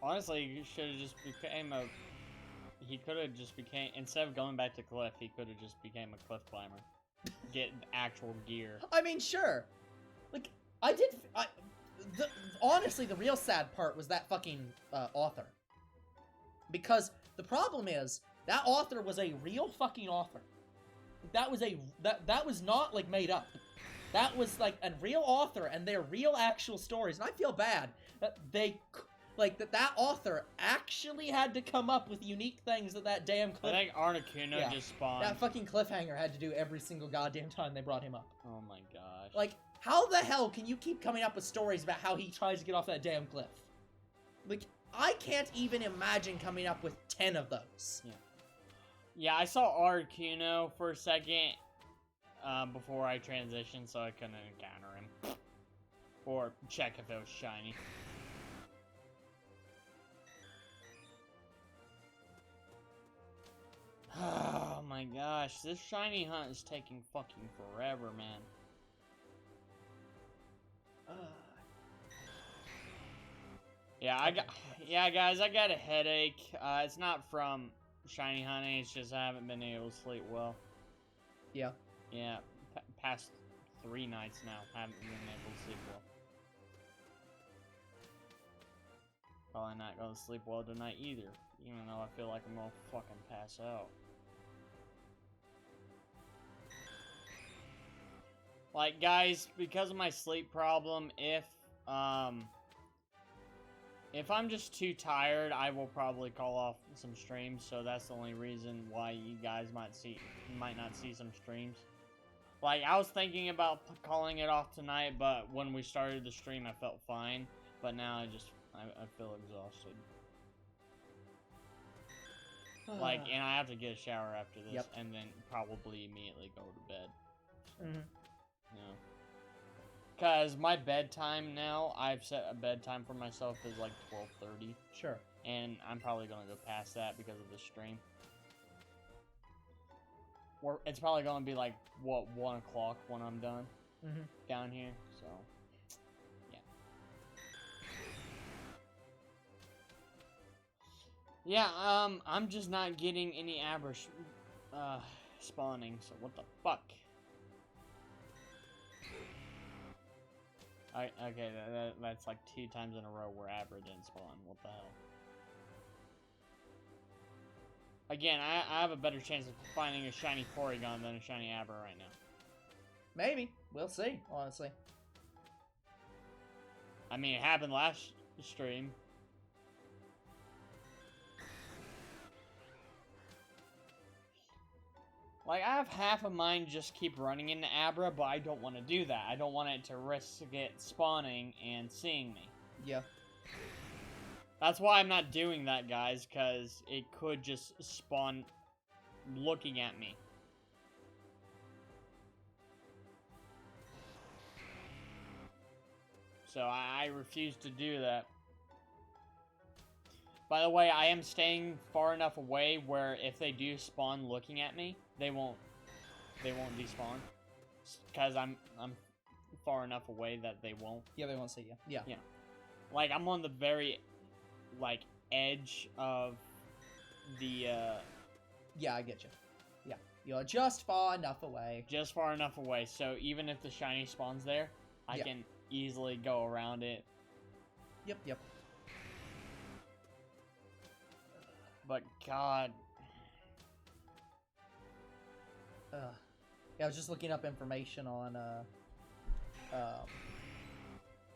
Honestly, he should have just became a... He could have just became... Instead of going back to cliff, he could have just became a cliff climber. Get actual gear. I mean, sure. Like, honestly, the real sad part was that fucking author. Because the problem is, that author was a real fucking author. That was not, like, made up. That was, like, a real author, and they're real actual stories. And I feel bad that that author actually had to come up with unique things that damn cliff... I think Articuno just spawned. That fucking cliffhanger had to do every single goddamn time they brought him up. Oh my gosh. Like, how the hell can you keep coming up with stories about how he tries to get off that damn cliff? Like, I can't even imagine coming up with 10 of those. Yeah, I saw Articuno for a second before I transitioned, so I couldn't encounter him. Or check if it was shiny. Oh my gosh, this shiny hunt is taking fucking forever, man. Yeah, guys, I got a headache. It's not from shiny hunting, it's just I haven't been able to sleep well. Yeah. Yeah, past 3 nights now, I haven't been able to sleep well. Probably not gonna sleep well tonight either, even though I feel like I'm gonna fucking pass out. Like, guys, because of my sleep problem, if I'm just too tired, I will probably call off some streams, so that's the only reason why you guys might not see some streams. Like, I was thinking about calling it off tonight, but when we started the stream, I felt fine, but now I feel exhausted. Like, and I have to get a shower after this, and then probably immediately go to bed. Mm-hmm. Yeah. Because my bedtime now, I've set a bedtime for myself is like 12:30. Sure. And I'm probably going to go past that because of the stream. Or it's probably going to be like, what, 1 o'clock when I'm done down here, so, yeah. Yeah, I'm just not getting any Abra spawning, so what the fuck? Okay, that's like 2 times in a row where Abra didn't spawn. What the hell? Again, I have a better chance of finding a shiny Porygon than a shiny Abra right now. Maybe. We'll see, honestly. I mean, it happened last stream. Like, I have half a mind just keep running into Abra, but I don't want to do that. I don't want it to risk it spawning and seeing me. Yeah. That's why I'm not doing that, guys, because it could just spawn looking at me. So I refuse to do that. By the way, I am staying far enough away where if they do spawn looking at me, they won't despawn. Because I'm far enough away that they won't. Yeah, they won't see you. Yeah. Yeah. Like, I'm on the very, like, edge of the, Yeah, I get you. Yeah. You're just far enough away. Just far enough away, so even if the shiny spawns there, I can easily go around it. Yep. But, God. Yeah, I was just looking up information on the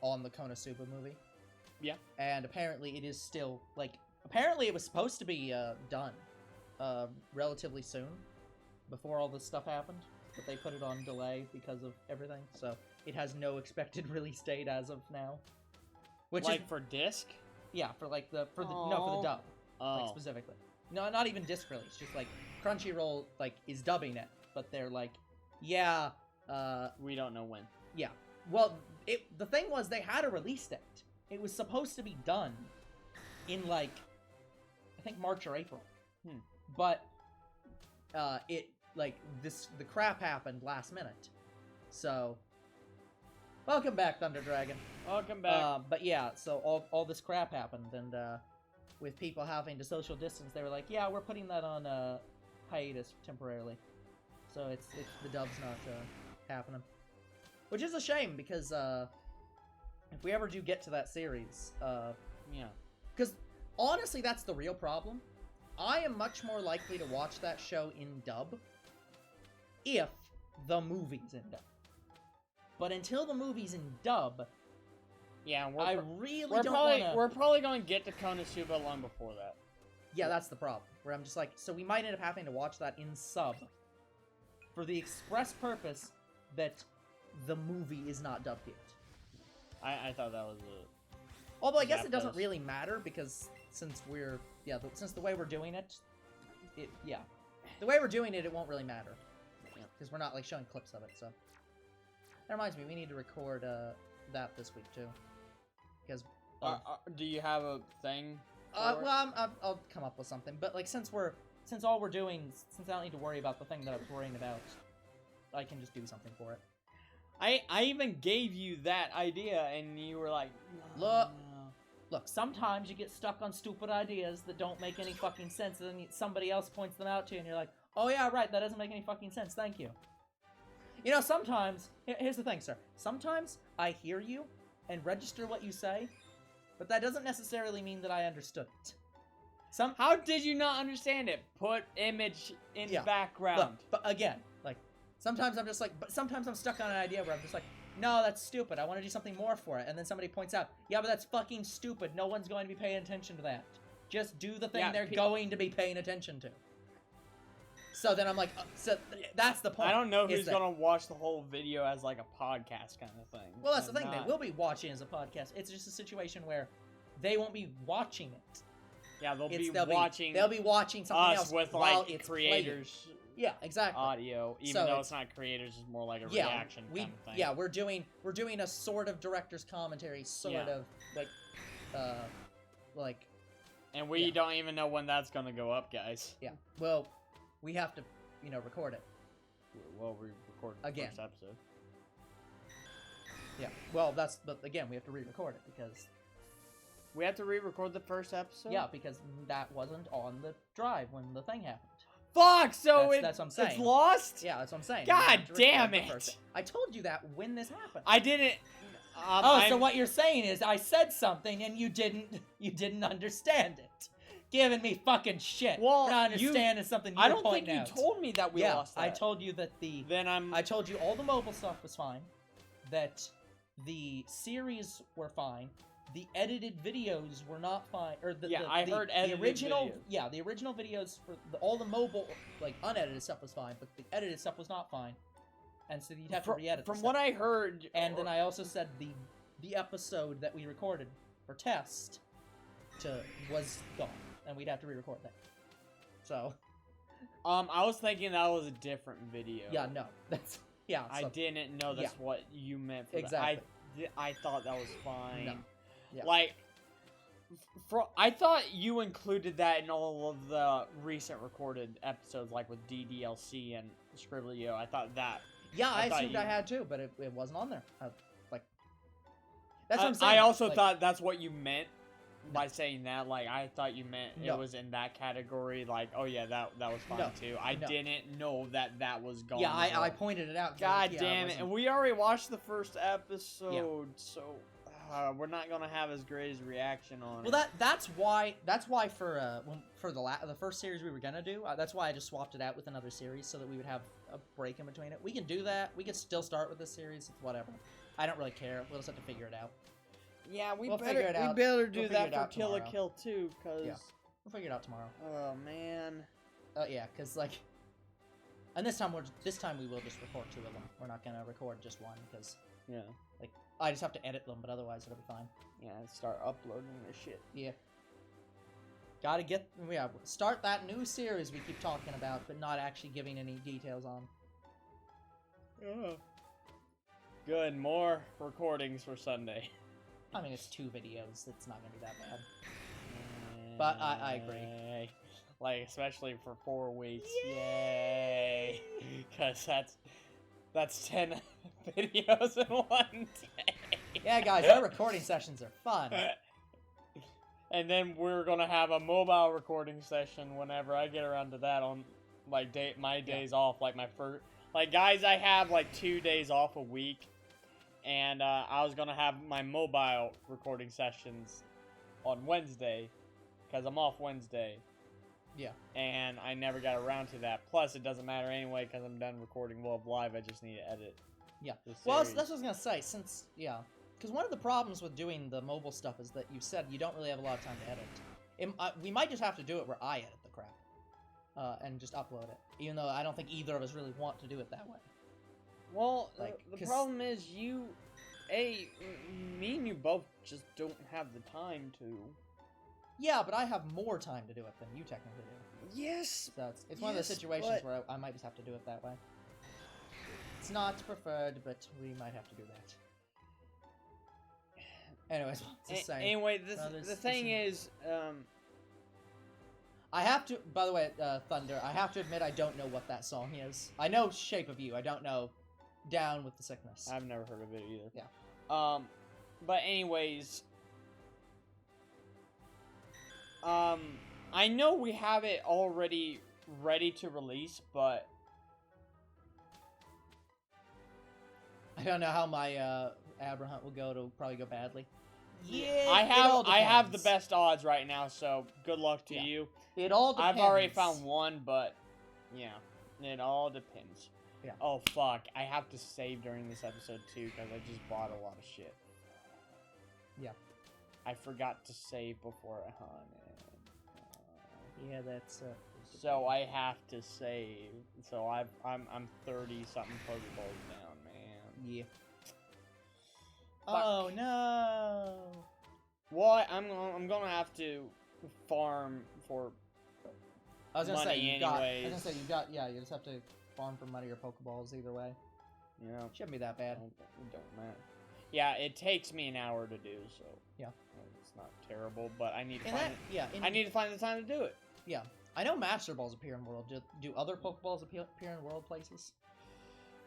Konosuba movie. Yeah. And apparently it is still, like, apparently it was supposed to be done relatively soon, before all this stuff happened, but they put it on delay because of everything, so it has no expected release date as of now. Which like is, for disc? yeah, for the dub. Like, specifically. No, not even disc release, just like Crunchyroll like is dubbing it, but they're like, yeah, we don't know when. Yeah. Well, the thing was they had a release date. It was supposed to be done in like I think March or April. But the crap happened last minute. So welcome back, Thunder Dragon. Welcome back. But yeah, so all this crap happened, and with people having to social distance, they were like, yeah, we're putting that on hiatus temporarily. So it's the dub's not happening. Which is a shame, because if we ever do get to that series, yeah. Because honestly, that's the real problem. I am much more likely to watch that show in dub if the movie's in dub. But until the movie's in dub, yeah, I really don't want to... We're probably going to get to Konosuba long before that. Yeah, that's the problem. Where I'm just like, so we might end up having to watch that in sub for the express purpose that the movie is not dubbed yet. I thought that was a... Although I guess it doesn't really matter, because since we're... Yeah, since the way we're doing it... Yeah. The way we're doing it, it won't really matter. Because we're not, like, showing clips of it, so... That reminds me, we need to record that this week, too. Because... do you have a thing? Well, I'll come up with something. But, like, since all we're doing... Since I don't need to worry about the thing that I was worrying about, I can just do something for it. I even gave you that idea, and you were like... Look, sometimes you get stuck on stupid ideas that don't make any fucking sense, and then somebody else points them out to you, and you're like, oh yeah, right, that doesn't make any fucking sense, thank you. You know, sometimes... Here's the thing, sir. Sometimes I hear you and register what you say, but that doesn't necessarily mean that I understood it. How did you not understand it? Put image in background. Look, but again, like, sometimes I'm just like... But sometimes I'm stuck on an idea where I'm just like, no, that's stupid. I want to do something more for it. And then somebody points out, yeah, but that's fucking stupid. No one's going to be paying attention to that. Just do the thing they're going to be paying attention to. So then I'm like, so that's the point. I don't know who's going to watch the whole video as like a podcast kind of thing. Well, that's the thing. They will be watching as a podcast. It's just a situation where they won't be watching it. Yeah, they'll be watching something else with while like it's creators. Playing. Yeah, exactly. Audio, even though it's not creators, it's more like a reaction kind of thing. Yeah, we're doing a sort of director's commentary, sort of like. And we don't even know when that's gonna go up, guys. Yeah. Well, we have to, record it. Well, we recorded the first episode. Yeah. Well, but again, we have to re-record it because. We have to re-record the first episode? Yeah, because that wasn't on the drive when the thing happened. Fuck, so That's what I'm saying. it's lost? Yeah, that's what I'm saying. God damn it. I told you that when this happened. I didn't... so what you're saying is I said something and you didn't understand it. Giving me fucking shit. Well, for not understanding something you're I don't think pointing you out. told me that we lost that. I told you that I told you all the mobile stuff was fine. That the series were fine. The edited videos were not fine. Or I heard edited the original videos. Yeah, the original videos for all the mobile, like, unedited stuff was fine, but the edited stuff was not fine. And so you'd have to re-edit From what I heard... And then I also said the episode that we recorded for test was gone. And we'd have to re-record that. So... I was thinking that was a different video. Yeah, no. That's... Yeah. I didn't know that's what you meant for exactly. that. I thought that was fine. No. Yeah. Like, I thought you included that in all of the recent recorded episodes, like with DDLC and Scribblio. I thought that... Yeah, I assumed I had too, but it wasn't on there. Like, that's what I'm saying. I also thought that's what you meant by saying that. Like, I thought you meant No. it was in that category. Like, oh yeah, that was fine too. I didn't know that was gone. Yeah, I pointed it out. God damn it! And we already watched the first episode, so we're not gonna have as great as reaction on it. Well, that's why for the first series we were gonna do, that's why I just swapped it out with another series so that we would have a break in between it. We can do that. We can still start with this series. It's whatever. I don't really care. We'll just have to figure it out. Yeah, we'll figure it out. We better do We'll that figure it for out Kill a tomorrow. Kill too, cause we'll figure it out tomorrow. Oh man. Yeah, cause like, and this time we will just record 2 of them. We're not gonna record just one, because like I just have to edit them, but otherwise it'll be fine. Yeah, start uploading this shit. Yeah. Gotta start that new series we keep talking about, but not actually giving any details on. Good, more recordings for Sunday. I mean, it's 2 videos. It's not gonna be that bad. But I agree. Like, especially for 4 weeks. Yay! Because that's 10 videos in one day. Yeah, guys, our recording sessions are fun. And then we're gonna have a mobile recording session whenever I get around to that on, like, my days off. Like, my first... Like, guys, I have, like, 2 days off a week. And I was gonna have my mobile recording sessions on Wednesday. Because I'm off Wednesday. Yeah. And I never got around to that. Plus, it doesn't matter anyway because I'm done recording World Live. I just need to edit. Yeah. Well, that's what I was going to say. Because one of the problems with doing the mobile stuff is that you said you don't really have a lot of time to edit. We might just have to do it where I edit the crap. And just upload it. Even though I don't think either of us really want to do it that way. Well, the problem is me and you both just don't have the time to. Yeah, but I have more time to do it than you technically do. Yes. So it's one of those situations where I might just have to do it that way. It's not preferred, but we might have to do that. Anyways, just saying. Anyway, the thing is, I have to. By the way, Thunder, I have to admit I don't know what that song is. I know "Shape of You." I don't know "Down with the Sickness." I've never heard of it either. Yeah. But anyways. I know we have it already ready to release, but I don't know how my Abra hunt will go. It'll probably go badly. Yeah, I have the best odds right now, so good luck to you. It all depends. I've already found one, but yeah, it all depends. Yeah. Oh fuck, I have to save during this episode too because I just bought a lot of shit. Yeah. I forgot to save before I hunted. Yeah, that's so I have to save. So I'm 30 something Pokeballs down, man. Yeah. Fuck. Oh no. Well, I'm gonna have to farm for I was gonna money say anyways. you just have to farm for money or Pokeballs either way. You know, shouldn't be that bad. It don't matter. Yeah, it takes me an hour to do, so yeah, it's not terrible. But I need to I need to find the time to do it. Yeah, I know Master Balls appear in World. Do other Pokeballs appear in World places?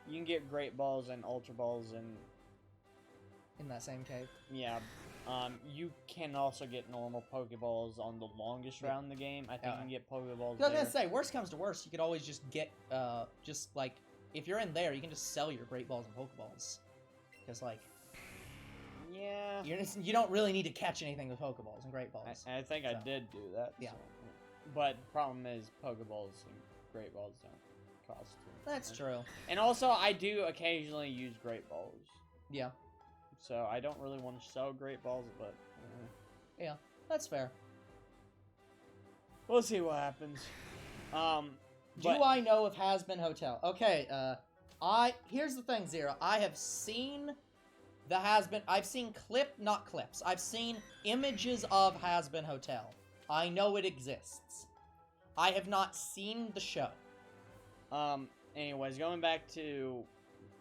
You can get Great Balls and Ultra Balls in that same cave. Yeah, You can also get normal Pokeballs on the longest route in the game. I think you can get Pokeballs I was there. gonna say, worst comes to worst, you could always just get, just, like, if you're in there, you can just sell your Great Balls and Pokeballs. Because, like... Yeah. You don't really need to catch anything with Pokeballs and Great Balls. I think I did do that. Yeah. So. But the problem is, Pokeballs and Great Balls don't cost too much. That's true. And also, I do occasionally use Great Balls. Yeah. So I don't really want to sell Great Balls, but... Yeah, that's fair. We'll see what happens. Do I know of Has-Been Hotel? Okay, here's the thing, Zero. I have seen the Has-Been... I've seen not clips. I've seen images of Has-Been Hotel. I know it exists. I have not seen the show. Anyways, going back to...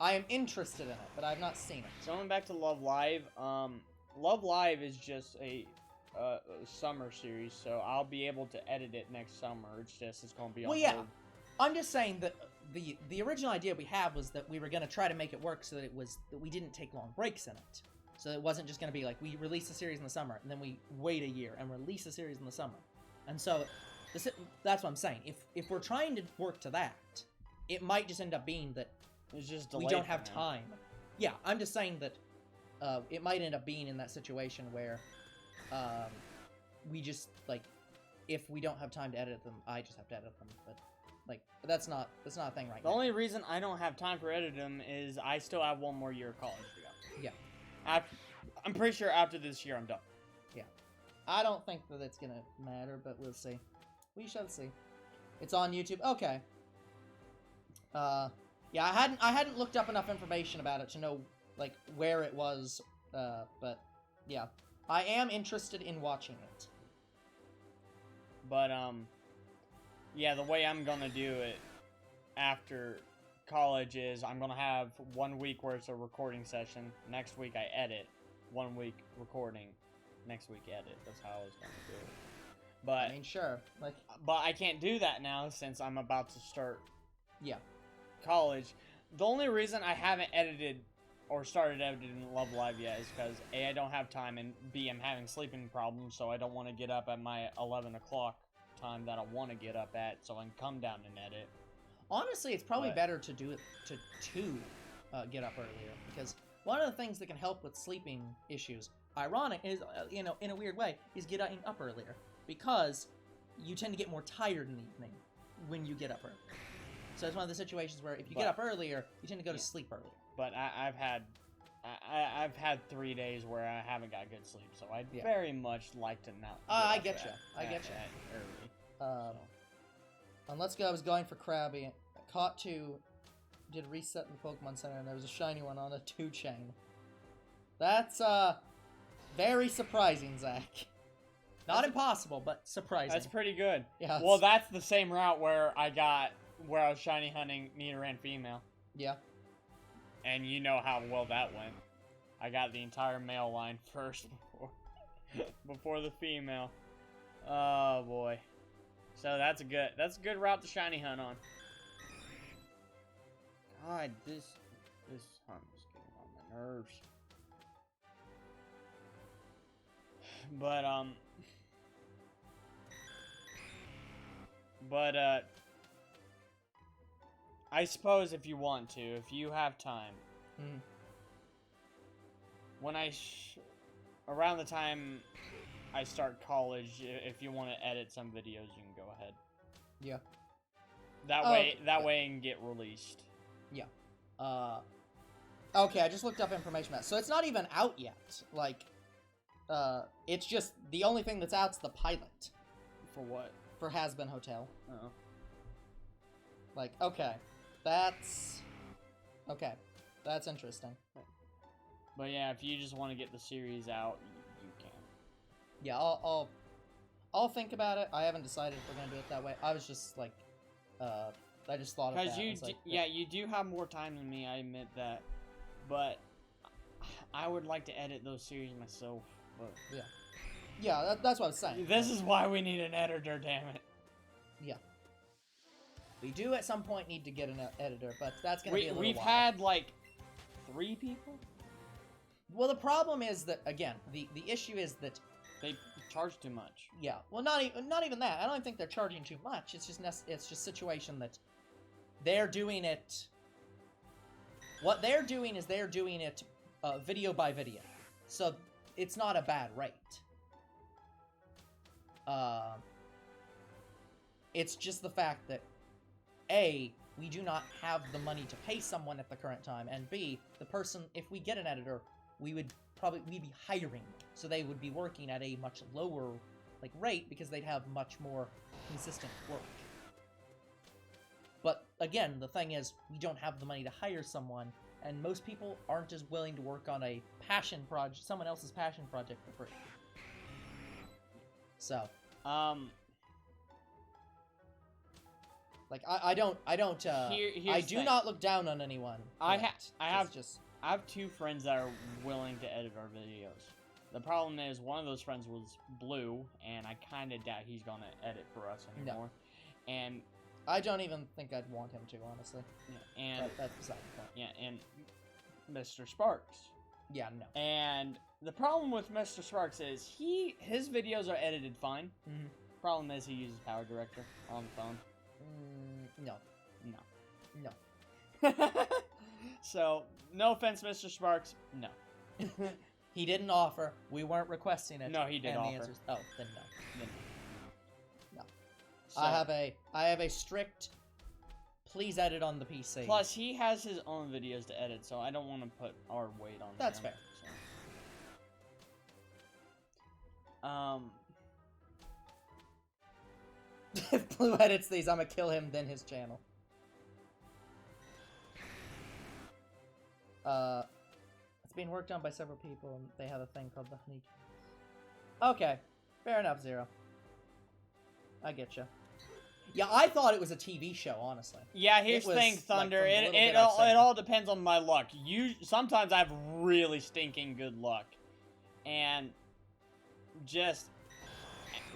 I am interested in it, but I've not seen it. Going back to Love Live, Love Live is just a summer series, so I'll be able to edit it next summer. It's going to be on hold. I'm just saying that the original idea we had was that we were going to try to make it work so that we didn't take long breaks in it. So it wasn't just going to be like, we release a series in the summer, and then we wait a year and release a series in the summer. And so, that's what I'm saying. If we're trying to work to that, it might just end up being that it's just we don't have time. Yeah, I'm just saying that it might end up being in that situation where we just, like, if we don't have time to edit them, I just have to edit them. But, like, that's not a thing right now. The only reason I don't have time for editing them is I still have one more year of college to go. Yeah. I'm pretty sure after this year I'm done. Yeah. I don't think that it's gonna matter, but we'll see. We shall see. It's on YouTube. Okay. Yeah, I hadn't looked up enough information about it to know, like, where it was, but, yeah. I am interested in watching it. But, yeah, the way I'm gonna do it after college is I'm gonna have 1 week where it's a recording session. Next week I edit. 1 week recording. Next week edit. That's how I was gonna do it. But I mean, sure. Like, but I can't do that now since I'm about to start college. The only reason I haven't edited or started editing Love Live yet is because A, I don't have time, and B, I'm having sleeping problems, so I don't want to get up at my 11 o'clock time that I want to get up at, so I can come down and edit. Honestly, it's probably better to do it to get up earlier, because one of the things that can help with sleeping issues, ironic, is, you know, in a weird way, is getting up earlier, because you tend to get more tired in the evening when you get up earlier. So it's one of the situations where if you get up earlier, you tend to go to sleep earlier. But I've had 3 days where I haven't got good sleep, so I'd very much like to not. I get you. I get you. Early. And let's go. I was going for Krabby. I caught 2. Did reset in the Pokemon Center, and there was a shiny one on a 2-chain. That's very surprising, Zach. Not impossible, but surprising. That's pretty good. Yeah. Well, that's the same route where I was shiny hunting Nidoran female. Yeah. And you know how well that went. I got the entire male line first before the female. Oh boy. So that's a good route to shiny hunt on. God, this hunt is getting on my nerves. But I suppose if you want to, if you have time, when around the time I start college, if you want to edit some videos, you can go ahead. Yeah. That way it can get released. Yeah. Okay, I just looked up information on that. So it's not even out yet. Like, it's just the only thing that's out's the pilot. For what? For Has-Been Hotel. Oh. Like, okay. That's interesting. But yeah, if you just want to get the series out, you can. Yeah, I'll think about it. I haven't decided if we're gonna do it that way. I was just like, I just thought of that. Because you do have more time than me. I admit that, but I would like to edit those series myself. But yeah, that's what I was saying. This is why we need an editor. Damn it. Yeah. We do at some point need to get an editor, but that's gonna be a little We've while. had like 3 people. Well, the problem is that, again, the issue is that... They charge too much. Yeah, well, not even that. I don't think they're charging too much. It's just situation that they're doing it... What they're doing is they're doing it video by video. So, it's not a bad rate. It's just the fact that, A, we do not have the money to pay someone at the current time, and B, the person, if we get an editor, we'd be hiring, so they would be working at a much lower, like, rate, because they'd have much more consistent work. But, again, the thing is, we don't have the money to hire someone, and most people aren't as willing to work on a passion project, someone else's passion project for free. So, like, I do not look down on anyone. I have 2 friends that are willing to edit our videos. The problem is, one of those friends was Blue, and I kind of doubt he's gonna edit for us anymore. No. And I don't even think I'd want him to, honestly. Yeah, and that's beside the point. Yeah, and Mr. Sparks. Yeah, no. And the problem with Mr. Sparks is his videos are edited fine. Mm-hmm. Problem is he uses Power Director on the phone. No. So, no offense, Mr. Sparks, no. He didn't offer. We weren't requesting it. No, he did offer. The oh, then no. Then no. So, I have a strict. Please edit on the PC. Plus, he has his own videos to edit, so I don't want to put our weight on. That's him, fair. So. If Blue edits these, I'm gonna kill him, then his channel. It's being worked on by several people, and they have a thing called the honey. Okay, fair enough, Zero. I get you. Yeah, I thought it was a TV show, honestly. Yeah, here's the thing, Thunder. Like, it all depends on my luck. Sometimes I have really stinking good luck, and just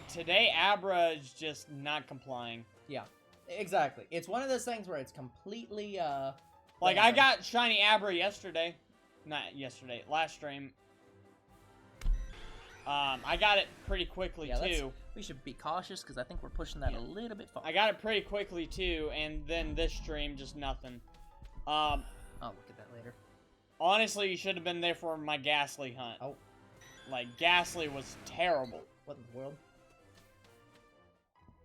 today Abra is just not complying. Yeah, exactly. It's one of those things where it's completely like I got Shiny Abra yesterday. Not yesterday, last stream. I got it pretty quickly too. We should be cautious because I think we're pushing that a little bit far. I got it pretty quickly too, and then this stream just nothing. I'll look at that later. Honestly, you should have been there for my Ghastly hunt. Oh, like Ghastly was terrible. What in the world?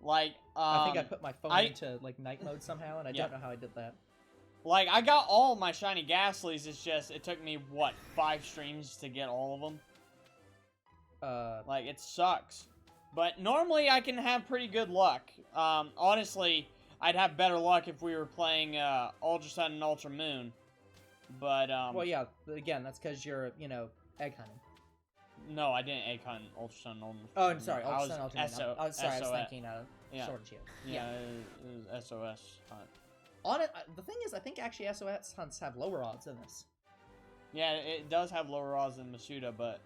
Like I think I put my phone into like night mode somehow, and I don't know how I did that. Like, I got all my shiny Ghastlies, it's just, it took me, what, 5 streams to get all of them? Like, it sucks. But normally I can have pretty good luck. Honestly, I'd have better luck if we were playing, Ultra Sun and Ultra Moon. But, well, yeah, again, that's because you're, you know, egg hunting. No, I didn't egg hunt Ultra Sun and Ultra Moon. Oh, I'm sorry, Ultra Sun and Ultra Moon. I was thinking, yeah. Sword and Shield. Yeah, it was SOS hunt. The thing is, I think actually SOS hunts have lower odds than this. Yeah, it does have lower odds than Masuda, but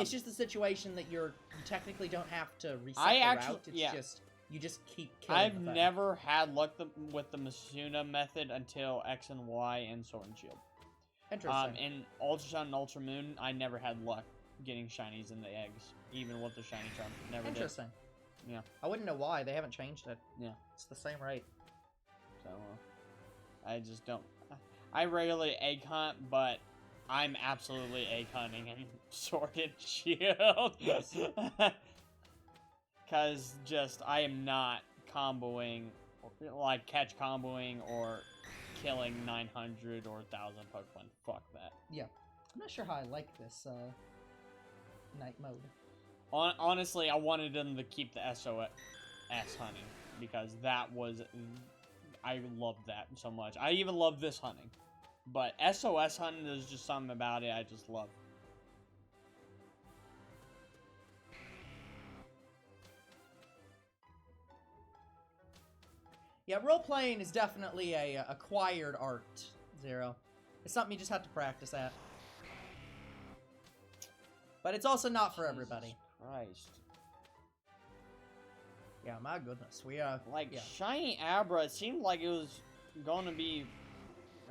it's just the situation that you technically don't have to reset the route. It's just you just keep killing. I've never had luck with the Masuda method until X and Y and Sword and Shield. Interesting. In Ultra Sun and Ultra Moon, I never had luck getting shinies in the eggs, even with the shiny charm. Never Interesting. Did. Yeah. I wouldn't know why. They haven't changed it. Yeah. It's the same rate. So, I just don't. I regularly egg hunt, but I'm absolutely egg hunting in Sword and Shield. Yes. Because just, I am not comboing, like catch comboing or killing 900 or 1,000 Pokemon. Fuck that. Yeah. I'm not sure how I like this night mode. Honestly, I wanted them to keep the SOS hunting because that was. I loved that so much. I even love this hunting. But SOS hunting, there's just something about it I just love. Yeah, role-playing is definitely a acquired art, Zero. It's something you just have to practice at. But it's also not for everybody. Christ. Yeah, my goodness. Shiny Abra, it seemed like it was going to be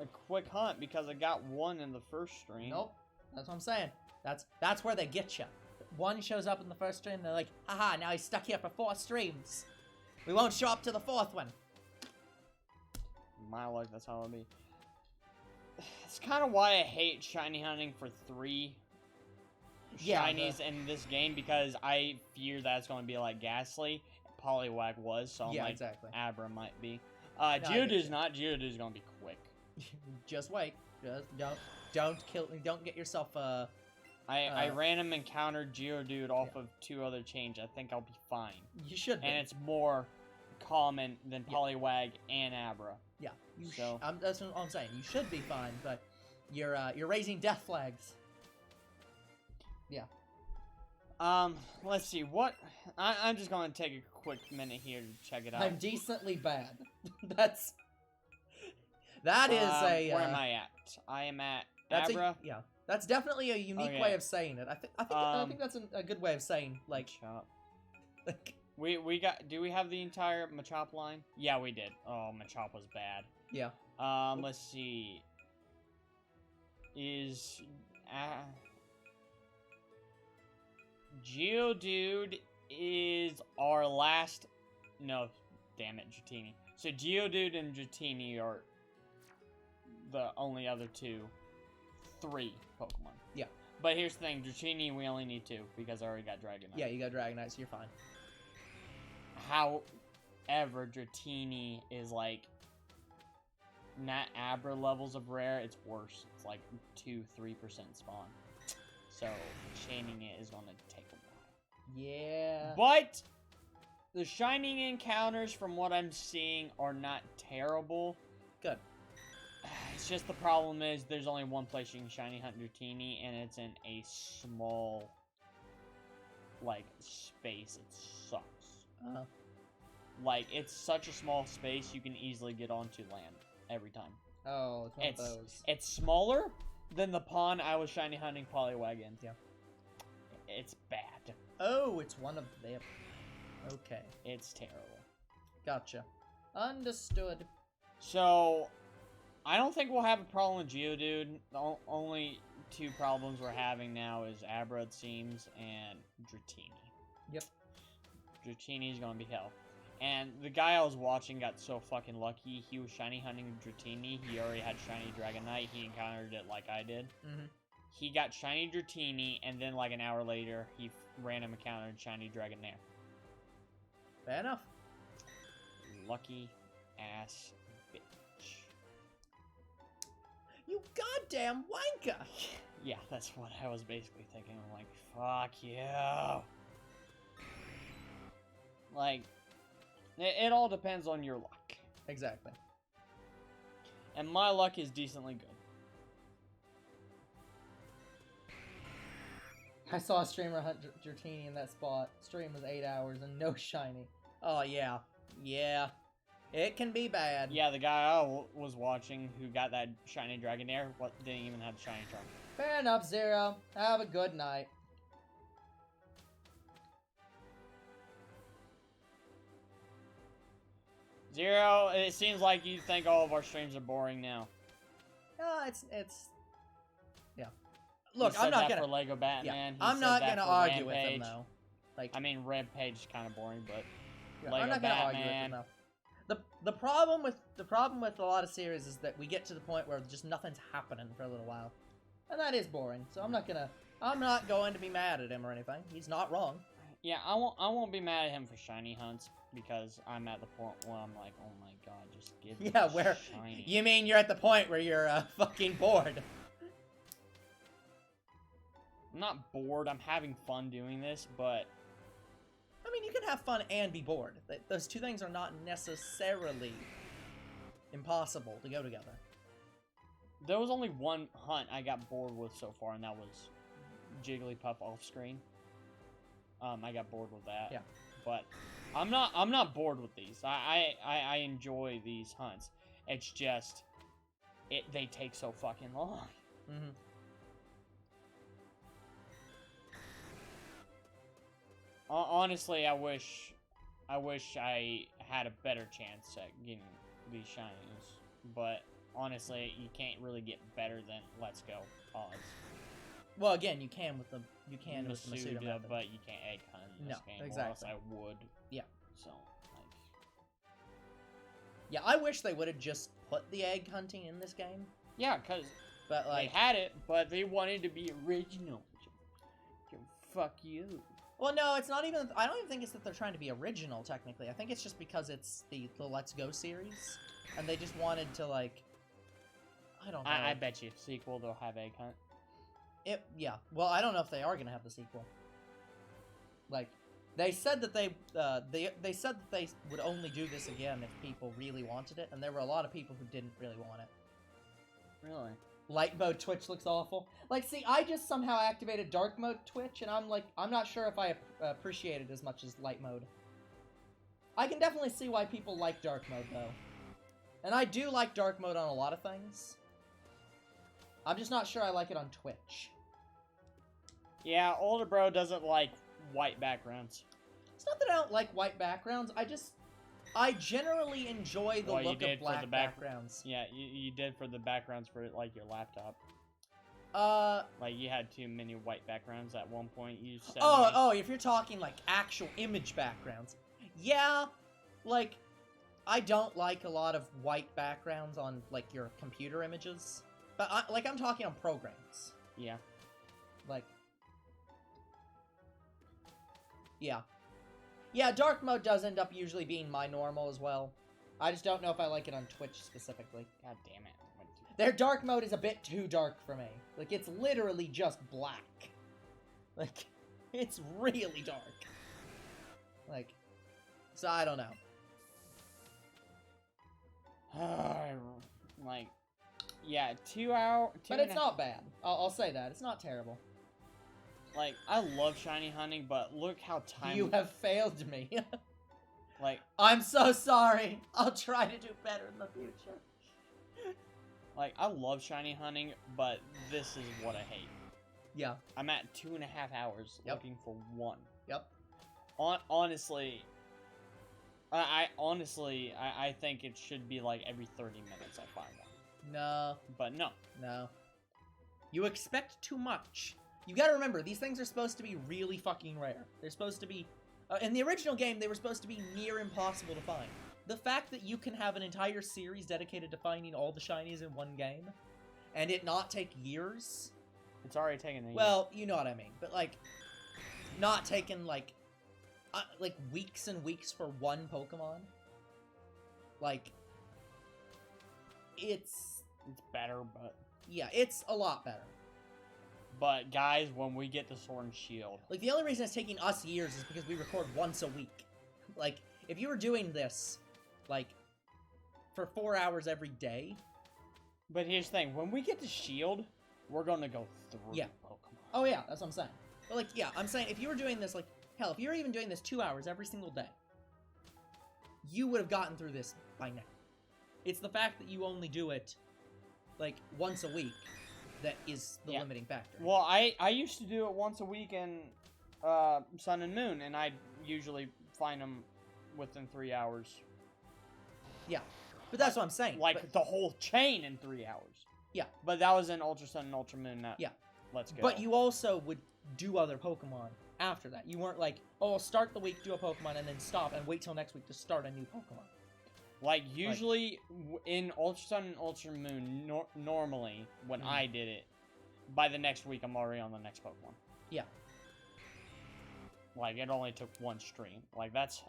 a quick hunt because I got one in the first stream. Nope. That's what I'm saying. That's where they get you. One shows up in the first stream, they're like, haha, now he's stuck here for 4 streams. We won't show up to the 4th one. My luck, that's how it'll be. It's kind of why I hate shiny hunting for 3 shinies in this game, because I fear that it's going to be like Ghastly. Poliwag was, so I'm like, exactly. Abra might be. Geodude's not. Geodude's going to be quick. Just wait. Just don't get yourself I random encountered Geodude off of 2 other chains. I think I'll be fine. You should be. And it's more common than Poliwag and Abra. Yeah. So that's what I'm saying. You should be fine, but you're raising death flags. Yeah. Let's see, I'm just gonna take a quick minute here to check it out. I'm decently bad. That is where am I at? I am at Abra. That's definitely a unique way of saying it. I think that's a good way of saying, like... Machop. Like... Do we have the entire Machop line? Yeah, we did. Oh, Machop was bad. Yeah. Let's see. Geodude is our last... No, damn it, Dratini. So Geodude and Dratini are the only other 3 Pokemon. Yeah. But here's the thing, Dratini we only need 2, because I already got Dragonite. Yeah, you got Dragonite, so you're fine. However, Dratini is like... not Abra levels of rare, it's worse. It's like 2-3% spawn. So, chaining it is going to take a while. Yeah. But, the shining encounters, from what I'm seeing, are not terrible. Good. It's just the problem is, there's only one place you can shiny hunt Dratini, and it's in a small, like, space. It sucks. Like, it's such a small space, you can easily get onto land every time. Oh, it's one of those. It's smaller than the pond I was shiny hunting Poliwag in. Yeah. It's bad. Oh, it's one of them. Okay. It's terrible. Gotcha. Understood. So, I don't think we'll have a problem with Geodude. The only 2 problems we're having now is Abra, it seems, and Dratini. Yep. Dratini's gonna be hell. And the guy I was watching got so fucking lucky. He was shiny hunting Dratini. He already had shiny Dragonite. He encountered it like I did. Mm-hmm. He got shiny Dratini, and then like an hour later, he random encountered shiny Dragonair. Fair enough. Lucky ass bitch. You goddamn wanker! Yeah, that's what I was basically thinking. I'm like, fuck you. Like, it all depends on your luck. Exactly. And my luck is decently good. I saw a streamer hunt Dratini in that spot. Stream was 8 hours and no shiny. Oh, yeah. Yeah. It can be bad. Yeah, the guy I was watching who got that shiny Dragonair didn't even have the shiny charm. Fair enough, Zero. Have a good night. Zero, it seems like you think all of our streams are boring now. No, it's yeah. Look, He said I'm not that gonna for Lego Batman. Yeah, I'm not gonna argue with him though. Like, I mean, Rampage is kind of boring, but yeah, Lego I'm not gonna Batman. argue with him though. The problem with a lot of series is that we get to the point where just nothing's happening for a little while, and that is boring. So I'm not going to be mad at him or anything. He's not wrong. Yeah, I won't be mad at him for shiny hunts because I'm at the point where I'm like, oh my god, just give me shiny. You mean you're at the point where you're fucking bored? I'm not bored. I'm having fun doing this, but I mean, you can have fun and be bored. Those 2 things are not necessarily impossible to go together. There was only one hunt I got bored with so far, and that was Jigglypuff off screen. I got bored with that. Yeah. But I'm not bored with these. I enjoy these hunts. It's just they take so fucking long. Mm-hmm. Honestly, I wish I had a better chance at getting these shinies. But honestly, you can't really get better than Let's Go odds. Well, again, you can with the Masuda method. but you can't egg hunt in this game. exactly. Or else I would. Yeah. So, like... Yeah, I wish they would have just put the egg hunting in this game. Yeah, because but like they had it, but they wanted to be original. Fuck you. Well, no, it's not even... I don't even think it's that they're trying to be original, technically. I think it's just because it's the Let's Go series. And they just wanted to, like... I don't know. I bet you sequel they'll have egg hunt. Yeah. Well, I don't know if they are going to have the sequel. Like, they said that they said that they would only do this again if people really wanted it. And there were a lot of people who didn't really want it. Really? Light mode Twitch looks awful. Like, see, I just somehow activated dark mode Twitch, and I'm not sure if I appreciate it as much as light mode. I can definitely see why people like dark mode, though. And I do like dark mode on a lot of things. I'm just not sure I like it on Twitch. Yeah, older bro doesn't like white backgrounds. It's not that I don't like white backgrounds, I generally enjoy the look of black backgrounds. Yeah, you did for the backgrounds for, like, your laptop. Like, you had too many white backgrounds at one point, you said. Oh, if you're talking, like, actual image backgrounds. Yeah, like, I don't like a lot of white backgrounds on, like, your computer images. But, I'm talking on programs. Yeah. Like... Yeah. Yeah, dark mode does end up usually being my normal as well. I just don't know if I like it on Twitch specifically. God damn it. Their dark mode is a bit too dark for me. Like, it's literally just black. Like, it's really dark. Like, so I don't know. Like, yeah, 2 hour... But it's not bad. I'll say that. It's not terrible. Like, I love shiny hunting, but look how time... You have failed me. Like... I'm so sorry. I'll try to do better in the future. Like, I love shiny hunting, but this is what I hate. Yeah. I'm at 2.5 hours looking for one. Yep. Honestly... I think it should be like every 30 minutes I find one. No. But no. No. You expect too much. You gotta remember, these things are supposed to be really fucking rare. They're supposed to be... in the original game, they were supposed to be near impossible to find. The fact that you can have an entire series dedicated to finding all the shinies in one game, and it not take years... It's already taken a year. Well, you know what I mean. But, like, not taking, like weeks and weeks for one Pokemon. Like, it's better, but... Yeah, it's a lot better. But, guys, when we get to Sword and Shield... Like, the only reason it's taking us years is because we record once a week. Like, if you were doing this, like, for 4 hours every day... But here's the thing. When we get to Shield, we're gonna go through Pokemon. Oh, yeah, that's what I'm saying. But, like, yeah, I'm saying, if you were doing this, like... Hell, if you were even doing this 2 hours every single day, you would have gotten through this by now. It's the fact that you only do it, like, once a week that is the limiting factor. Well, I used to do it once a week in Sun and Moon, and I'd usually find them within 3 hours. Yeah, but that's what I'm saying. Like, the whole chain in 3 hours. Yeah. But that was in Ultra Sun and Ultra Moon, not Let's Go. But you also would do other Pokemon after that. You weren't like, oh, I'll start the week, do a Pokemon, and then stop and wait till next week to start a new Pokemon. Like, usually, in Ultra Sun and Ultra Moon, normally, when I did it, by the next week, I'm already on the next Pokemon. Yeah. Like, it only took one stream. Like, that's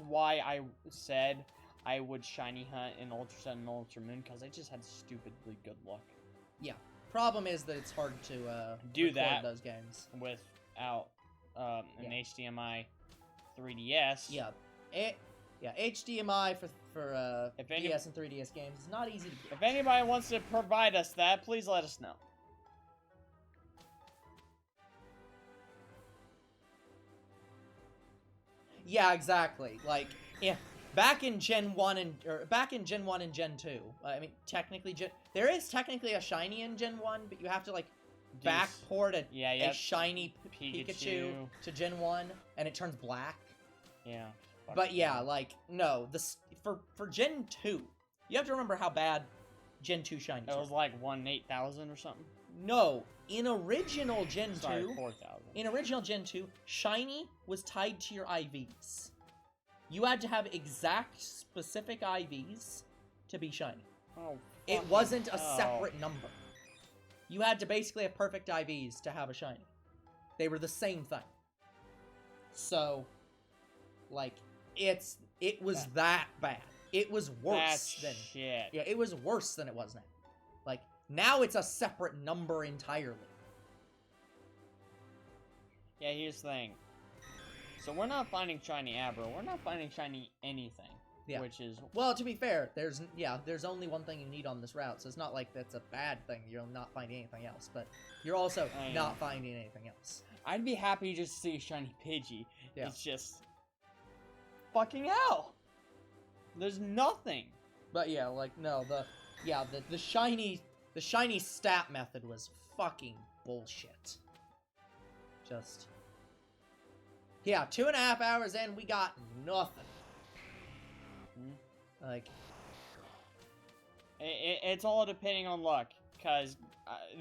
why I said I would shiny hunt in Ultra Sun and Ultra Moon, because I just had stupidly good luck. Yeah. Problem is that it's hard to do that those games without an HDMI 3DS. Yeah. HDMI for DS and 3DS games is not easy to get. If anybody wants to provide us that, please let us know. Yeah, exactly. Like, yeah, back in Gen 1 and Gen 2. I mean, technically there is technically a shiny in Gen 1, but you have to like backport a shiny Pikachu to Gen 1 and it turns black. Yeah. But yeah, like, no, for Gen 2, you have to remember how bad Gen 2 shinies It was like 1 in 8,000 or something. No, in original Gen Sorry, 2, 4,000. in original Gen 2, Shiny was tied to your IVs. You had to have exact specific IVs to be Shiny. Oh, It fucking wasn't a hell. separate number. You had to basically have perfect IVs to have a Shiny. They were the same thing. So, like, it was that bad. It was worse That's than... shit. Yeah, it was worse than it was now. Like, now it's a separate number entirely. Yeah, here's the thing. So we're not finding Shiny Abra. We're not finding Shiny anything. Yeah. Which is... Well, to be fair, there's only one thing you need on this route, so it's not like that's a bad thing. You're not finding anything else, but you're also not finding anything else. I'd be happy just to see a Shiny Pidgey. Yeah. It's just... fucking hell! There's nothing. But yeah, like, no, the shiny stat method was fucking bullshit. Just... Yeah, 2.5 hours in, we got nothing. Like... It's all depending on luck, because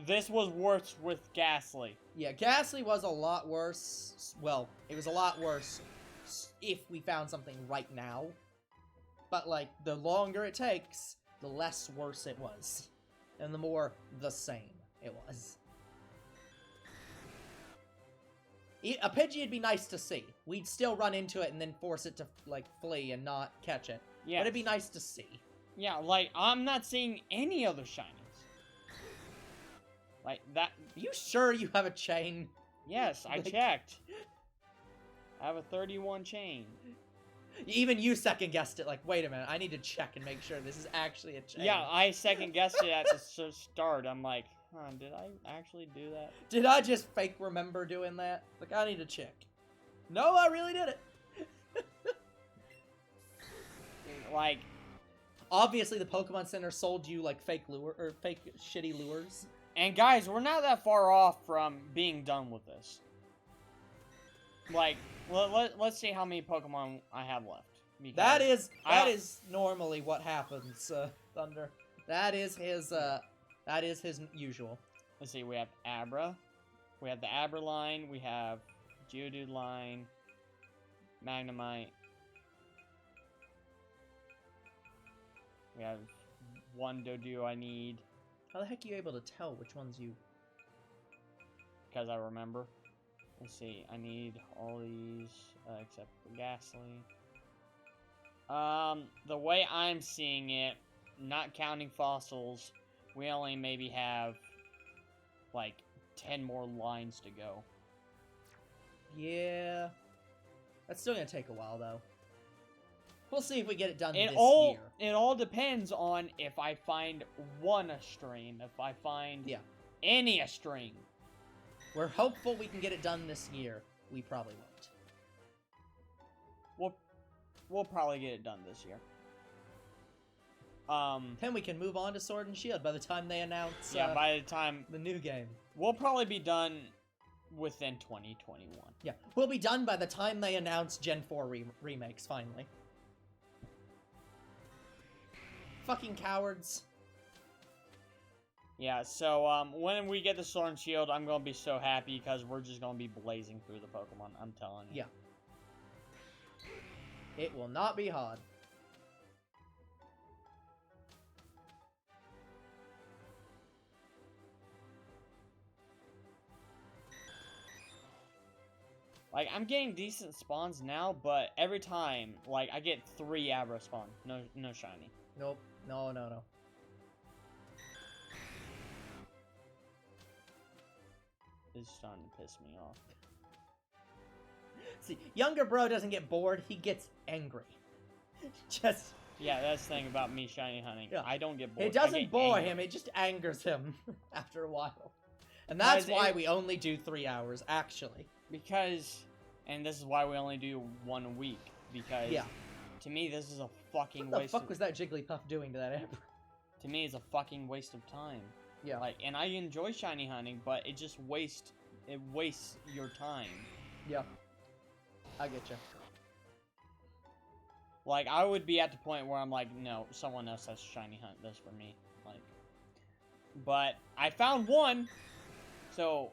this was worse with Ghastly. Yeah, Ghastly was a lot worse. Well, it was a lot worse if we found something right now. But, like, the longer it takes, the less worse it was. And the more the same it was. A Pidgey would be nice to see. We'd still run into it and then force it to, like, flee and not catch it. Yeah. But it'd be nice to see. Yeah, like, I'm not seeing any other shinies. Like, that... Are you sure you have a chain? Yes, I checked. I have a 31 chain. Even you second-guessed it, like, wait a minute, I need to check and make sure this is actually a chain. Yeah, I second-guessed it at the start. I'm like, huh, did I actually do that? Did I just fake remember doing that? Like, I need to check. No, I really did it. Like... Obviously, the Pokemon Center sold you, like, fake shitty lures. And guys, we're not that far off from being done with this. Like, let's see how many Pokemon I have left. That is normally what happens, Thunder. That is his usual. Let's see, we have Abra. We have the Abra line. We have Geodude line. Magnemite. We have one Doduo I need. How the heck are you able to tell which ones you... Because I remember. Let's see, I need all these, except for Ghastly. The way I'm seeing it, not counting fossils, we only maybe have, like, 10 more lines to go. Yeah. That's still gonna take a while, though. We'll see if we get it done this year. year. It all depends on if I find one Estring, if I find any Estring. We're hopeful we can get it done this year. We probably won't. We'll probably get it done this year. Then we can move on to Sword and Shield by the time they announce by the time the new game. We'll probably be done within 2021. Yeah, we'll be done by the time they announce Gen 4 remakes, finally. Fucking cowards. Yeah, so, when we get the Sword and Shield, I'm gonna be so happy because we're just gonna be blazing through the Pokemon, I'm telling you. Yeah. It will not be hard. Like, I'm getting decent spawns now, but every time, like, I get 3 Abra spawn. No shiny. Nope. No. This is starting to piss me off. See, younger bro doesn't get bored, he gets angry. Just... Yeah, that's the thing about me shiny hunting. Yeah. I don't get bored. It doesn't bore him, it just angers him after a while. And that's why we only do 3 hours, actually. Because, and this is why we only do 1 a week, because to me this is a fucking waste. What the fuck was that Jigglypuff doing to that Abra? To me it's a fucking waste of time. Yeah. Like, and I enjoy shiny hunting, but it just wastes your time. Yeah. I get you. Like, I would be at the point where I'm like, no, someone else has to shiny hunt this for me. Like, But I found one, so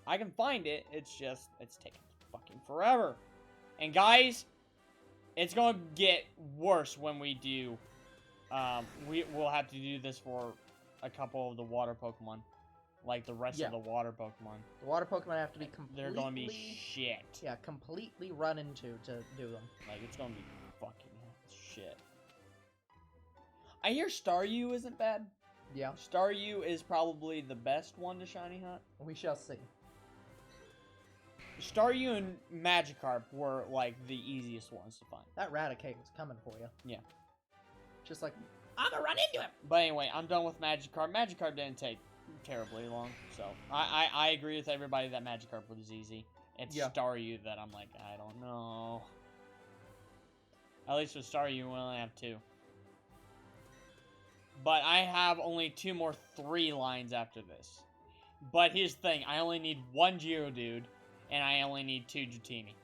I can find it. It's taking fucking forever. And guys, it's gonna get worse when we do. We'll have to do this for a couple of the water Pokemon, like the rest of the water Pokemon. The water Pokemon have to be completely... They're gonna be shit. Yeah, completely run into to do them. Like, it's gonna be fucking shit. I hear Staryu isn't bad. Yeah. Staryu is probably the best one to shiny hunt. We shall see. Staryu and Magikarp were, like, the easiest ones to find. That Raticate was coming for you. Yeah. Just like, I'm gonna run into him! But anyway, I'm done with Magikarp. Magikarp didn't take terribly long, so I agree with everybody that Magikarp was easy. It's Staryu that I'm like, I don't know. At least with Staryu, we only have 2. But I have only 2 more 3 lines after this. But here's the thing, I only need 1 Geodude, and I only need 2 Dratini.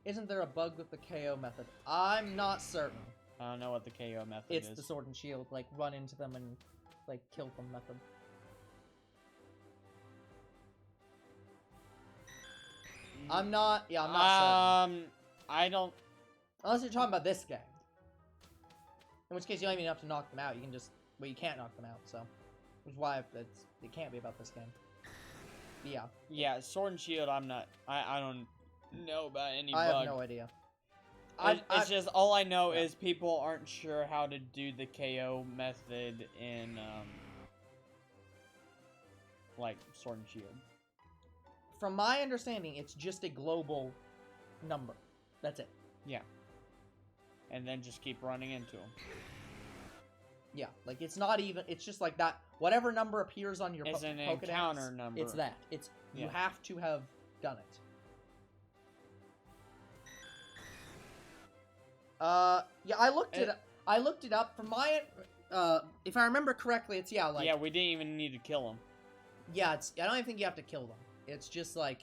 Isn't there a bug with the KO method? I'm not certain. I don't know what the KO method is. It's the Sword and Shield, like, run into them and, like, kill them method. I'm not certain. I don't... Unless you're talking about this game. In which case, you don't even have to knock them out. You can just... Well, you can't knock them out, so... Which is why it can't be about this game. But yeah. Yeah, Sword and Shield, I'm not... I don't know about any bug. I have no idea. It's just, all I know is people aren't sure how to do the KO method in, like, Sword and Shield. From my understanding, it's just a global number. That's it. Yeah. And then just keep running into them. Yeah, like, it's not even, it's just like that, whatever number appears on your It's an Pokédex, encounter number. it's that. It's, you have to have done it. Yeah, I looked it up. From my, if I remember correctly, it's, like... Yeah, we didn't even need to kill them. Yeah, I don't even think you have to kill them. It's just, like...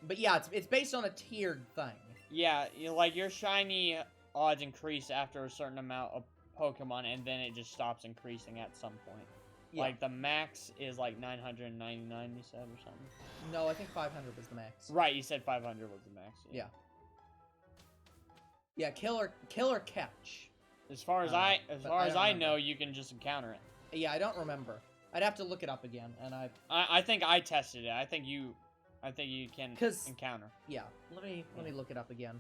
But yeah, it's based on a tiered thing. Yeah, like, your shiny odds increase after a certain amount of Pokemon, and then it just stops increasing at some point. Yeah. Like, the max is, like, 999, you said, or something? No, I think 500 was the max. Right, you said 500 was the max. Yeah. Yeah, kill or catch. As far as I know, you can just encounter it. Yeah, I don't remember. I'd have to look it up again, and I think I tested it. I think you can encounter. Yeah, let me look it up again.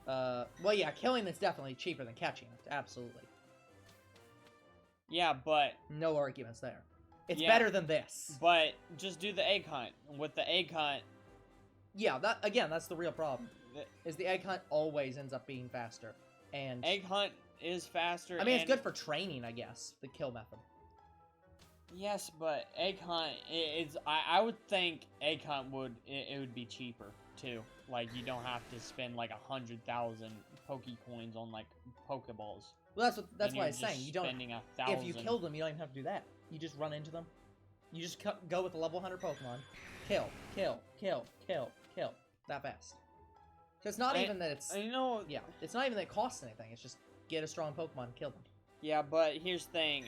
Well, yeah, killing is definitely cheaper than catching it. Absolutely. Yeah, but no arguments there. It's better than this. But just do the egg hunt. With the egg hunt. Yeah, that's the real problem. Is the egg hunt always ends up being faster, and egg hunt is faster. I mean, it's good for training, I guess. The kill method. Yes, but egg hunt is. I would think egg hunt would be cheaper too. Like, you don't have to spend like 100,000 Pokecoins on like Pokeballs. Well, that's what I'm saying. You don't. Spending 1,000. If you kill them, you don't even have to do that. You just run into them. You just go with the level 100 Pokemon. Kill. That fast. So it's not even that it's... Yeah, it's not even that it costs anything. It's just get a strong Pokemon and kill them. Yeah, but here's the thing.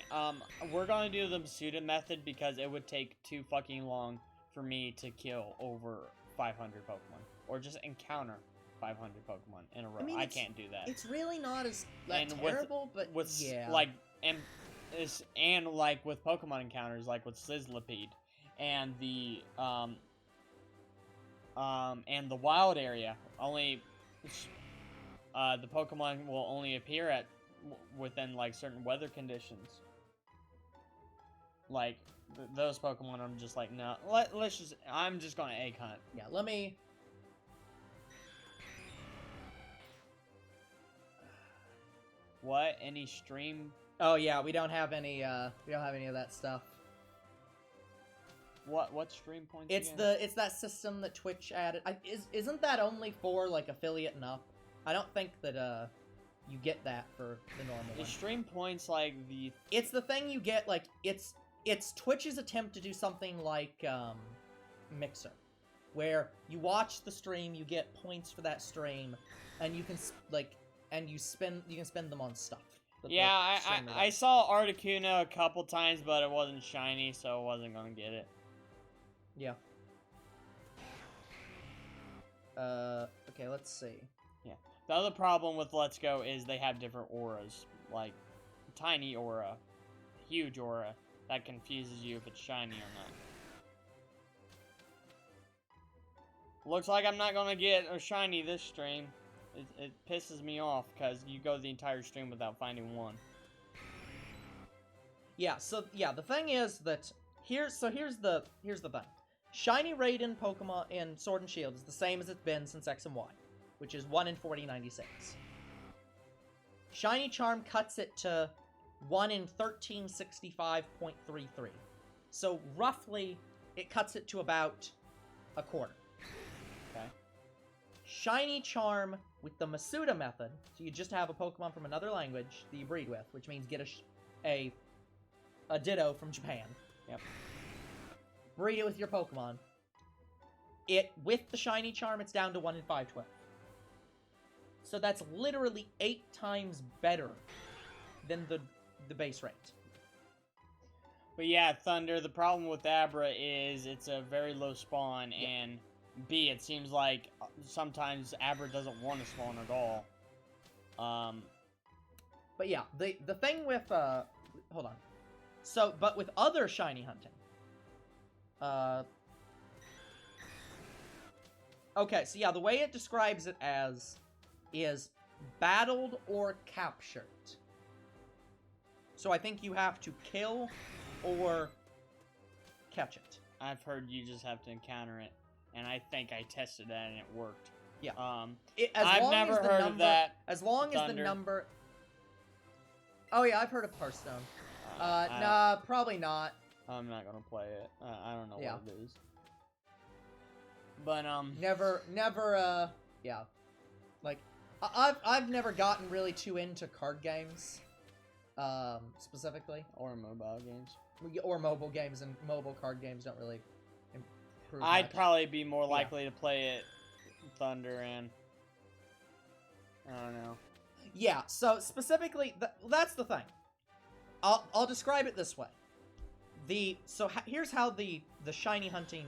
We're gonna do the Masuda method because it would take too fucking long for me to kill over 500 Pokemon. Or just encounter 500 Pokemon in a row. I mean, I can't do that. It's really not as terrible, but yeah. Like, and like with Pokemon encounters, like with Sizzlipede, and the wild area, only the Pokemon will only appear within like certain weather conditions. Like those Pokemon, I'm just like, no. I'm just gonna egg hunt. Yeah, let me. What? Any stream? Oh yeah, we don't have any of that stuff. What stream points? It's that system that Twitch added. Isn't that only for like affiliate and up? I don't think that you get that for the normal one. Stream points like the. It's the thing you get, like it's Twitch's attempt to do something like Mixer, where you watch the stream, you get points for that stream, and you can you can spend them on stuff. But Yeah, the streamer I does. saw Articuno a couple times, but it wasn't shiny, so I wasn't gonna get it. Yeah. Okay, let's see. Yeah. The other problem with Let's Go is they have different auras. Like, tiny aura, huge aura, that confuses you if it's shiny or not. Looks like I'm not gonna get a shiny this stream. It pisses me off, because you go the entire stream without finding one. Yeah, so, yeah, the thing is that, here's the thing. Shiny rate in Pokemon in Sword and Shield is the same as it's been since X and Y, which is 1 in 4096. Shiny Charm cuts it to 1 in 1365.33. So, roughly, it cuts it to about a quarter. Okay. Shiny Charm with the Masuda method, so you just have a Pokemon from another language that you breed with, which means get a Ditto from Japan. Yep. Breed it with your Pokemon. With the Shiny Charm, it's down to 1 in 512. So that's literally 8 times better than the base rate. But yeah, Thunder, the problem with Abra is it's a very low spawn, Yep. and B, it seems like sometimes Abra doesn't want to spawn at all. But yeah, the thing with, hold on. So, but with other shiny hunting, okay, so yeah, the way it describes it as is battled or captured. So I think you have to kill or catch it. I've heard you just have to encounter it, and I think I tested that and it worked. Yeah. I've never heard of that. As long as the Thunder. number... Oh yeah, I've heard of Hearthstone. Nah, probably not. I'm not gonna play it. I don't know Yeah. what it is. But Never, yeah. Like, I've never gotten really too into card games, specifically. or mobile games. Or mobile games, and mobile card games don't really improve I'd much. probably be more likely to play it Thunder and I don't know. Yeah, so specifically, that's the thing. I'll describe it this way. Here's how the shiny hunting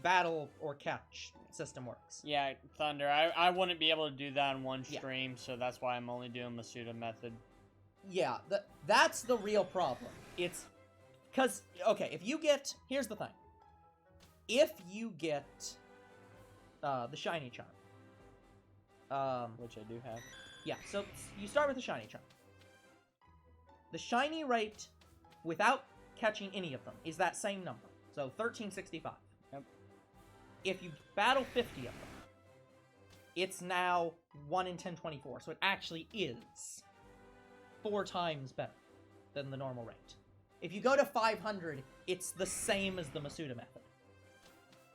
battle or catch system works. Yeah, Thunder. I wouldn't be able to do that in one Yeah. stream, so that's why I'm only doing Masuda method. Yeah, that's the real problem. It's because, okay, here's the thing. If you get the shiny charm, Which I do have. yeah, so you start with the shiny charm. The shiny rate without catching any of them is that same number, so 1365. Yep. If you battle 50 of them, it's now 1 in 1024, so it actually is 4 times better than the normal rate. If you go to 500, it's the same as the Masuda method.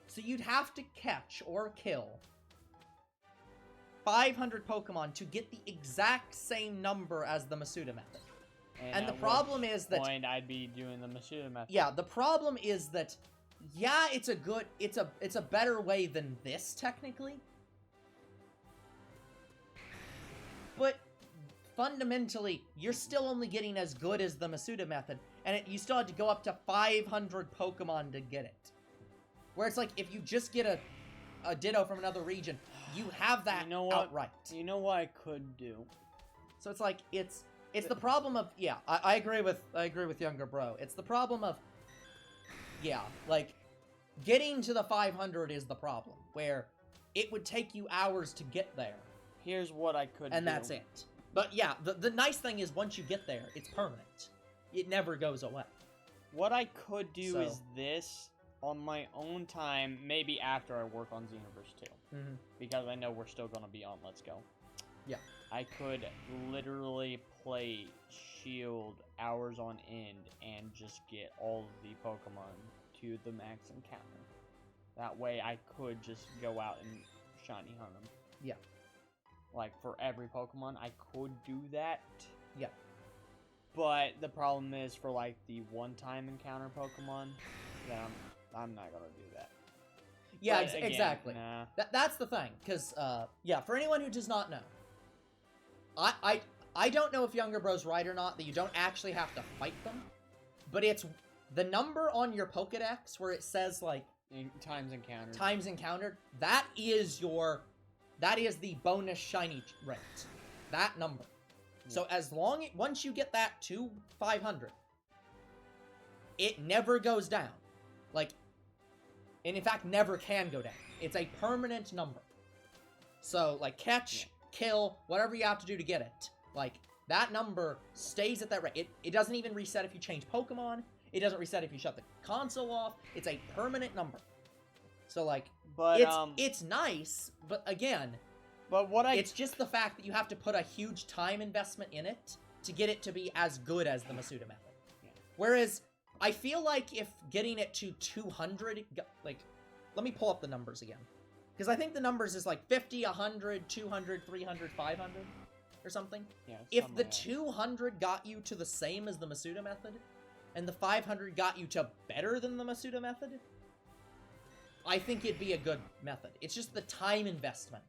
So you'd have to catch or kill 500 Pokemon to get the exact same number as the Masuda method. And the at problem which is that... point I'd be doing the Masuda method. Yeah, the problem is that, yeah, it's a better way than this, technically. But fundamentally, you're still only getting as good as the Masuda method, and you still had to go up to 500 Pokemon to get it. Where it's like, if you just get a Ditto from another region, you have that You know what? outright. You know what I could do? So it's like, it's the problem of, yeah, I agree with Younger Bro. It's the problem of, yeah, like, getting to the 500 is the problem, where it would take you hours to get there. Here's what I could do. And that's it. But yeah, the nice thing is once you get there, it's permanent. It never goes away. What I could do So- is this on my own time, maybe after I work on Xenoverse 2. Mm-hmm. Because I know we're still going to be on Let's Go. Yeah. I could literally play Shield hours on end and just get all of the Pokemon to the max encounter. That way I could just go out and shiny hunt them. Yeah. Like, for every Pokemon, I could do that. Yeah. But the problem is, for, like, the one-time encounter Pokemon, then I'm not gonna do that. Yeah, But again, exactly. Nah. That's the thing, because, yeah, for anyone who does not know, I don't know if Younger Bro's right or not that you don't actually have to fight them, but it's the number on your Pokedex where it says like times encountered. Times encountered. That is the bonus shiny rate. That number. Yeah. So once you get that to 500, it never goes down. Like, and in fact never can go down. It's a permanent number. So like catch, kill, whatever you have to do to get it. Like that number stays at that rate. It doesn't even reset if you change Pokemon. It doesn't reset if you shut the console off. It's a permanent number. So like, but it's nice, but again, it's just the fact that you have to put a huge time investment in it to get it to be as good as the Masuda method. Yeah. Whereas I feel like if getting it to 200, like, let me pull up the numbers again, because I think the numbers is like 50, 100, 200, 300, 500, or something. Yeah. If the 200 got you to the same as the Masuda method, and the 500 got you to better than the Masuda method, I think it'd be a good method. It's just the time investment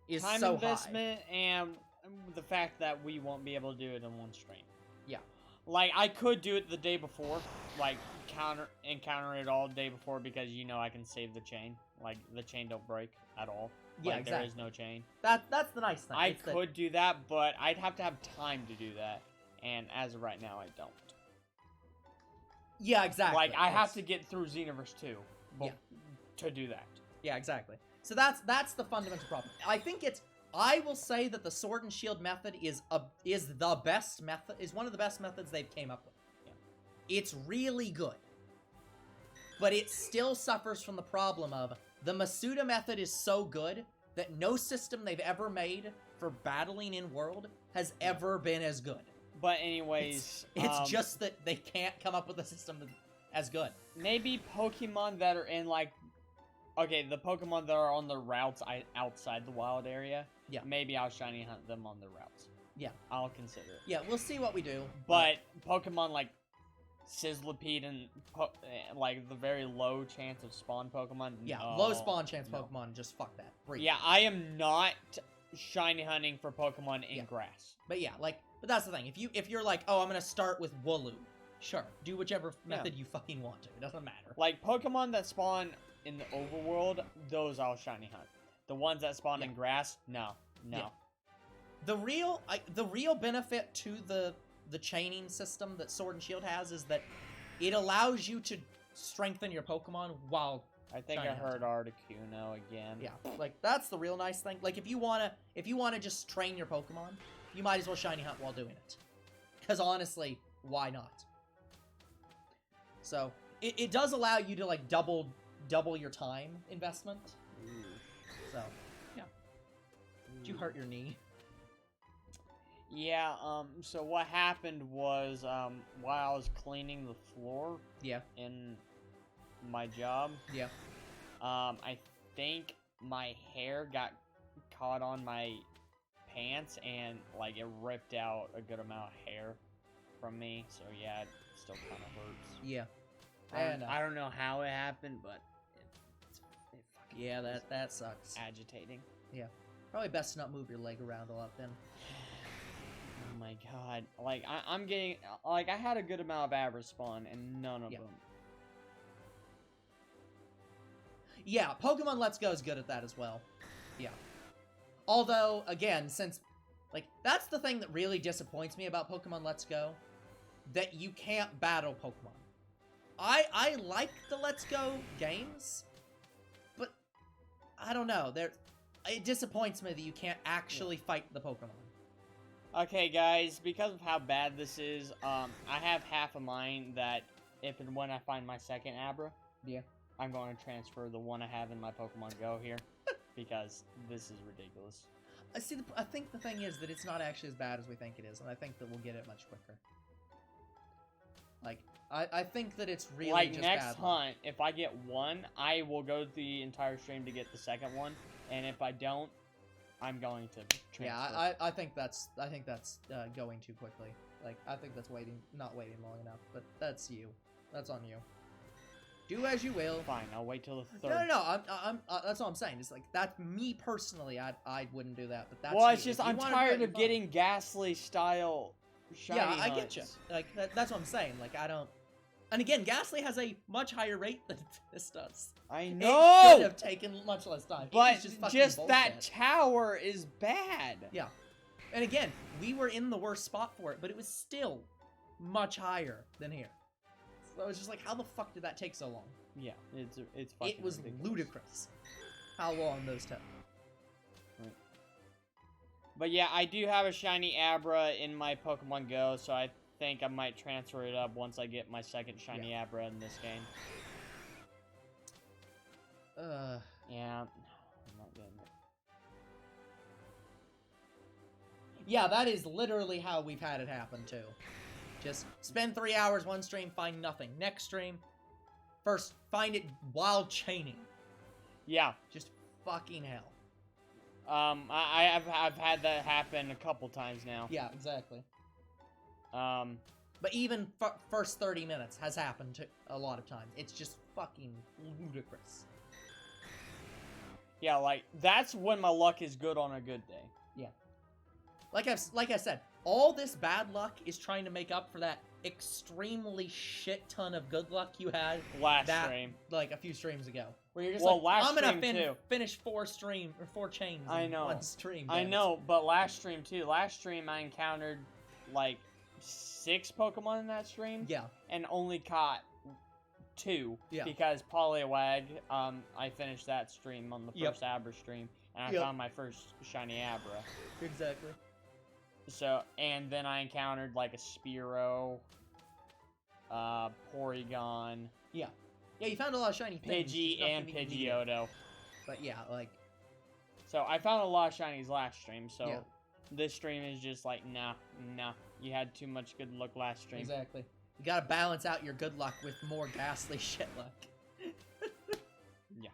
is so high. Time investment and the fact that we won't be able to do it in one stream. Yeah. Like, I could do it the day before, like, encounter it all the day before, because, you know, I can save the chain. Like, the chain don't break at all. Yeah, like, exactly. There is no chain. That's the nice thing. I could do that, but I'd have to have time to do that. And as of right now, I don't. Yeah, exactly. Like, I have to get through Xenoverse 2 to do that. Yeah, exactly. So that's the fundamental problem. I will say that the Sword and Shield method is the best method, is one of the best methods they've came up with. Yeah. It's really good. But it still suffers from the problem of the Masuda method is so good that no system they've ever made for battling in World has ever been as good. But anyways, it's just that they can't come up with a system as good. Maybe Pokemon that are in, like, okay, the Pokemon that are on the routes outside the wild area, yeah, maybe I'll shiny hunt them on the routes. Yeah. I'll consider it. Yeah, we'll see what we do. But Pokemon like Sizzlipede and, like, the very low chance of spawn Pokemon. Yeah, low spawn chance Pokemon, just fuck that. Breathe. Yeah, I am not shiny hunting for Pokemon in grass. But yeah, like, but that's the thing. If you're like, oh, I'm gonna start with Wooloo, sure, do whichever method you fucking want to. It doesn't matter. Like, Pokemon that spawn in the overworld, those I'll shiny hunt. The ones that spawn in grass, no. Yeah. The real benefit to the chaining system that Sword and Shield has is that it allows you to strengthen your Pokemon while I think I heard Articuno again. Yeah, like, that's the real nice thing. Like, if you wanna just train your Pokemon, you might as well shiny hunt while doing it. Because honestly, why not? So it does allow you to, like, double your time investment. Ooh. So yeah. Did you hurt your knee? Yeah, so what happened was, while I was cleaning the floor in my job, I think my hair got caught on my pants, and, like, it ripped out a good amount of hair from me, so yeah, it still kind of hurts. Yeah. I don't know how it happened, but it fucking that sucks. Agitating. Yeah. Probably best to not move your leg around a lot then. Oh my god. Like, I'm getting, like, I had a good amount of Abra spawn, and none of them. Yeah, Pokemon Let's Go is good at that as well. Yeah. Although, again, since, like, that's the thing that really disappoints me about Pokemon Let's Go, that you can't battle Pokemon. I like the Let's Go games, but I don't know. It disappoints me that you can't actually fight the Pokemon. Okay, guys, because of how bad this is, I have half of mine that if and when I find my second Abra, I'm going to transfer the one I have in my Pokemon Go here, because this is ridiculous. I think the thing is that it's not actually as bad as we think it is, and I think that we'll get it much quicker. Like, I think that it's really like, just next bad hunt, if I get one, I will go the entire stream to get the second one, and if I don't, I'm going to transfer. Yeah, I think that's going too quickly. Like, I think that's not waiting long enough, but that's you. That's on you. Do as you will. Fine, I'll wait till the No, third. no, no. That's all I'm saying. It's like that's me personally. I wouldn't do that, but that's. Well, you. it's just If you I'm wanna do tired it, of getting Ghastly style shiny Yeah, I get you. hunts. Like that's what I'm saying. Like I don't. And again, Ghastly has a much higher rate than this does. I It know, should have taken much less time. It but was just fucking that bullshit. tower is bad. Yeah. And again, we were in the worst spot for it, but it was still much higher than here. So it's just like, how the fuck did that take so long? Yeah, it's fucking It was ridiculous. ludicrous how long those took. But yeah, I do have a shiny Abra in my Pokemon Go, so I think I might transfer it up once I get my second shiny Abra in this game. Yeah, I'm not getting it. Yeah, that is literally how we've had it happen too. Just spend 3 hours one stream, find nothing. Next stream, first find it while chaining. Yeah. Just fucking hell. I've had that happen a couple times now. Yeah, exactly. But even first 30 minutes has happened to a lot of times. It's just fucking ludicrous. Yeah, like that's when my luck is good on a good day. Yeah. Like I said, all this bad luck is trying to make up for that extremely shit ton of good luck you had Last stream, like a few streams ago, where you're just well, like, last I'm gonna stream too. finish 4 chains I in know. one stream. I know, but last stream too. Last stream I encountered like 6 Pokemon in that stream. Yeah. And only caught 2. Yeah. Because Poliwag, I finished that stream on the first Abra stream, and I found my first shiny Abra. Exactly. So, and then I encountered like a Spearow, Porygon. Yeah. Yeah, you found a lot of shiny things. Pidgey, just and nothing you needed. Pidgeotto. But yeah, like... So, I found a lot of shinies last stream, so Yeah. this stream is just like, nah. You had too much good luck last stream. Exactly. You gotta balance out your good luck with more ghastly shit luck. Yeah.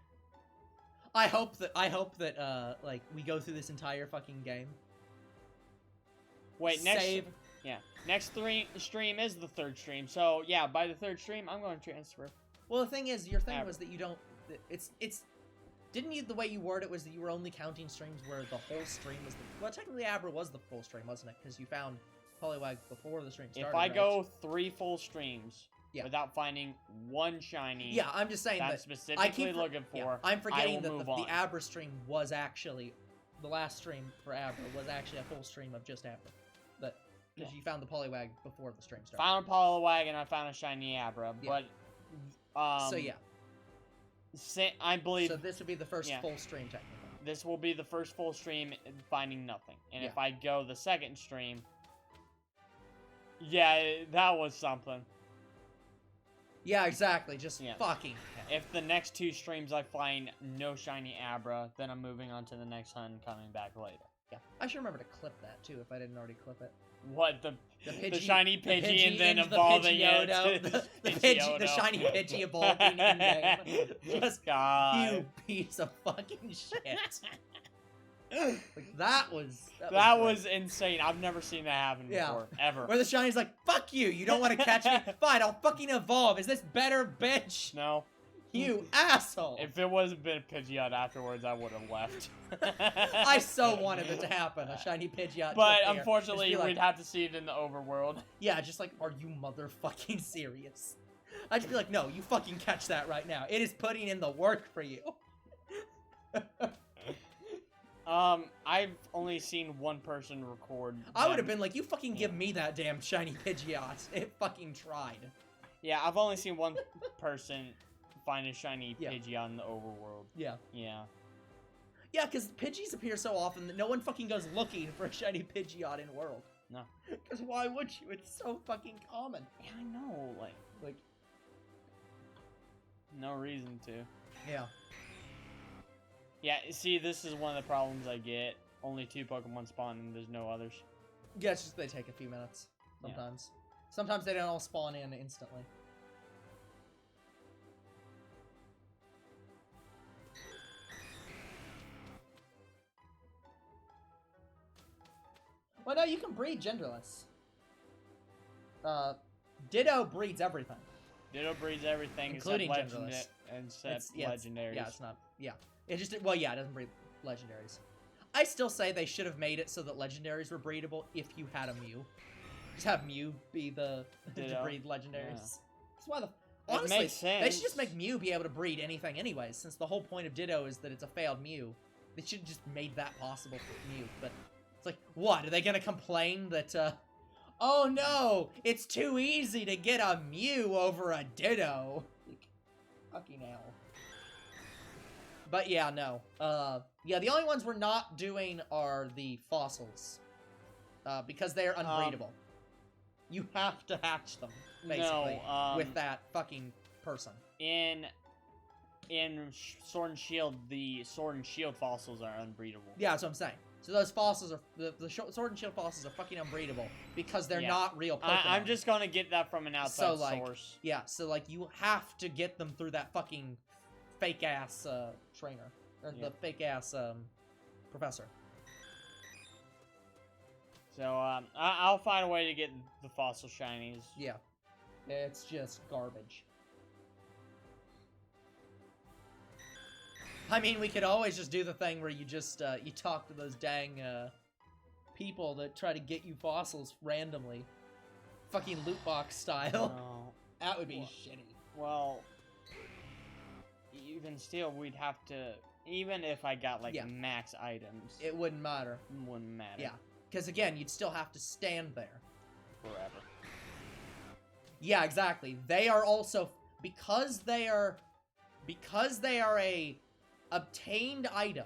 I hope that, like, we go through this entire fucking game. Wait, next stream is the 3rd stream. So, yeah, by the 3rd stream, I'm going to transfer. Well, the thing is, your thing Abra. was that you don't... Didn't you, the way you word it was that you were only counting streams where the whole stream was the... Well, technically, Abra was the full stream, wasn't it? Because you found Poliwag before the stream started, If I right? go 3 full streams without finding one shiny... Yeah, I'm just saying that I'm that specifically looking for, yeah, I'm forgetting that move the on. Abra stream was actually... The last stream for Abra was actually a full stream of just Abra. Because you found the Poliwag before the stream started. Found a Poliwag and I found a shiny Abra, Yeah. but... So, yeah. I believe... So this would be the first full stream, technically. This will be the first full stream finding nothing. And Yeah. if I go the 2nd stream... Yeah, that was something. Yeah, exactly. Just fucking hell. If the next 2 streams I find no shiny Abra, then I'm moving on to the next hunt and coming back later. Yeah, I should remember to clip that too if I didn't already clip it. What, the shiny the Pidgey and then into the evolving it Pidgeotto, to the shiny Pidgey evolving in game. Just God. you piece of fucking shit. Like, that was insane. I've never seen that happen before, ever. Where the shiny's like, fuck you, you don't want to catch me? Fine, I'll fucking evolve. Is this better, bitch? No. You asshole. If it wasn't been Pidgeot afterwards, I would have left. I so wanted it to happen, a shiny Pidgeot. But unfortunately, we'd have to see it in the overworld. Yeah, just like, are you motherfucking serious? I'd just be like, no, you fucking catch that right now. It is putting in the work for you. I've only seen one person record. I would have been like, you fucking give me that damn shiny Pidgeot. It fucking tried. Yeah, I've only seen one person find a shiny Pidgeot in the overworld. Yeah. Yeah. Yeah, because Pidgeys appear so often that no one fucking goes looking for a shiny Pidgeot in world. No. Because why would you? It's so fucking common. Yeah, I know. Like, no reason to. Yeah. Yeah, see, this is one of the problems I get. Only 2 Pokemon spawn and there's no others. Yeah, it's just they take a few minutes. Sometimes. Yeah. Sometimes they don't all spawn in instantly. Well, no, you can breed genderless. Ditto breeds everything. Ditto breeds everything Including except genderless. legendaries. Yeah, it's not. Yeah, it just. Well, yeah, it doesn't breed legendaries. I still say they should have made it so that legendaries were breedable if you had a Mew. Just have Mew be the to breed legendaries. Yeah. That's why the. Honestly, makes sense. They should just make Mew be able to breed anything anyways, since the whole point of Ditto is that it's a failed Mew. They should have just made that possible for Mew, but it's like, what? Are they gonna complain that, oh no, it's too easy to get a Mew over a Ditto? Like, fucking hell. But yeah, no. Yeah, the only ones we're not doing are the fossils. Because they are unbreedable. You have to hatch them, basically, with that fucking person. In Sword and Shield, the Sword and Shield fossils are unbreedable. Yeah, that's what I'm saying. So those fossils are the Sword and Shield fossils are fucking unbreedable because they're not real Pokemon. I'm just gonna get that from an outside source. Yeah, so like you have to get them through that fucking fake ass trainer or the fake ass professor. So I'll find a way to get the fossil shinies. Yeah, it's just garbage. I mean, we could always just do the thing where you just, you talk to those dang, people that try to get you fossils randomly. Fucking loot box style. No. That would be shitty. Well, even still, we'd have to, even if I got, like, max items. It wouldn't matter. It wouldn't matter. Yeah. Because, again, you'd still have to stand there. Forever. Yeah, exactly. They are also, because they are a obtained item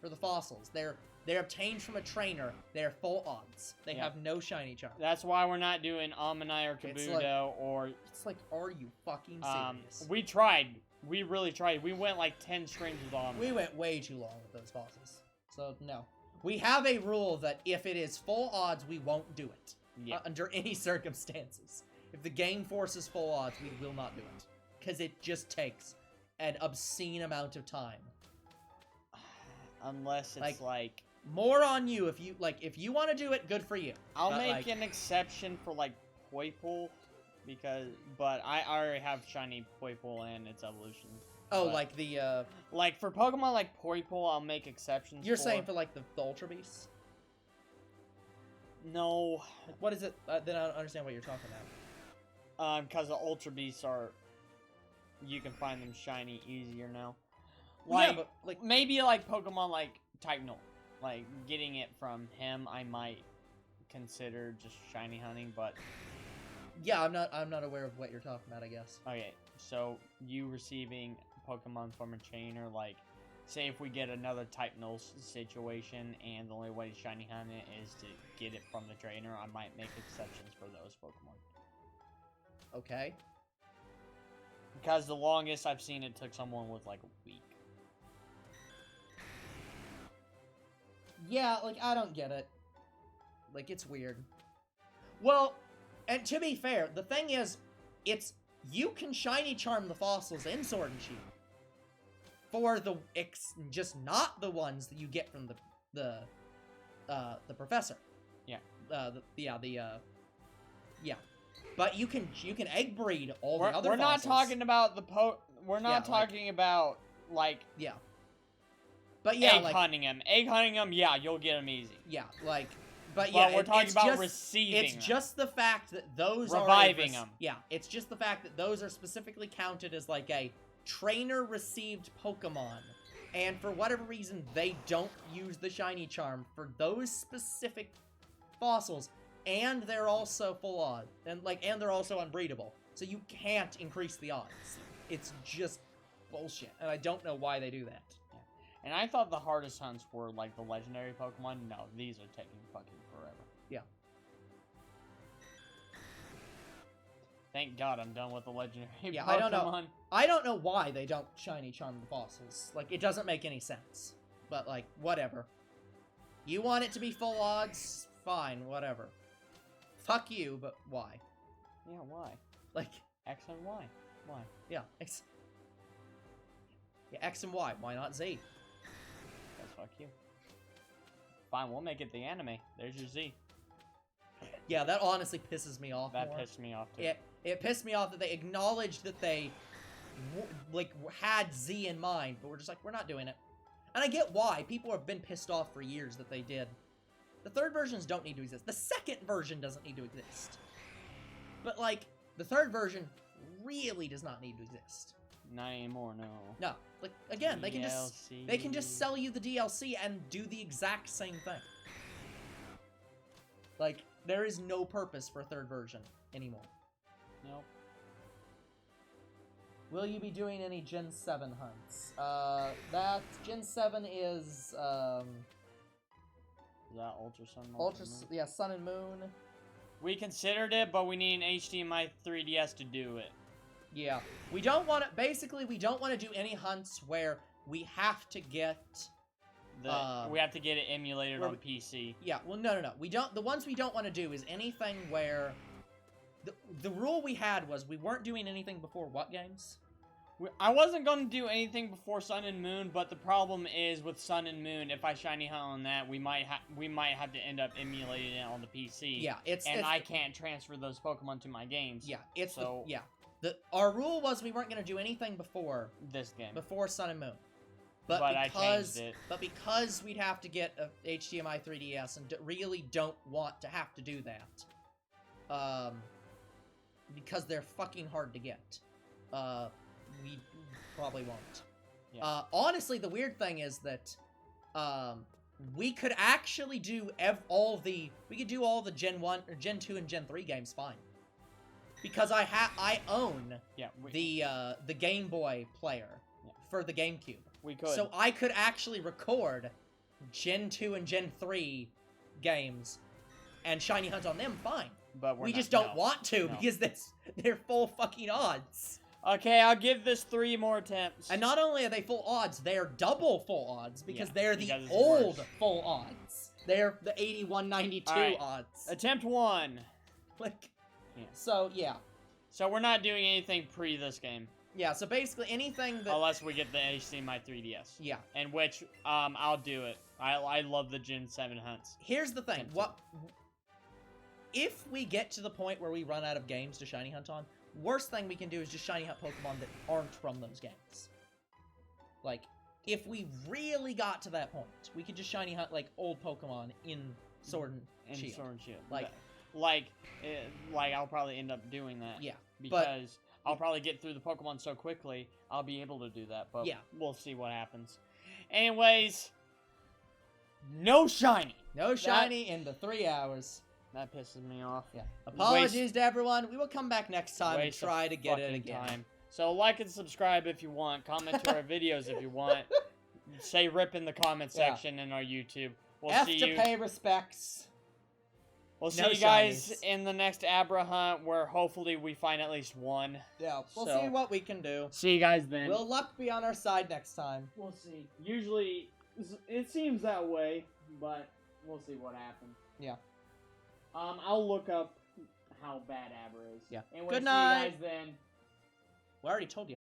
for the fossils. They're obtained from a trainer. They're full odds. They have no shiny charm. That's why we're not doing Ammonite or Kabuto or... It's like, are you fucking serious? We tried. We really tried. We went like 10 streams with Ammonite. We went way too long with those fossils. So, no. We have a rule that if it is full odds, we won't do it. Yeah. Under any circumstances. If the game forces full odds, we will not do it. Because it just takes an obscene amount of time. Unless it's like more on you if you want to do it, good for you. I'll make an exception for like Poipole but I already have shiny Poipole and its evolution. Oh, like the like for Pokemon like Poipole, I'll make exceptions. You're saying for like the Ultra Beasts? No. What is it? Then I don't understand what you're talking about. Because the Ultra Beasts you can find them shiny easier now. Like, yeah, but, like, maybe, like, Pokemon, like, Typenol. Like, getting it from him, I might consider just shiny hunting, but... Yeah, I'm not aware of what you're talking about, I guess. Okay, so, you receiving Pokemon from a trainer, like, say if we get another Typenol situation, and the only way to shiny hunt it is to get it from the trainer, I might make exceptions for those Pokemon. Okay. Because the longest I've seen it took someone with, like, a week. Yeah, like, I don't get it. Like, it's weird. Well, and to be fair, the thing is, you can shiny charm the fossils in Sword and Shield. For just not the ones that you get from the professor. Yeah. Yeah. But you can egg breed all the other fossils. We're not talking about we're not talking about, like... Yeah. But yeah, egg hunting them. Egg hunting them, yeah, you'll get them easy. Yeah, like... But yeah, we're talking about receiving It's just the fact that those are... Reviving them. Yeah, it's just the fact that those are specifically counted as, like, a trainer-received Pokemon. And for whatever reason, they don't use the shiny charm for those specific fossils. And they're also full odds. And they're also unbreedable. So you can't increase the odds. It's just bullshit. And I don't know why they do that. Yeah. And I thought the hardest hunts were, like, the legendary Pokemon. No, these are taking fucking forever. Yeah. Thank God I'm done with the legendary Pokemon. I don't know why they don't shiny charm the fossils. Like, it doesn't make any sense. But, like, whatever. You want it to be full odds? Fine, whatever. Fuck you, but why? Yeah, why? Like... X and Y. Why? Yeah, X... Yeah, X and Y. Why not Z? That's fuck you. Fine, we'll make it the anime. There's your Z. Yeah, that honestly pisses me off That pissed me off, too. It pissed me off that they acknowledged that they, had Z in mind, but we're just like, we're not doing it. And I get why. People have been pissed off for years that they did. The third versions don't need to exist. The second version doesn't need to exist. But, like, the third version really does not need to exist. Not anymore, no. No. Like, again, they DLC. can just sell you the DLC and do the exact same thing. Like, there is no purpose for a third version anymore. Nope. Will you be doing any Gen 7 hunts? That Gen 7 is Is that Ultra Sun? Ultra, Moon? yeah, Sun and Moon. We considered it, but we need an HDMI 3DS to do it. Yeah, we don't want to. Basically, we don't want to do any hunts where we have to get. We have to get it emulated on PC. Yeah, well, no. We don't. The ones we don't want to do is anything where. The rule we had was we weren't doing anything before what games? I wasn't going to do anything before Sun and Moon, but the problem is with Sun and Moon, if I shiny hunt on that, we might have to end up emulating it on the PC. Yeah, I can't transfer those Pokemon to my games. Yeah, our rule was we weren't going to do anything before this game. Before Sun and Moon. But I changed it. But because we'd have to get a HDMI 3DS and really don't want to have to do that, because they're fucking hard to get, we probably won't. Yeah. Honestly, the weird thing is that we could actually do all the Gen 1 or Gen 2 and Gen 3 games fine. Because I own the Game Boy player for the GameCube. We could. So I could actually record Gen 2 and Gen 3 games and shiny hunt on them fine. But we just don't want to because they're full fucking odds. Okay, I'll give this 3 more attempts. And not only are they full odds, they're double full odds because they're the because old full odds. They're the 8192 odds. Attempt 1. Like, so yeah. So we're not doing anything pre this game. Yeah, so basically anything that... Unless we get the HDMI 3DS. Yeah. And which, I'll do it. I love the Gen 7 hunts. Here's the thing. If we get to the point where we run out of games to shiny hunt on, worst thing we can do is just shiny hunt Pokemon that aren't from those games. Like, if we really got to that point, we could just shiny hunt, like, old Pokemon in Sword and Shield. Sword and Shield. Like, I'll probably end up doing that. Yeah. Because I'll probably get through the Pokemon so quickly, I'll be able to do that. But we'll see what happens. Anyways, no shiny. No shiny in the 3 hours. That pisses me off. Yeah. Apologies to everyone. We will come back next time and try to get it again. Time. So like and subscribe if you want. Comment to our videos if you want. Say rip in the comment section in our YouTube. We'll see you. pay respects. We'll see you guys in the next Abra hunt, where hopefully we find at least one. Yeah, we'll see what we can do. See you guys then. Will luck be on our side next time? We'll see. Usually, it seems that way, but we'll see what happens. Yeah. I'll look up how bad Abra is. Yeah. And Good night. night. See you guys then. We already told you.